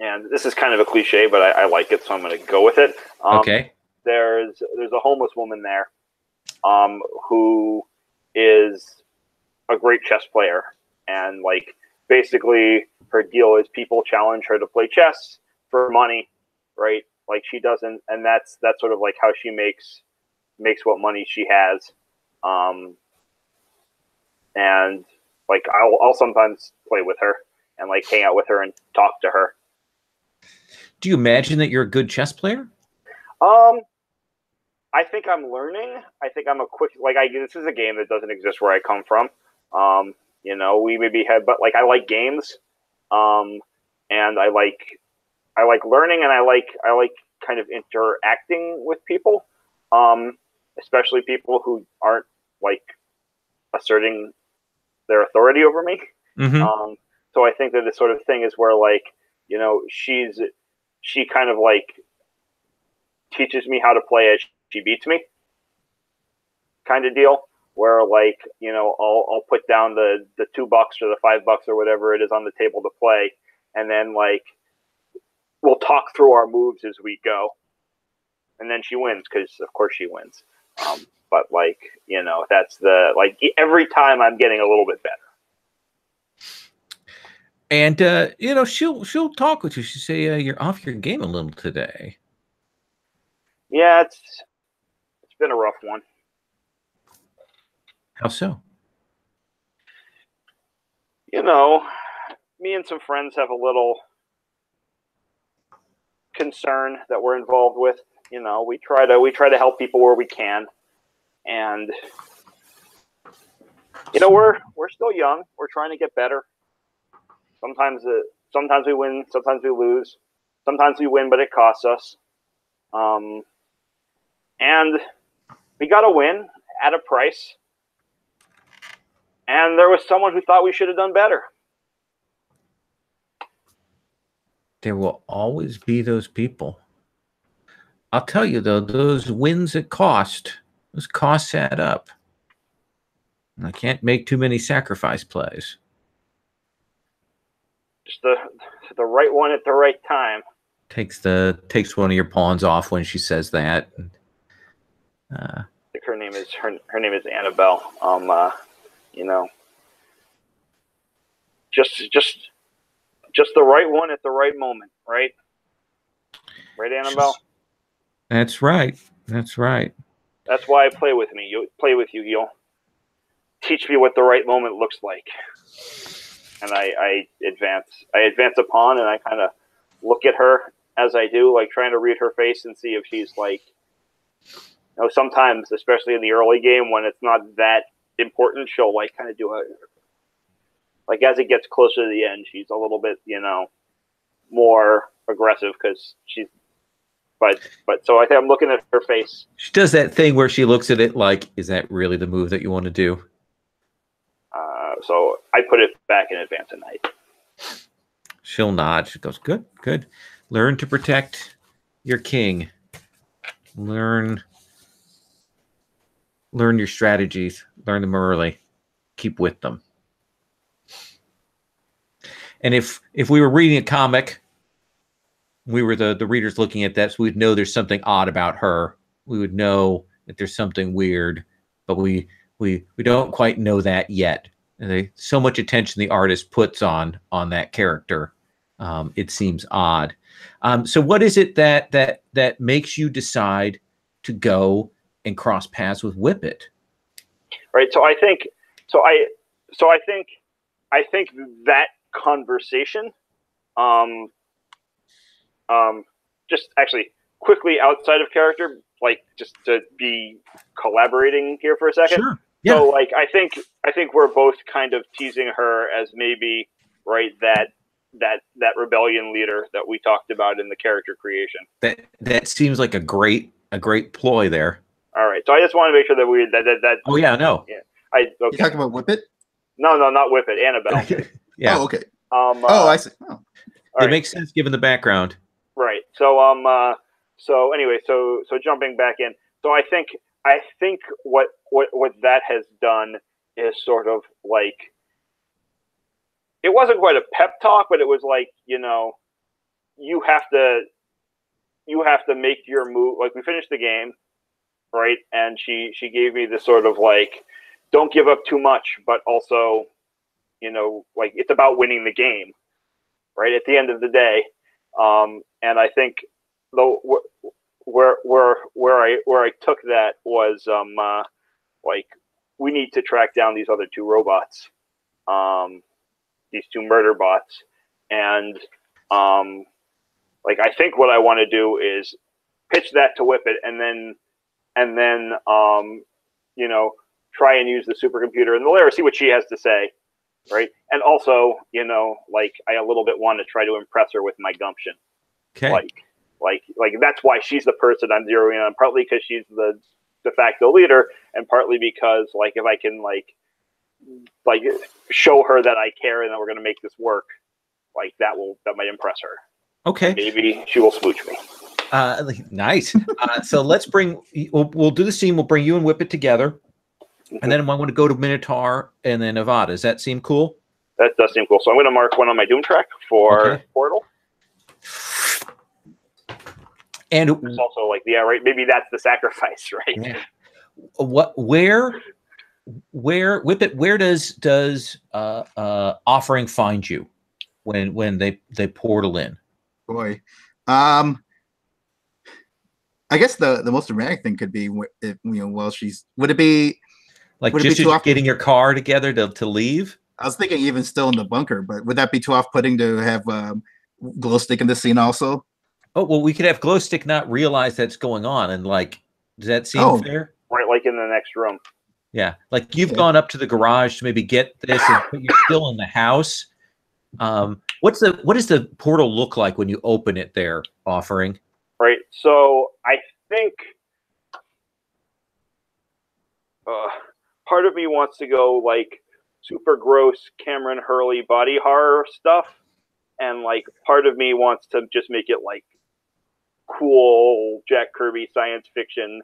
And this is kind of a cliche, but I like it, so I'm going to go with it. Okay. There's a homeless woman there, who is a great chess player, and like basically her deal is people challenge her to play chess for money, right? Like she doesn't, and that's sort of like how she makes what money she has. And like I'll sometimes play with her and like hang out with her and talk to her. Do you imagine that you're a good chess player? I think I'm learning. I think I'm a quick, this is a game that doesn't exist where I come from. We maybe had, but like I like games, and I like learning, and I like kind of interacting with people, especially people who aren't like asserting their authority over me. Mm-hmm. So I think that this sort of thing is where like she kind of like teaches me how to play as she beats me, kind of deal. Where like I'll put down the $2 or the $5 or whatever it is on the table to play, and then like we'll talk through our moves as we go, and then she wins because of course she wins. But like that's the like every time I'm getting a little bit better. And you know, she'll talk with you. She'll say, "You're off your game a little today." Yeah, it's been a rough one. How so? You know, me and some friends have a little concern that we're involved with. You know, we try to help people where we can, and you know, we're still young. We're trying to get better. Sometimes we win, sometimes we lose. Sometimes we win, but it costs us. And we got to win at a price. And there was someone who thought we should have done better. There will always be those people. I'll tell you though, those wins at cost, those costs add up. I can't make too many sacrifice plays. Just the right one at the right time. Takes one of your pawns off when she says that. I think her name is Annabelle. You know, just the right one at the right moment, right? Right, Annabelle? That's right. That's right. That's why I play with me. You play with you. You'll teach me what the right moment looks like. And I advance a pawn, and I kind of look at her as I do, like trying to read her face and see if she's like, you know, sometimes, especially in the early game when it's not that important, she'll like kind of do a, like as it gets closer to the end, she's a little bit, you know, more aggressive because she's, but so I think I'm looking at her face. She does that thing where she looks at it like, is that really the move that you want to do? So I put it back in advance a night. She'll nod. She goes, good, good. Learn to protect your king. Learn your strategies. Learn them early. Keep with them. And if we were reading a comic, we were the readers looking at that, so we'd know there's something odd about her. We would know that there's something weird, but we don't quite know that yet. And so much attention the artist puts on that character, it seems odd. So what is it that makes you decide to go and cross paths with Whippet? Right. So I think that conversation, just actually quickly outside of character, like just to be collaborating here for a second. Sure. Yeah. So like I think we're both kind of teasing her as maybe right that rebellion leader that we talked about in the character creation. That seems like a great ploy there. All right. So I just want to make sure that that. Oh yeah, no. Yeah. Okay. You talking about Whippet? No, not Whippet. Annabelle. Yeah. Oh, okay. I see. Oh. It makes sense given the background. Right. So so anyway, so jumping back in. So I think what that has done is sort of like, it wasn't quite a pep talk, but it was like, you know, you have to make your move. Like we finished the game, right? And she gave me this sort of like, don't give up too much, but also, you know, like it's about winning the game, right? At the end of the day. And I think though where I took that was like we need to track down these other two robots, these two murder bots, and like I think what I want to do is pitch that to Whippet, and then you know, try and use the supercomputer and the layer, see what she has to say, right? And also, you know, like I a little bit want to try to impress her with my gumption. Okay. Like that's why she's the person I'm zeroing on, partly because she's the de facto leader, and partly because like if I can like show her that I care and that we're gonna make this work, like that might impress her. Okay. Maybe she will smooch me. Nice. So we'll do the scene. We'll bring you and Whippet together, and then I want to go to Minotaur and then Nevada. Does that seem cool? That does seem cool. So I'm going to mark one on my Doom track for Portal. And it's also like, yeah, right. Maybe that's the sacrifice, right? Yeah. Where Whippet? Where does offering find you? when they portal in. Boy, I guess the most dramatic thing could be if, while she's would it be like would just it be too as you're getting your car together to leave? I was thinking even still in the bunker, but would that be too off-putting to have glow stick in the scene also? Oh well, we could have glow stick not realize that's going on, and like, does that seem fair? Right, like in the next room. Yeah, like you've gone up to the garage to maybe get this, but you're still in the house. What does the portal look like when you open it there, Offering? Right. So I think part of me wants to go like super gross Cameron Hurley body horror stuff, and like part of me wants to just make it like cool Jack Kirby science fiction.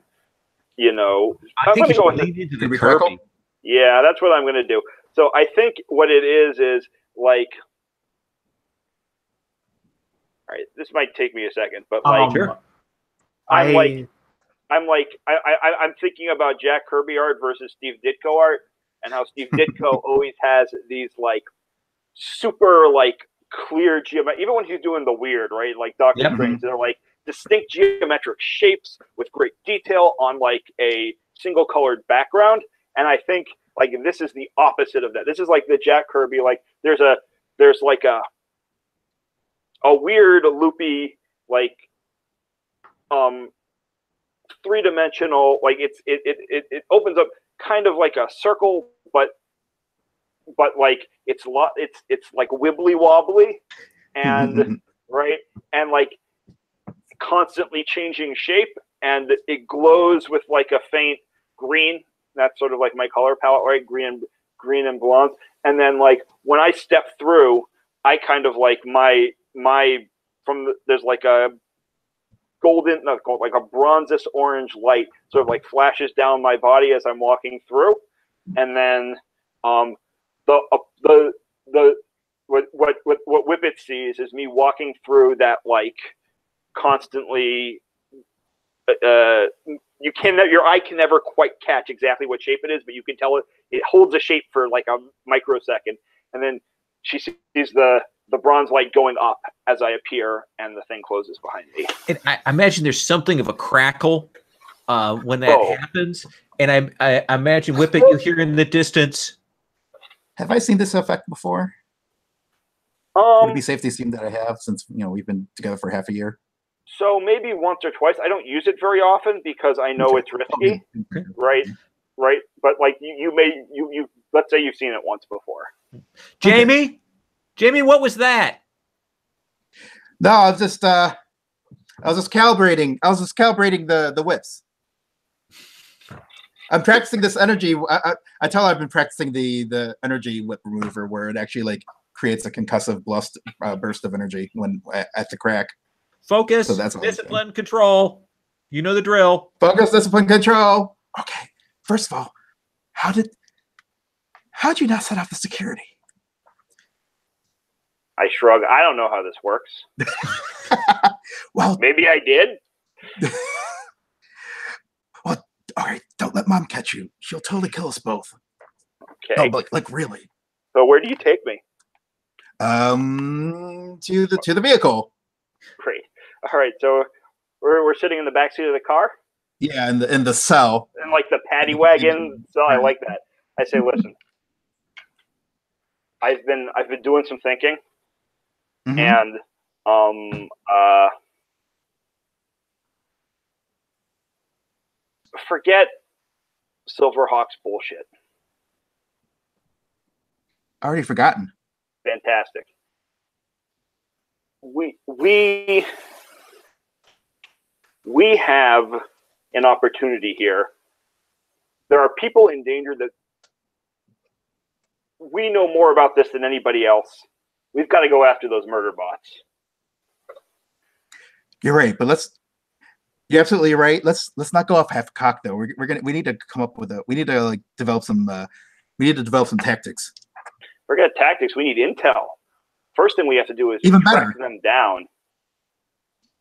I think you should lean into the Kirby. Yeah, that's what I'm going to do. So I think what it is like. All right, this might take me a second, but like, sure. I'm thinking about Jack Kirby art versus Steve Ditko art, and how Steve Ditko always has these like super like clear geometry. Even when he's doing the weird, right, like Doctor Strange, they're like distinct geometric shapes with great detail on like a single colored background. And I think like this is the opposite of that. This is like the Jack Kirby. Like there's like a weird loopy like three-dimensional, like it opens up kind of like a circle, but like it's like wibbly wobbly and right, and like constantly changing shape, and it glows with like a faint green. That's sort of like my color palette, right? Green and blonde. And then like when I step through, I kind of like there's like a like a bronzest orange light sort of like flashes down my body as I'm walking through, and then what Whippet sees is me walking through that like constantly. Your eye can never quite catch exactly what shape it is, but you can tell it holds a shape for like a microsecond, and then she sees the bronze light going up as I appear, and the thing closes behind me. And I imagine there's something of a crackle when that happens, and I imagine Whippet, you hear in the distance. Have I seen this effect before? Would it be safe to assume that I have, since we've been together for half a year? So maybe once or twice. I don't use it very often because I know it's risky, right? Right, but like you let's say you've seen it once before. Jamie, what was that? No, I was just calibrating. I was just calibrating the whips. I'm practicing this energy. I tell her I've been practicing the energy whip remover, where it actually like creates a concussive burst of energy when at the crack. Focus, so that's discipline, control. You know the drill. Focus, discipline, control. Okay. First of all, how'd you not set off the security? I shrug. I don't know how this works. Well, maybe I did. Well, all right. Don't let Mom catch you. She'll totally kill us both. Okay. No, but like really. So where do you take me? To the vehicle. Great. All right. So we're sitting in the back seat of the car. Yeah, in the cell. And like the paddy wagon. So I like that. I say, listen. I've been doing some thinking, and forget Silverhawk's bullshit. Already forgotten. Fantastic. We have an opportunity here. There are people in danger that we know more about this than anybody else. We've got to go after those murder bots. You're right, but you're absolutely right. Let's not go off half cocked though. We need to come up with we need to like develop some tactics. Forget tactics. We need intel. First thing we have to do is even track them down.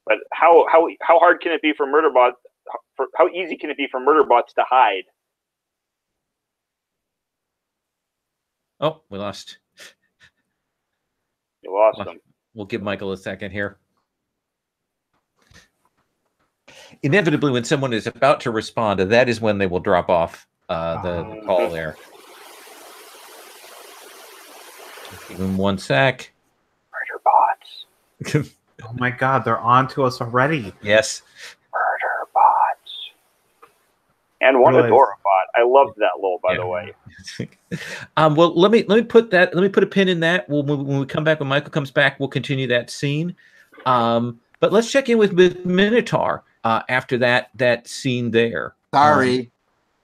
But how hard can it be for murder bots? How easy can it be for murder bots to hide? Oh, we lost. You lost him. We'll give Michael a second here. Inevitably, when someone is about to respond, that is when they will drop off the call there. Give him 1 sec. Murder bots. Oh my god, they're on to us already. Yes. Murder bots. And one Adora bot. I loved that lull, by the way. Well, let me put a pin in that. When we come back, when Michael comes back, we'll continue that scene. But let's check in with Minotaur after that scene there. Sorry.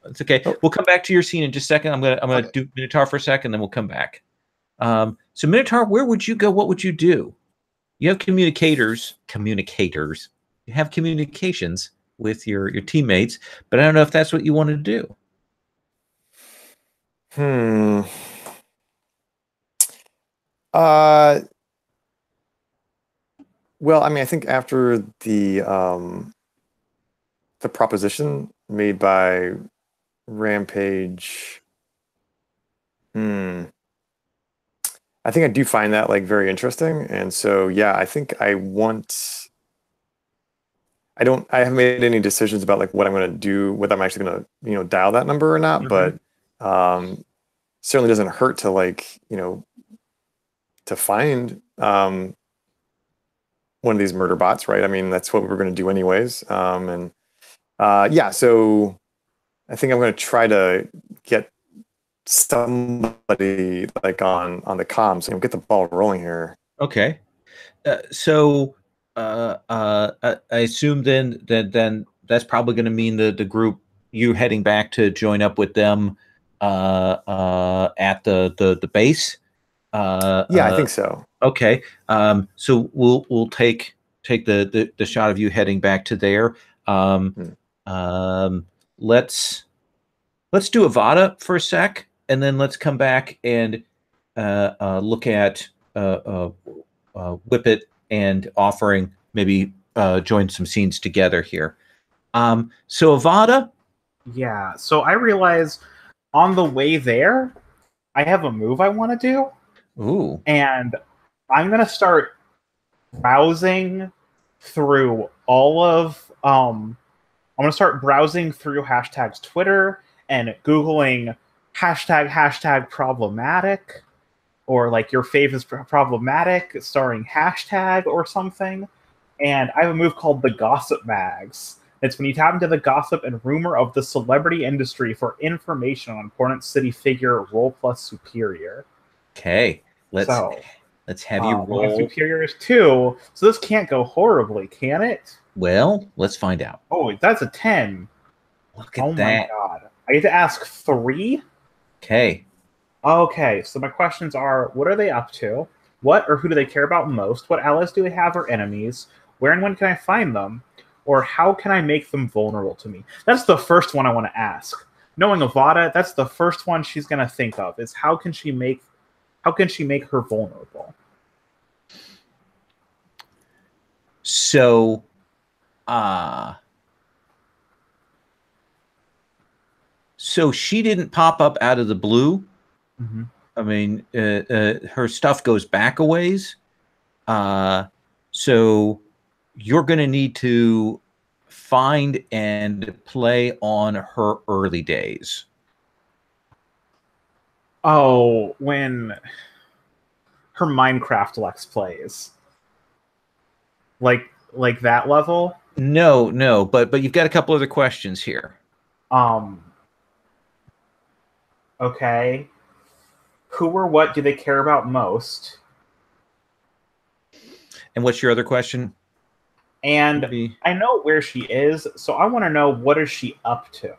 It's okay. We'll come back to your scene in just a second. I'm gonna do Minotaur for a second, then we'll come back. So Minotaur, where would you go? What would you do? You have communicators. You have communications with your teammates, but I don't know if that's what you want to do. Well, I mean, I think after the proposition made by Rampage, I think I do find that like very interesting, and so yeah, I think I haven't made any decisions about like what I'm going to do, whether I'm actually going to dial that number or not, but certainly doesn't hurt to like to find one of these murder bots, right? I mean, that's what we were going to do anyways, yeah, so I think I'm going to try to get somebody like on the comms and get the ball rolling here. Okay. So I assume then that's probably going to mean the group, you heading back to join up with them at the base. Yeah, I think so. Okay. So we'll take the shot of you heading back to there. Let's do Avada for a sec, and then let's come back and look at Whippet and offering maybe join some scenes together here. So Avada? Yeah, so I realize on the way there, I have a move I want to do. Ooh. And I'm going to start browsing through all of... I'm going to start browsing through hashtags Twitter and Googling hashtag problematic, or like your fave is problematic starring hashtag or something. And I have a move called the Gossip Mags. It's when you tap into the gossip and rumor of the celebrity industry for information on important city figure, role plus superior. Okay, let's have you roll. Superior is 2, so this can't go horribly, can it? Well, let's find out. Oh, that's a 10. Look at that. Oh my god. I get to ask 3? Okay. Okay, so my questions are, what are they up to? What or who do they care about most? What allies do they have or enemies? Where and when can I find them? Or how can I make them vulnerable to me? That's the first one I want to ask. Knowing Avada, that's the first one she's going to think of, is how can she make her vulnerable? So, so she didn't pop up out of the blue. Mm-hmm. I mean, her stuff goes back a ways. So you're going to need to find and play on her early days. Oh, when her Minecraft Let's Plays. Like that level? No, but you've got a couple other questions here. Okay. Who or what do they care about most? And what's your other question? And Maybe. I know where she is, so I want to know, what is she up to?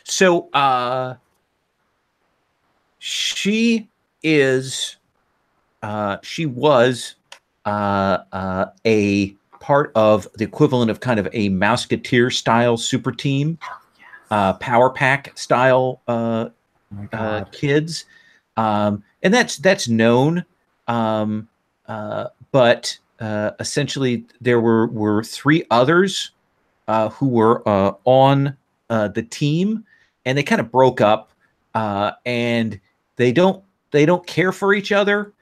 So she was a part of the equivalent of kind of a Mouseketeer style super team, Power Pack style kids, and that's known. But essentially there were three others who were on the team, and they kind of broke up, and they don't care for each other,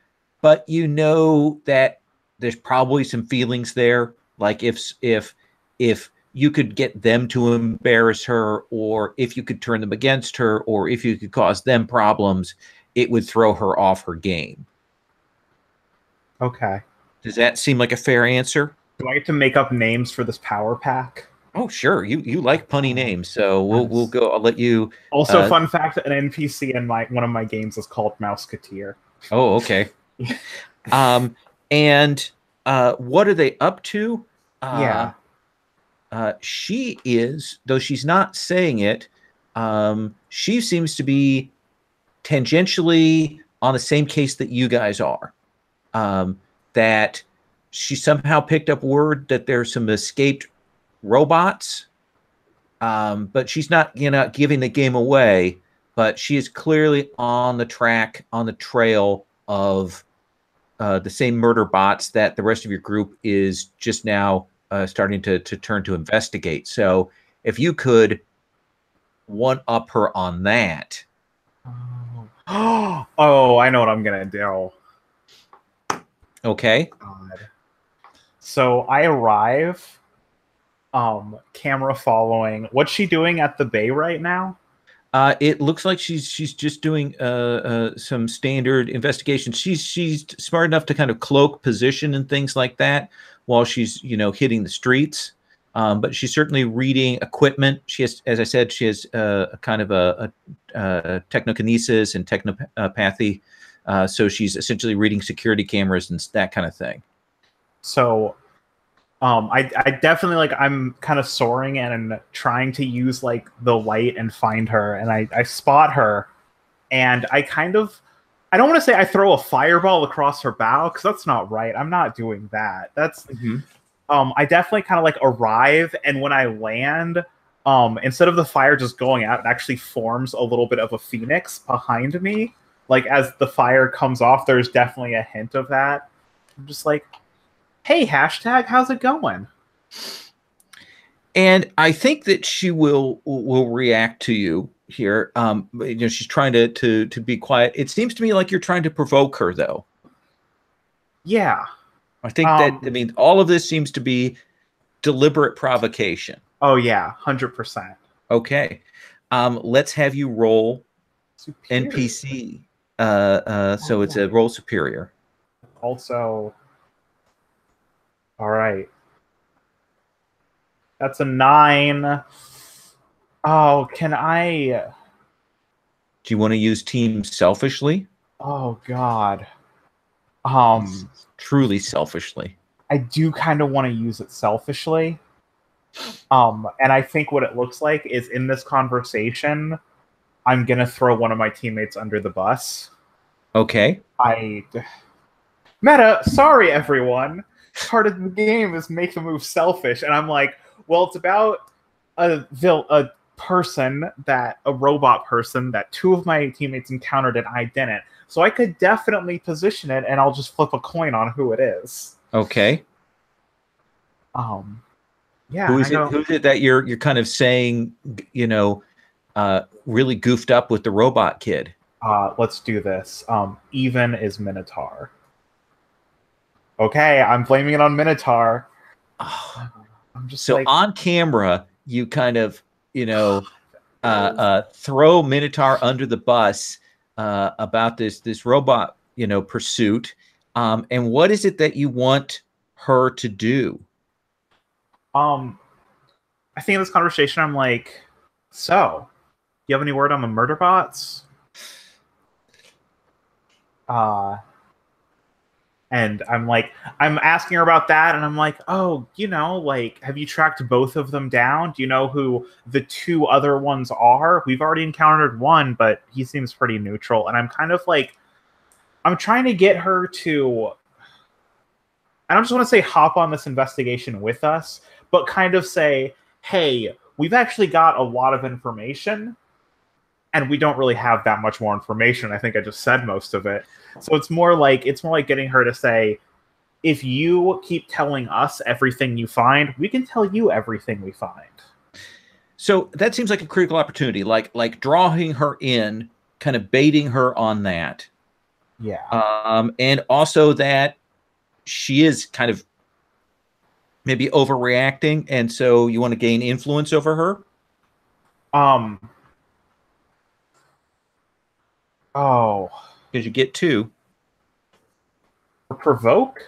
but you know that there's probably some feelings there. Like if you could get them to embarrass her, or if you could turn them against her, or if you could cause them problems, it would throw her off her game. Okay. Does that seem like a fair answer? Do I get to make up names for this power pack? Oh, sure. You like punny names, so we'll go. I'll let you. Also, fun fact: an NPC in one of my games is called Mouseketeer. Oh, okay. And what are they up to? Yeah. She is, though she's not saying it. She seems to be tangentially on the same case that you guys are. That she somehow picked up word that there's some escaped robots, but she's not giving the game away, but she is clearly on the trail of the same murder bots that the rest of your group is just now starting to turn to investigate. So if you could one up her on that. Oh, I know what I'm gonna do. Okay. God. So I arrive, camera following. What's she doing at the bay right now? It looks like she's just doing some standard investigation. She's smart enough to kind of cloak position and things like that while she's hitting the streets. But she's certainly reading equipment. She has, as I said, she has a kind of a technokinesis and technopathy. So she's essentially reading security cameras and that kind of thing. So, I definitely I'm kind of soaring and trying to use the light and find her, and I spot her, and I don't want to say I throw a fireball across her bow because that's not right. I'm not doing that. That's I definitely kind of arrive, and when I land, instead of the fire just going out, it actually forms a little bit of a phoenix behind me. As the fire comes off, there's definitely a hint of that. I'm just like, hey, hashtag, how's it going? And I think that she will react to you here. She's trying to be quiet. It seems to me like you're trying to provoke her, though. Yeah. I think all of this seems to be deliberate provocation. Oh, yeah, 100%. Okay. Let's have you roll Superior. NPC. So it's a roll superior. Also, all right. That's a 9. Oh, can I? Do you want to use team selfishly? Oh God. Truly selfishly. I do kind of want to use it selfishly. And I think what it looks like is in this conversation, I'm gonna throw one of my teammates under the bus. Okay. Meta, sorry everyone. Part of the game is make the move selfish, and I'm like, well, it's about a robot person that 2 of my teammates encountered and I didn't. So I could definitely position it, and I'll just flip a coin on who it is. Okay. Yeah. Who is it that you're kind of saying, really goofed up with the robot kid? Let's do this. Even is Minotaur. Okay, I'm blaming it on Minotaur. I'm just so on camera, you kind of, throw Minotaur under the bus about this robot, pursuit. And what is it that you want her to do? I think in this conversation, I'm like, so, you have any word on the murder bots? And I'm asking her about that, and I'm like, oh, have you tracked both of them down? Do you know who the 2 other ones are? We've already encountered one, but he seems pretty neutral. And I'm kind of I'm trying to get her to, I don't just want to say hop on this investigation with us, but kind of say, hey, we've actually got a lot of information, and we don't really have that much more information. I think I just said most of it. So it's more like getting her to say, if you keep telling us everything you find, we can tell you everything we find. So that seems like a critical opportunity, like drawing her in, kind of baiting her on that. Yeah. And also that she is kind of maybe overreacting, and so you want to gain influence over her. Oh, Because you get to provoke?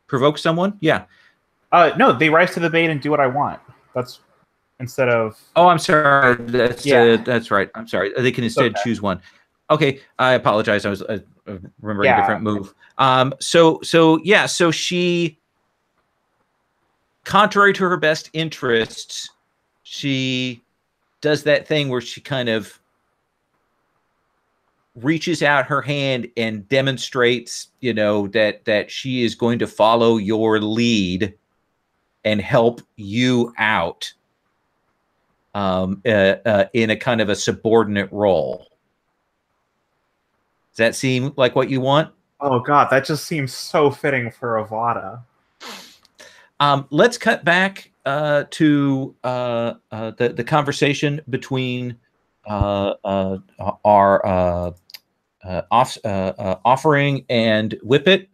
provoke someone. Yeah. No, they rise to the bait and do what I want. That's instead of. Oh, I'm sorry. That's Yeah. that's right. I'm sorry. They can instead Okay. choose one. Okay, I apologize. I was remembering a Yeah. different move. So she, contrary to her best interests, she does that thing where she kind of reaches out her hand and demonstrates, that she is going to follow your lead and help you out in a kind of a subordinate role. Does that seem like what you want? Oh God, that just seems so fitting for Avada. Let's cut back to the conversation between our Offering and Whippet.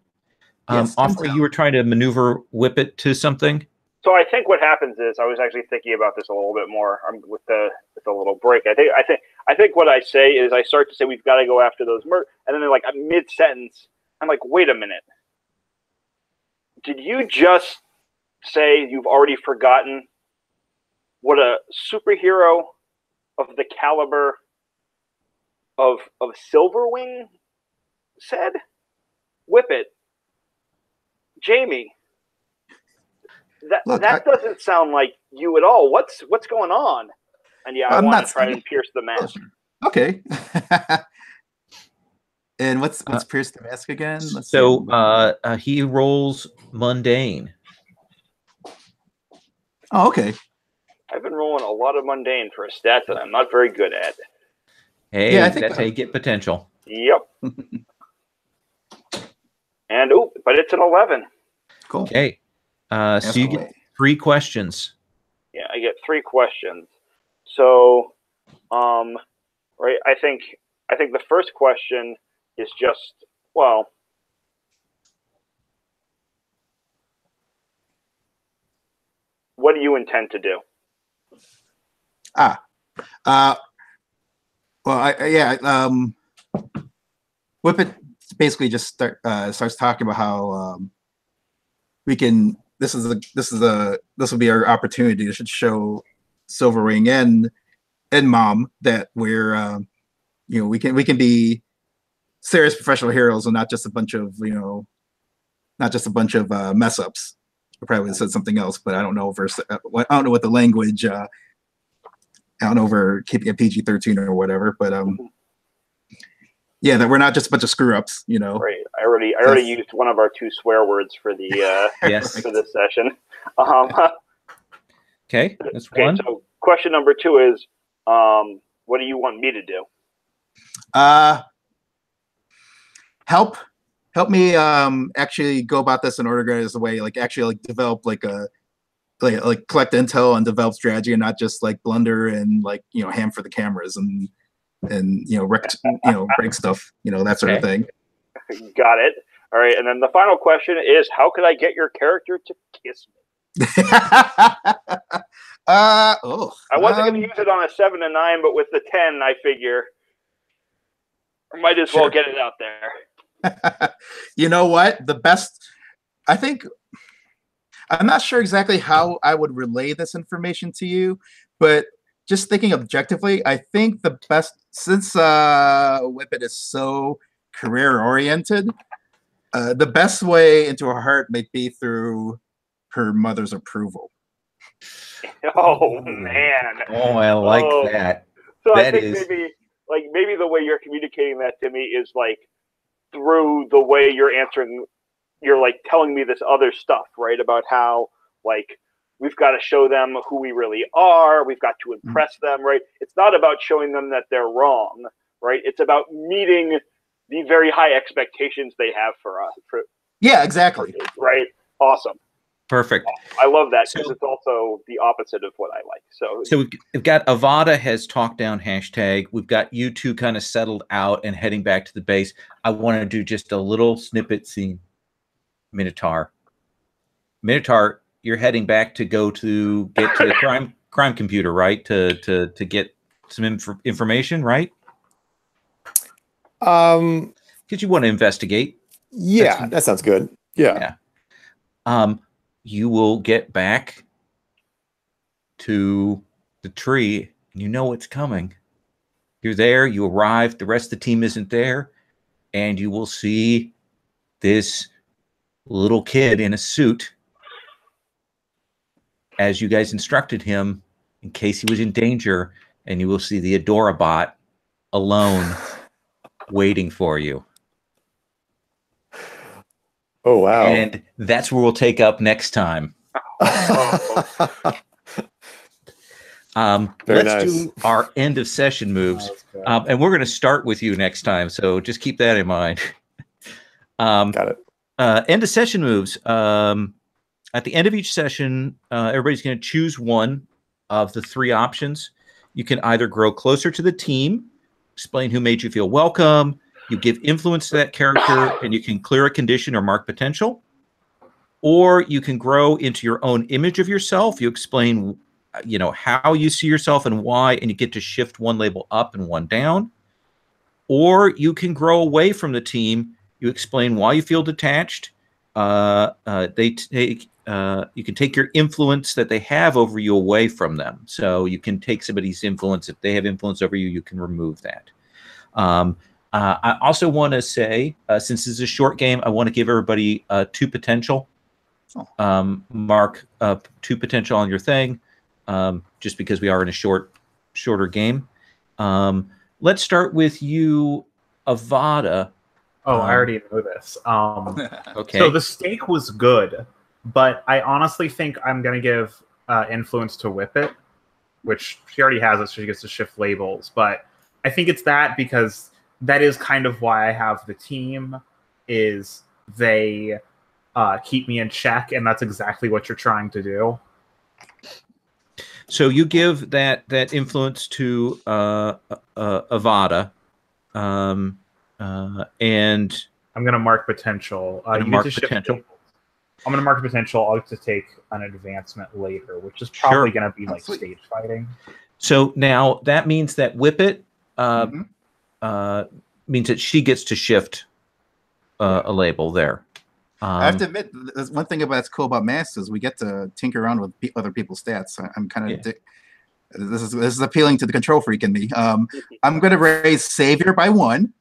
Yes. Offering, you were trying to maneuver Whippet to something. So I think what happens is I was actually thinking about this a little bit more with the little break. I think what I say is I start to say we've got to go after those and then like mid sentence I'm like, wait a minute, did you just say you've already forgotten what a superhero of the caliber of Silverwing said? Whippet, Jamie. That doesn't sound like you at all. What's going on? And yeah, I want to try and pierce the mask. Okay. And what's pierce the mask again? He rolls mundane. Oh, okay. I've been rolling a lot of mundane for a stat that I'm not very good at. Hey, yeah, I think that's how you get potential. Yep. And but it's an 11. Cool. Okay. So you get 3 questions. Yeah, I get 3 questions. So, right, I think the first question is just, well, what do you intend to do? Whippet basically just starts talking about how we can. This will be our opportunity to show Silverwing and Mom that we're we can be serious professional heroes and not just a bunch of mess ups. I probably said something else, but I don't know what the language. I don't know if we're keeping it PG-13 or whatever, but yeah, that we're not just a bunch of screw ups, Right. I already used one of our 2 swear words for the yes for this session. Okay, that's one. So question number 2 is, what do you want me to do? Help me actually go about this in organized way, like actually develop like collect intel and develop strategy and not just like blunder and ham for the cameras and wreck stuff, that sort of thing. Got it. All right, and then the final question is, how could I get your character to kiss me? I wasn't going to use it on a 7 and 9, but with the 10, I figure I might as well get it out there. You know what? The best, I think, I'm not sure exactly how I would relay this information to you, but just thinking objectively, I think the best, since Whippet is so career-oriented, the best way into her heart may be through her mother's approval. Oh, man. Oh, I like that. So I think maybe the way you're communicating that to me is like through the way you're answering, you're like telling me this other stuff, right? About how like we've got to show them who we really are. We've got to impress them, right? It's not about showing them that they're wrong, right? It's about meeting the very high expectations they have for us, Yeah, exactly. Right. Awesome. Perfect. I love that because So- it's also the opposite of what I like. So we've got Avada has talked down hashtag. We've got you two kind of settled out and heading back to the base. I want to do just a little snippet scene. Minotaur, you're heading back to get to the crime computer, right? To get some information, right? Because you want to investigate. Yeah, that sounds good. Yeah. You will get back to the tree, and you know what's coming. You're there, you arrive, the rest of the team isn't there, and you will see this little kid in a suit, as you guys instructed him, in case he was in danger, and you will see the Adorabot alone waiting for you. Oh, wow. And that's where we'll take up next time. Very Let's nice. do our end of session moves. And we're going to start with you next time. So just keep that in mind. Got it. End of session moves. At the end of each session, everybody's going to choose one of the three options. You can either grow closer to the team, explain who made you feel welcome, you give influence to that character, and you can clear a condition or mark potential. Or you can grow into your own image of yourself. You explain, how you see yourself and why, and you get to shift one label up and one down. Or you can grow away from the team. You explain why you feel detached. You can take your influence that they have over you away from them. So you can take somebody's influence. If they have influence over you, you can remove that. I also want to say, since this is a short game, I want to give everybody 2 potential. Mark 2 potential on your thing, just because we are in a shorter game. Let's start with you, Avada. Oh, I already know this. Okay. So the steak was good, but I honestly think I'm going to give influence to Whippet, which she already has it, so she gets to shift labels. But I think it's that because that is kind of why I have the team, is they keep me in check, and that's exactly what you're trying to do. So you give that influence to Avada, and I'm going to mark potential. mark potential. I'm going to mark potential. I'll get to take an advancement later, which is probably going to be like stage fighting. So now that means that Whippet means that she gets to shift a label there. I have to admit, there's one thing that's cool about Masks is we get to tinker around with other people's stats. I'm kind of this is appealing to the control freak in me. I'm going to raise Savior by 1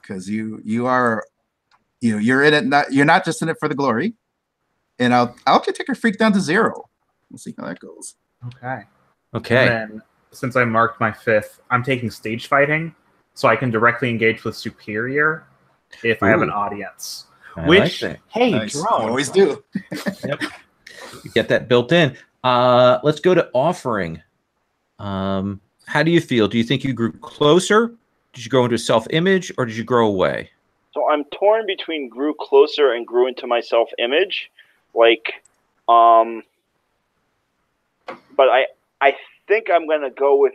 because you're in it. You're not just in it for the glory, and I'll take her freak down to 0. We'll see how that goes. Okay. Okay. And then since I marked my 5th, I'm taking stage fighting, so I can directly engage with Superior if I have an audience. Which, like hey, nice. drone. You always do. Yep. You get that built in. Let's go to offering. How do you feel? Do you think you grew closer? Did you grow into self-image, or did you grow away? So I'm torn between grew closer and grew into my self-image. But I think I'm going to go with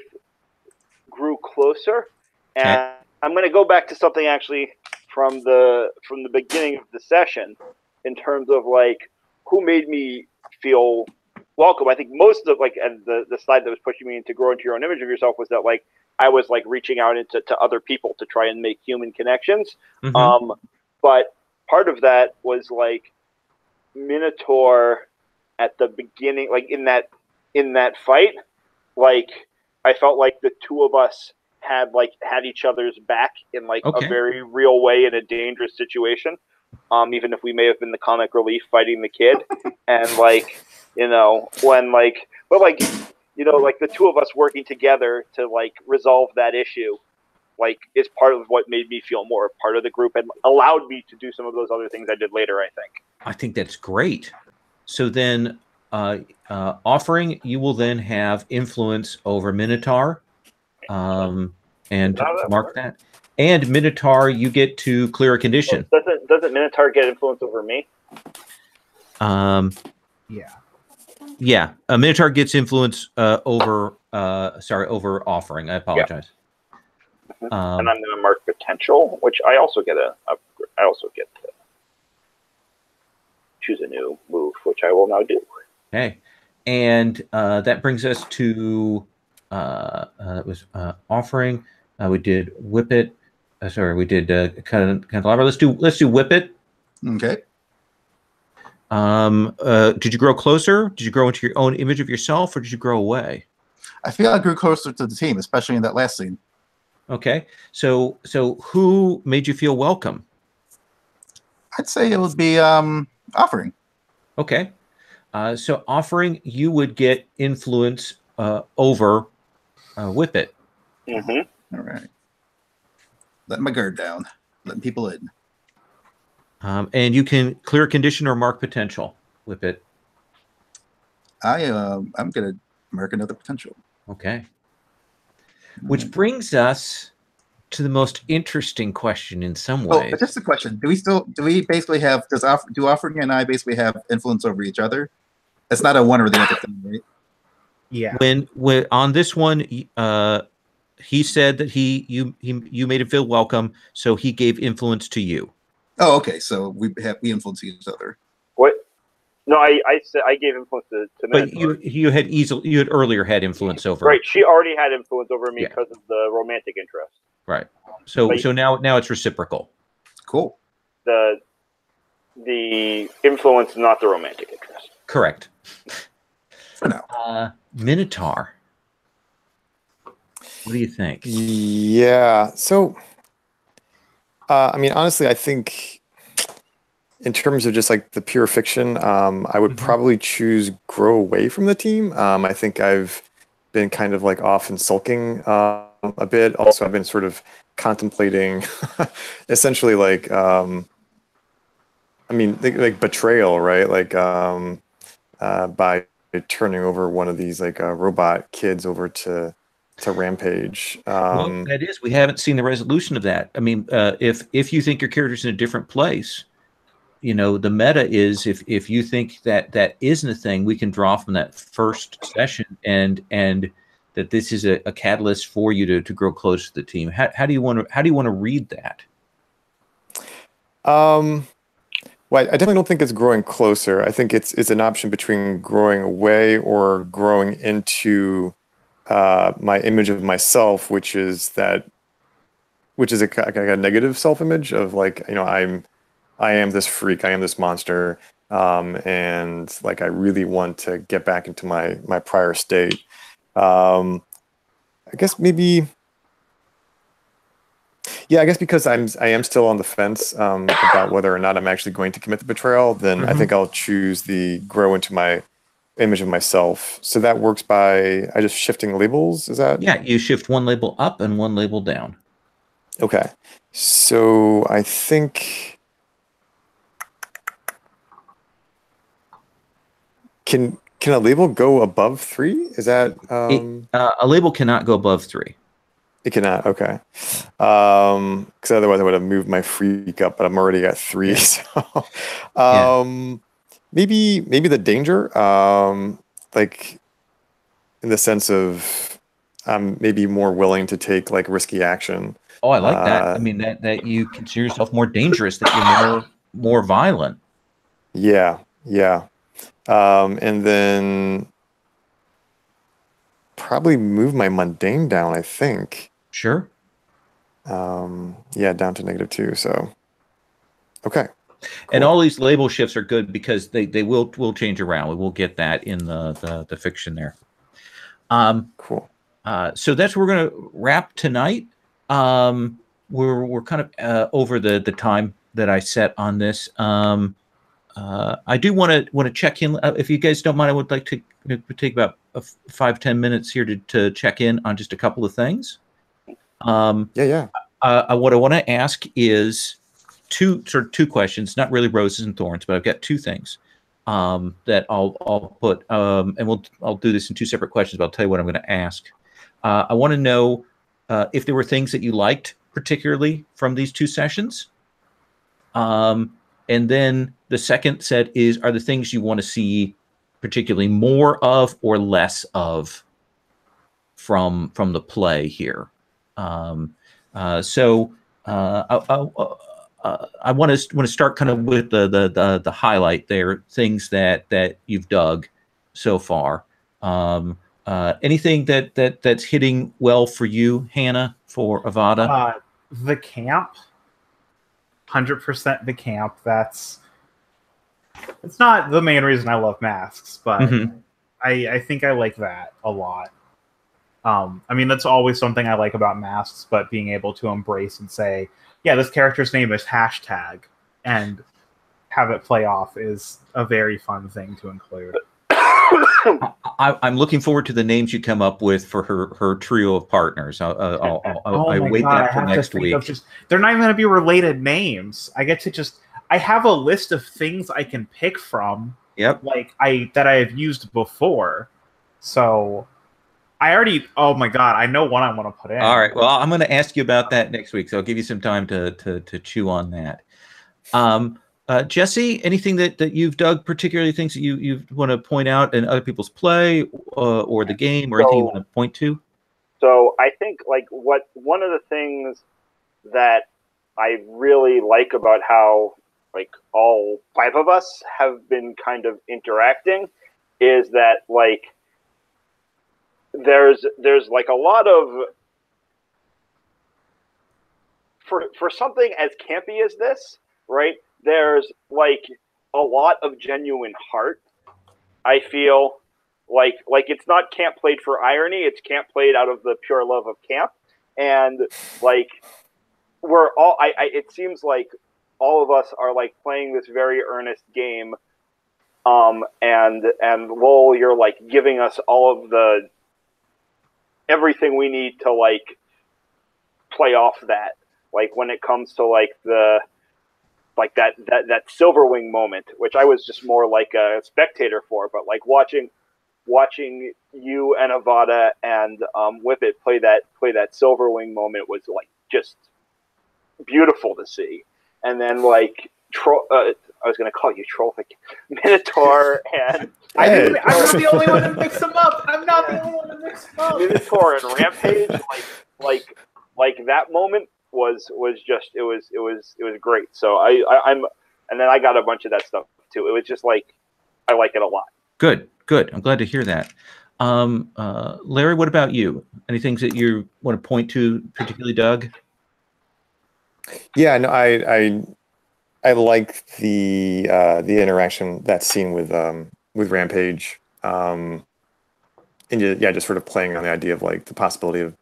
grew closer. And I'm going to go back to something actually from the beginning of the session in terms of who made me feel welcome. I think most of and the slide that was pushing me into grow into your own image of yourself was that I was reaching out to other people to try and make human connections. But part of that was Minotaur at the beginning, in that fight, I felt like the two of us had each other's back in a very real way in a dangerous situation. Even if we may have been the comic relief fighting the kid, and the two of us working together to resolve that issue, is part of what made me feel more part of the group and allowed me to do some of those other things I did later. I think that's great. So then, offering, you will then have influence over Minotaur. And mark that. And Minotaur, you get to clear a condition. Doesn't Minotaur get influence over me? Yeah. Yeah, a Minotaur gets influence over offering. I apologize. And I'm going to mark potential, which I also get to choose a new move, which I will now do. Okay, and that brings us to it was offering. We did whip it. We did candelabra. Let's do whip it. Okay. Did you grow closer? Did you grow into your own image of yourself, or did you grow away? I feel I grew closer to the team, especially in that last scene. Okay, so who made you feel welcome? I'd say it would be offering. Okay, so offering, you would get influence over whip it. Mm-hmm. All right. Letting my guard down, letting people in. And you can clear condition or mark potential with it. I'm gonna mark another potential. Okay. Which brings us to the most interesting question in some ways. Oh, just a question. Do we basically have, do offering and I basically have influence over each other? It's not a one or the other thing, right? Yeah. When on this one, he said that you made him feel welcome, so he gave influence to you. Oh, okay. So we influence each other. What? No, I said I gave influence to Minotaur. But you had earlier had influence over. Right, she already had influence over me Yeah. because of the romantic interest. Right. So now it's reciprocal. Cool. The influence, not the romantic interest. Correct. For now. Minotaur. What do you think? Yeah. So, I mean, honestly, I think in terms of just like the pure fiction, I would probably choose grow away from the team. I think I've been kind of like off and sulking a bit. Also, I've been sort of contemplating essentially like, I mean, like betrayal, right? Like by turning over one of these like robot kids over to Rampage. Well, that is, we haven't seen the resolution of that. I mean, if you think your character's in a different place, you know, the meta is if you think that isn't a thing, we can draw from that first session and that this is a catalyst for you to grow close to the team. How do you want to read that? Well, I definitely don't think it's growing closer. I think it's an option between growing away or growing into my image of myself, which is a negative self-image of like, you know, I am this freak, I am this monster, and like I really want to get back into my prior state. I guess maybe, yeah, I guess because I am still on the fence about whether or not I'm actually going to commit the betrayal, then I think I'll choose the grow into my image of myself. So that works by just shifting labels. Is that? Yeah, you shift one label up and one label down. Okay. So I think can a label go above 3? Is that a label cannot go above 3? It cannot. Okay. Because otherwise I would have moved my freak up, but I'm already at 3. Yeah. So maybe the danger, like in the sense of I'm maybe more willing to take like risky action. Oh, I like that. I mean that you consider yourself more dangerous, that you're more violent. Yeah. And then probably move my mundane down, I think. Sure. Yeah, down to -2. So, okay. Cool. And all these label shifts are good because they will change around. We will get that in the fiction there. Cool. So that's where we're going to wrap tonight. We're kind of over the time that I set on this. I do want to check in. If you guys don't mind, I would like to take about 5-10 minutes here to check in on just a couple of things. Yeah. What I want to ask is two questions, not really roses and thorns, but I've got two things that I'll put, and I'll do this in 2 separate questions, but I'll tell you what I'm going to ask. I want to know if there were things that you liked particularly from these two sessions. And then the second set are the things you want to see particularly more of or less of from the play here. So I want to start kind of with the highlight there, things that you've dug so far. Anything that's hitting well for you, Hannah, for Avada? The camp, 100% the camp. It's not the main reason I love masks, but I think I like that a lot. I mean, that's always something I like about masks, but being able to embrace and say, yeah, this character's name is hashtag, and have it play off is a very fun thing to include. I'm looking forward to the names you come up with for her trio of partners. I wait that for next week. They're not even going to be related names. I get to I have a list of things I can pick from. Yep. That I have used before. So oh my God, I know one I want to put in. All right. Well, I'm going to ask you about that next week, so I'll give you some time to chew on that. Jesse, anything that you've dug, particularly things that you want to point out in other people's play or the game, or anything you want to point to? So I think one of the things that I really like about how all 5 of us have been kind of interacting is that there's a lot of for something as campy as this, right? There's a lot of genuine heart. I feel like it's not camp played for irony, it's camp played out of the pure love of camp. And we're all it seems like all of us are playing this very earnest game. And Lowell, you're giving us all of everything we need to play off that. When it comes to that Silverwing moment, which I was just more a spectator for, but watching you and Avada and Whippet play that Silverwing moment was just beautiful to see. And then I was going to call you Trollfic, Minotaur, and I'm not the only one to mix them up. I'm not the only one to mix them up. Minotaur and Rampage, that moment was just it was great. So I'm and then I got a bunch of that stuff too. It was just I like it a lot. Good. I'm glad to hear that. Larry, what about you? Any things that you want to point to, particularly Doug? Yeah, no, I like the interaction, that scene with Rampage, and just sort of playing on the idea of the possibility of,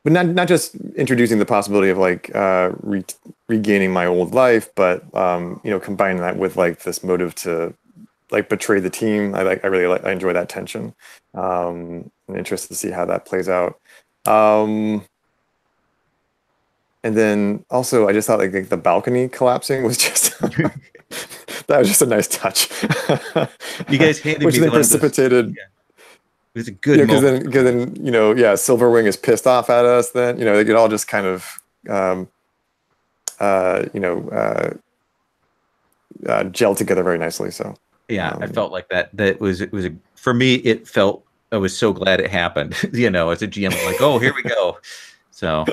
but not just introducing the possibility of regaining my old life, but combining that with this motive to betray the team. I really enjoy that tension. I'm interested to see how that plays out. And then also, I just thought the balcony collapsing was just that was just a nice touch. You guys hated which me. Then precipitated. Yeah. It was a good moment. Because then Silverwing is pissed off at us. Then they could all just kind of gel together very nicely. So yeah, I felt like that. It was for me. It felt I was so glad it happened. As a GM, I'm oh, here we go. So.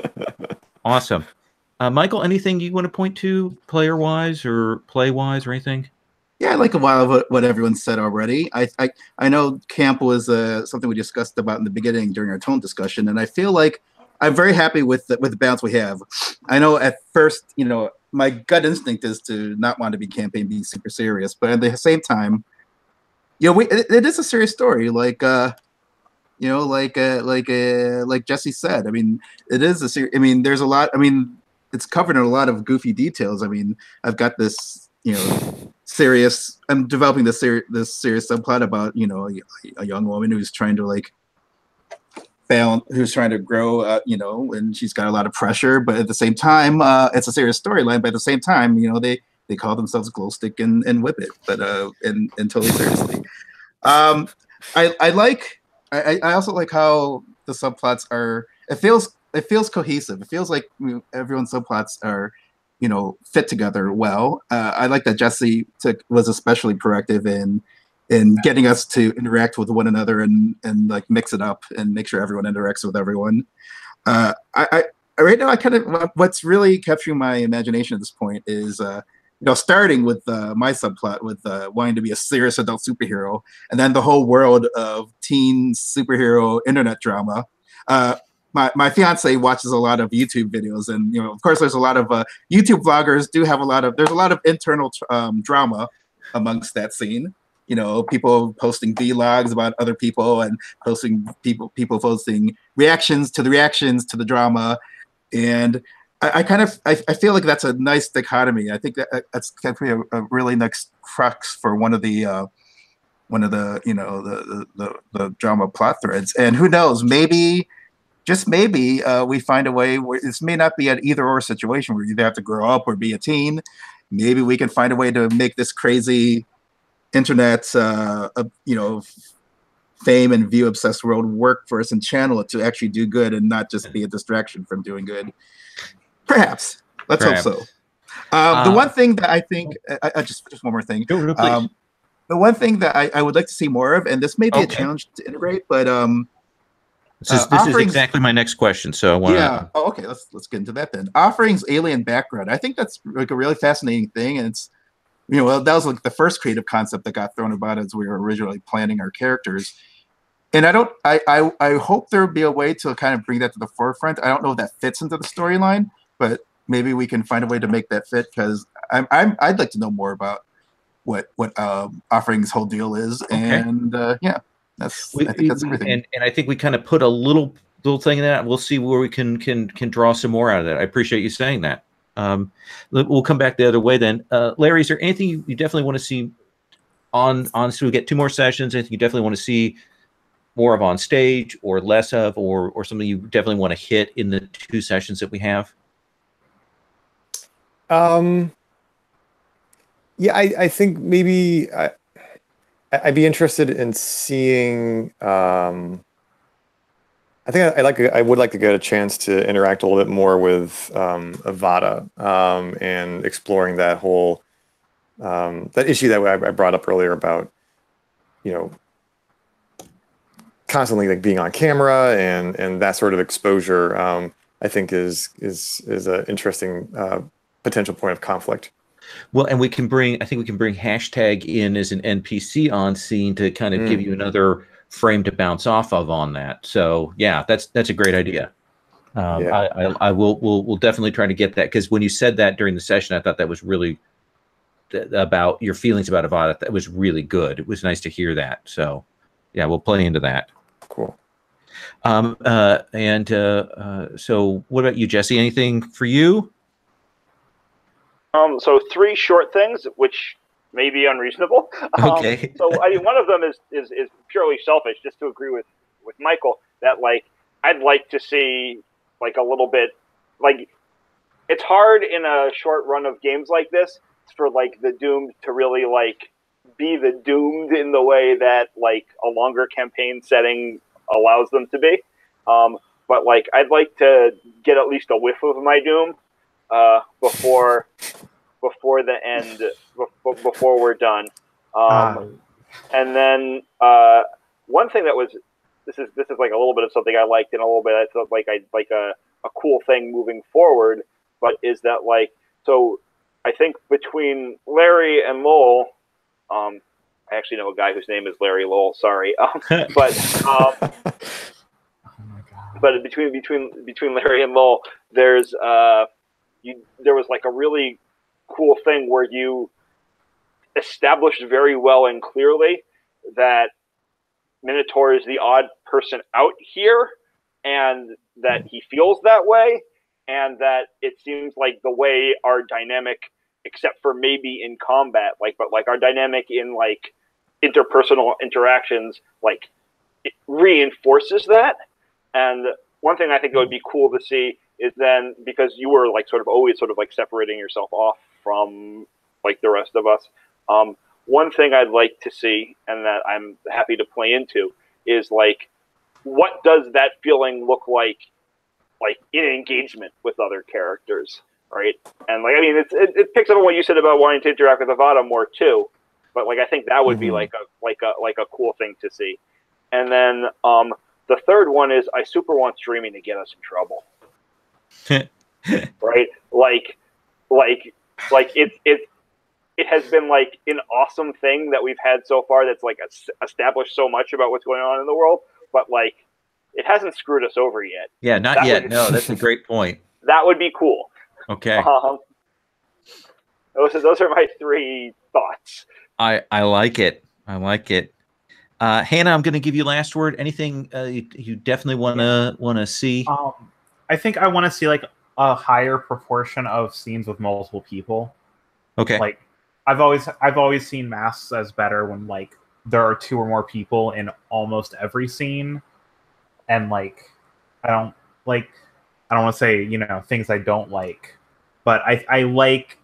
Awesome. Michael, anything you want to point to player-wise or play-wise or anything? Yeah, I like a lot of what everyone said already. I know camp was something we discussed about in the beginning during our tone discussion, and I feel like I'm very happy with the balance we have. I know at first, my gut instinct is to not want to be campaign, be super serious, but at the same time, it is a serious story. Like Jesse said, I mean, it is a serious. I mean, there's a lot. I mean, it's covered in a lot of goofy details. I mean, I've got this, serious. I'm developing this serious subplot about a young woman who's trying to who's trying to grow, and she's got a lot of pressure. But at the same time, it's a serious storyline. But at the same time, they call themselves Glowstick and Whippet, but and totally seriously. I also like how the subplots are, it feels cohesive. It feels like everyone's subplots are, fit together well. I like that Jesse was especially proactive in getting us to interact with one another and like mix it up and make sure everyone interacts with everyone. I right now, what's really capturing my imagination at this point is starting with my subplot with wanting to be a serious adult superhero, and then the whole world of teen superhero internet drama. My fiance watches a lot of YouTube videos, and of course there's a lot of YouTube vloggers there's a lot of internal drama amongst that scene. People posting vlogs about other people and people posting reactions to the drama. And I feel like that's a nice dichotomy. I think that's kind of a really nice crux for one of the the drama plot threads. And who knows, just maybe we find a way where this may not be an either or situation where you either have to grow up or be a teen. Maybe we can find a way to make this crazy internet fame and view obsessed world work for us and channel it to actually do good and not just be a distraction from doing good. Perhaps. Let's hope so. The one thing that I think, just one more thing. The one thing that I would like to see more of, and this may be a challenge to integrate, but this is exactly my next question. So I want to. Yeah. Oh, okay. Let's get into that then. Offerings alien background. I think that's like a really fascinating thing, and it's that was like the first creative concept that got thrown about as we were originally planning our characters. And I hope there would be a way to kind of bring that to the forefront. I don't know if that fits into the storyline, but maybe we can find a way to make that fit, because I'd like to know more about what Offering's whole deal is. Okay. And I think that's everything. And I think we kind of put a little thing in that. We'll see where we can draw some more out of that. I appreciate you saying that. We'll come back the other way then. Larry, is there anything you definitely want to see so we get 2 more sessions? Anything you definitely want to see more of on stage or less of, or something you definitely want to hit in the 2 sessions that we have? Yeah, I think maybe I'd be interested in seeing. I think I would like to get a chance to interact a little bit more with Avada and exploring that whole that issue that I brought up earlier about constantly like being on camera and that sort of exposure. I think is an interesting potential point of conflict. Well, and I think we can bring hashtag in as an NPC on scene to kind of give you another frame to bounce off of on that. So yeah, that's a great idea. We'll definitely try to get that, because when you said that during the session, I thought that was really about your feelings about Avada. That was really good. It was nice to hear that. So yeah, we'll play into that. Cool. So what about you, Jesse? Anything for you? So 3 short things, which may be unreasonable. Okay. So one of them is purely selfish, just to agree with Michael, that like I'd like to see like a little bit, like it's hard in a short run of games like this for like the Doomed to really like be the Doomed in the way that like a longer campaign setting allows them to be. But like I'd like to get at least a whiff of my Doom before the end, before we're done. And then one thing that was this is like a little bit of something I liked, and a little bit I thought like I'd like a cool thing moving forward, but is that like, so I think between Larry and Lowell, I actually know a guy whose name is Larry Lowell, sorry. But between Larry and Lowell, there was like a really cool thing where you established very well and clearly that Minotaur is the odd person out here, and that he feels that way, and that it seems like the way our dynamic, except for maybe in combat, but our dynamic in like interpersonal interactions, like it reinforces that. And one thing I think that would be cool to see is then, because you were like always like separating yourself off from like the rest of us. One thing I'd like to see, and that I'm happy to play into, is like, what does that feeling look like like in engagement with other characters, right? And like, I mean, it picks up on what you said about wanting to interact with Avada more too. But like, I think that would be like a cool thing to see. And then the third one is I super want streaming to get us in trouble, right? Like it has been like an awesome thing that we've had so far that's like established so much about what's going on in the world, but like it hasn't screwed us over yet. Yeah, not yet. No, that's a great point. That would be cool. Okay. Those are my 3 thoughts. I like it. I like it. Hannah, I'm going to give you last word. Anything you definitely want to see? I think I want to see like a higher proportion of scenes with multiple people. Okay. Like I've always seen masks as better when like there are 2 or more people in almost every scene, and like I don't want to say things I don't like, but I like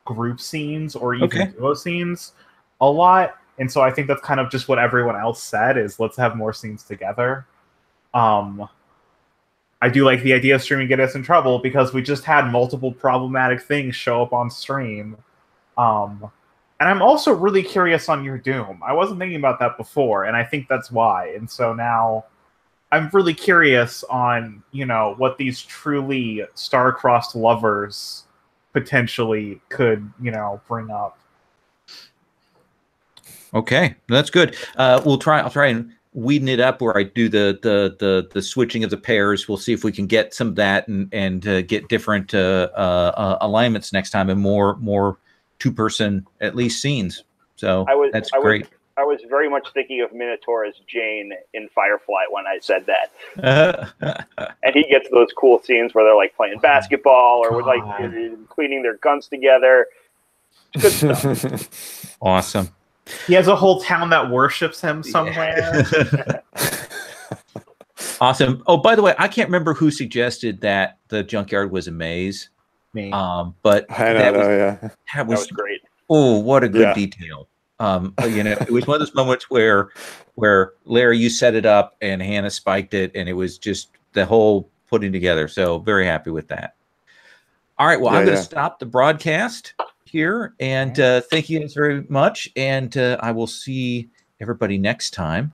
group scenes or even duo scenes a lot. And so I think that's kind of just what everyone else said is let's have more scenes together. I do like the idea of streaming get us in trouble because we just had multiple problematic things show up on stream. And I'm also really curious on your Doom. I wasn't thinking about that before, and I think that's why. And so now I'm really curious on, what these truly star-crossed lovers potentially could, bring up. Okay, that's good. I'll try and weeden it up where I do the switching of the pairs. We'll see if we can get some of that and get different alignments next time and more 2-person at least scenes. So that's great. I was very much thinking of Minotaur as Jane in Firefly when I said that. And he gets those cool scenes where they're like playing basketball or like cleaning their guns together. Good stuff. Awesome. He has a whole town that worships him somewhere. Yeah. Awesome. Oh, by the way, I can't remember who suggested that the junkyard was a maze. Me. But that was great. Oh, what a good detail. It was one of those moments where Larry, you set it up and Hannah spiked it, and it was just the whole putting together. So very happy with that. All right. Well, I'm going to stop the broadcast here, and thank you guys very much. And I will see everybody next time.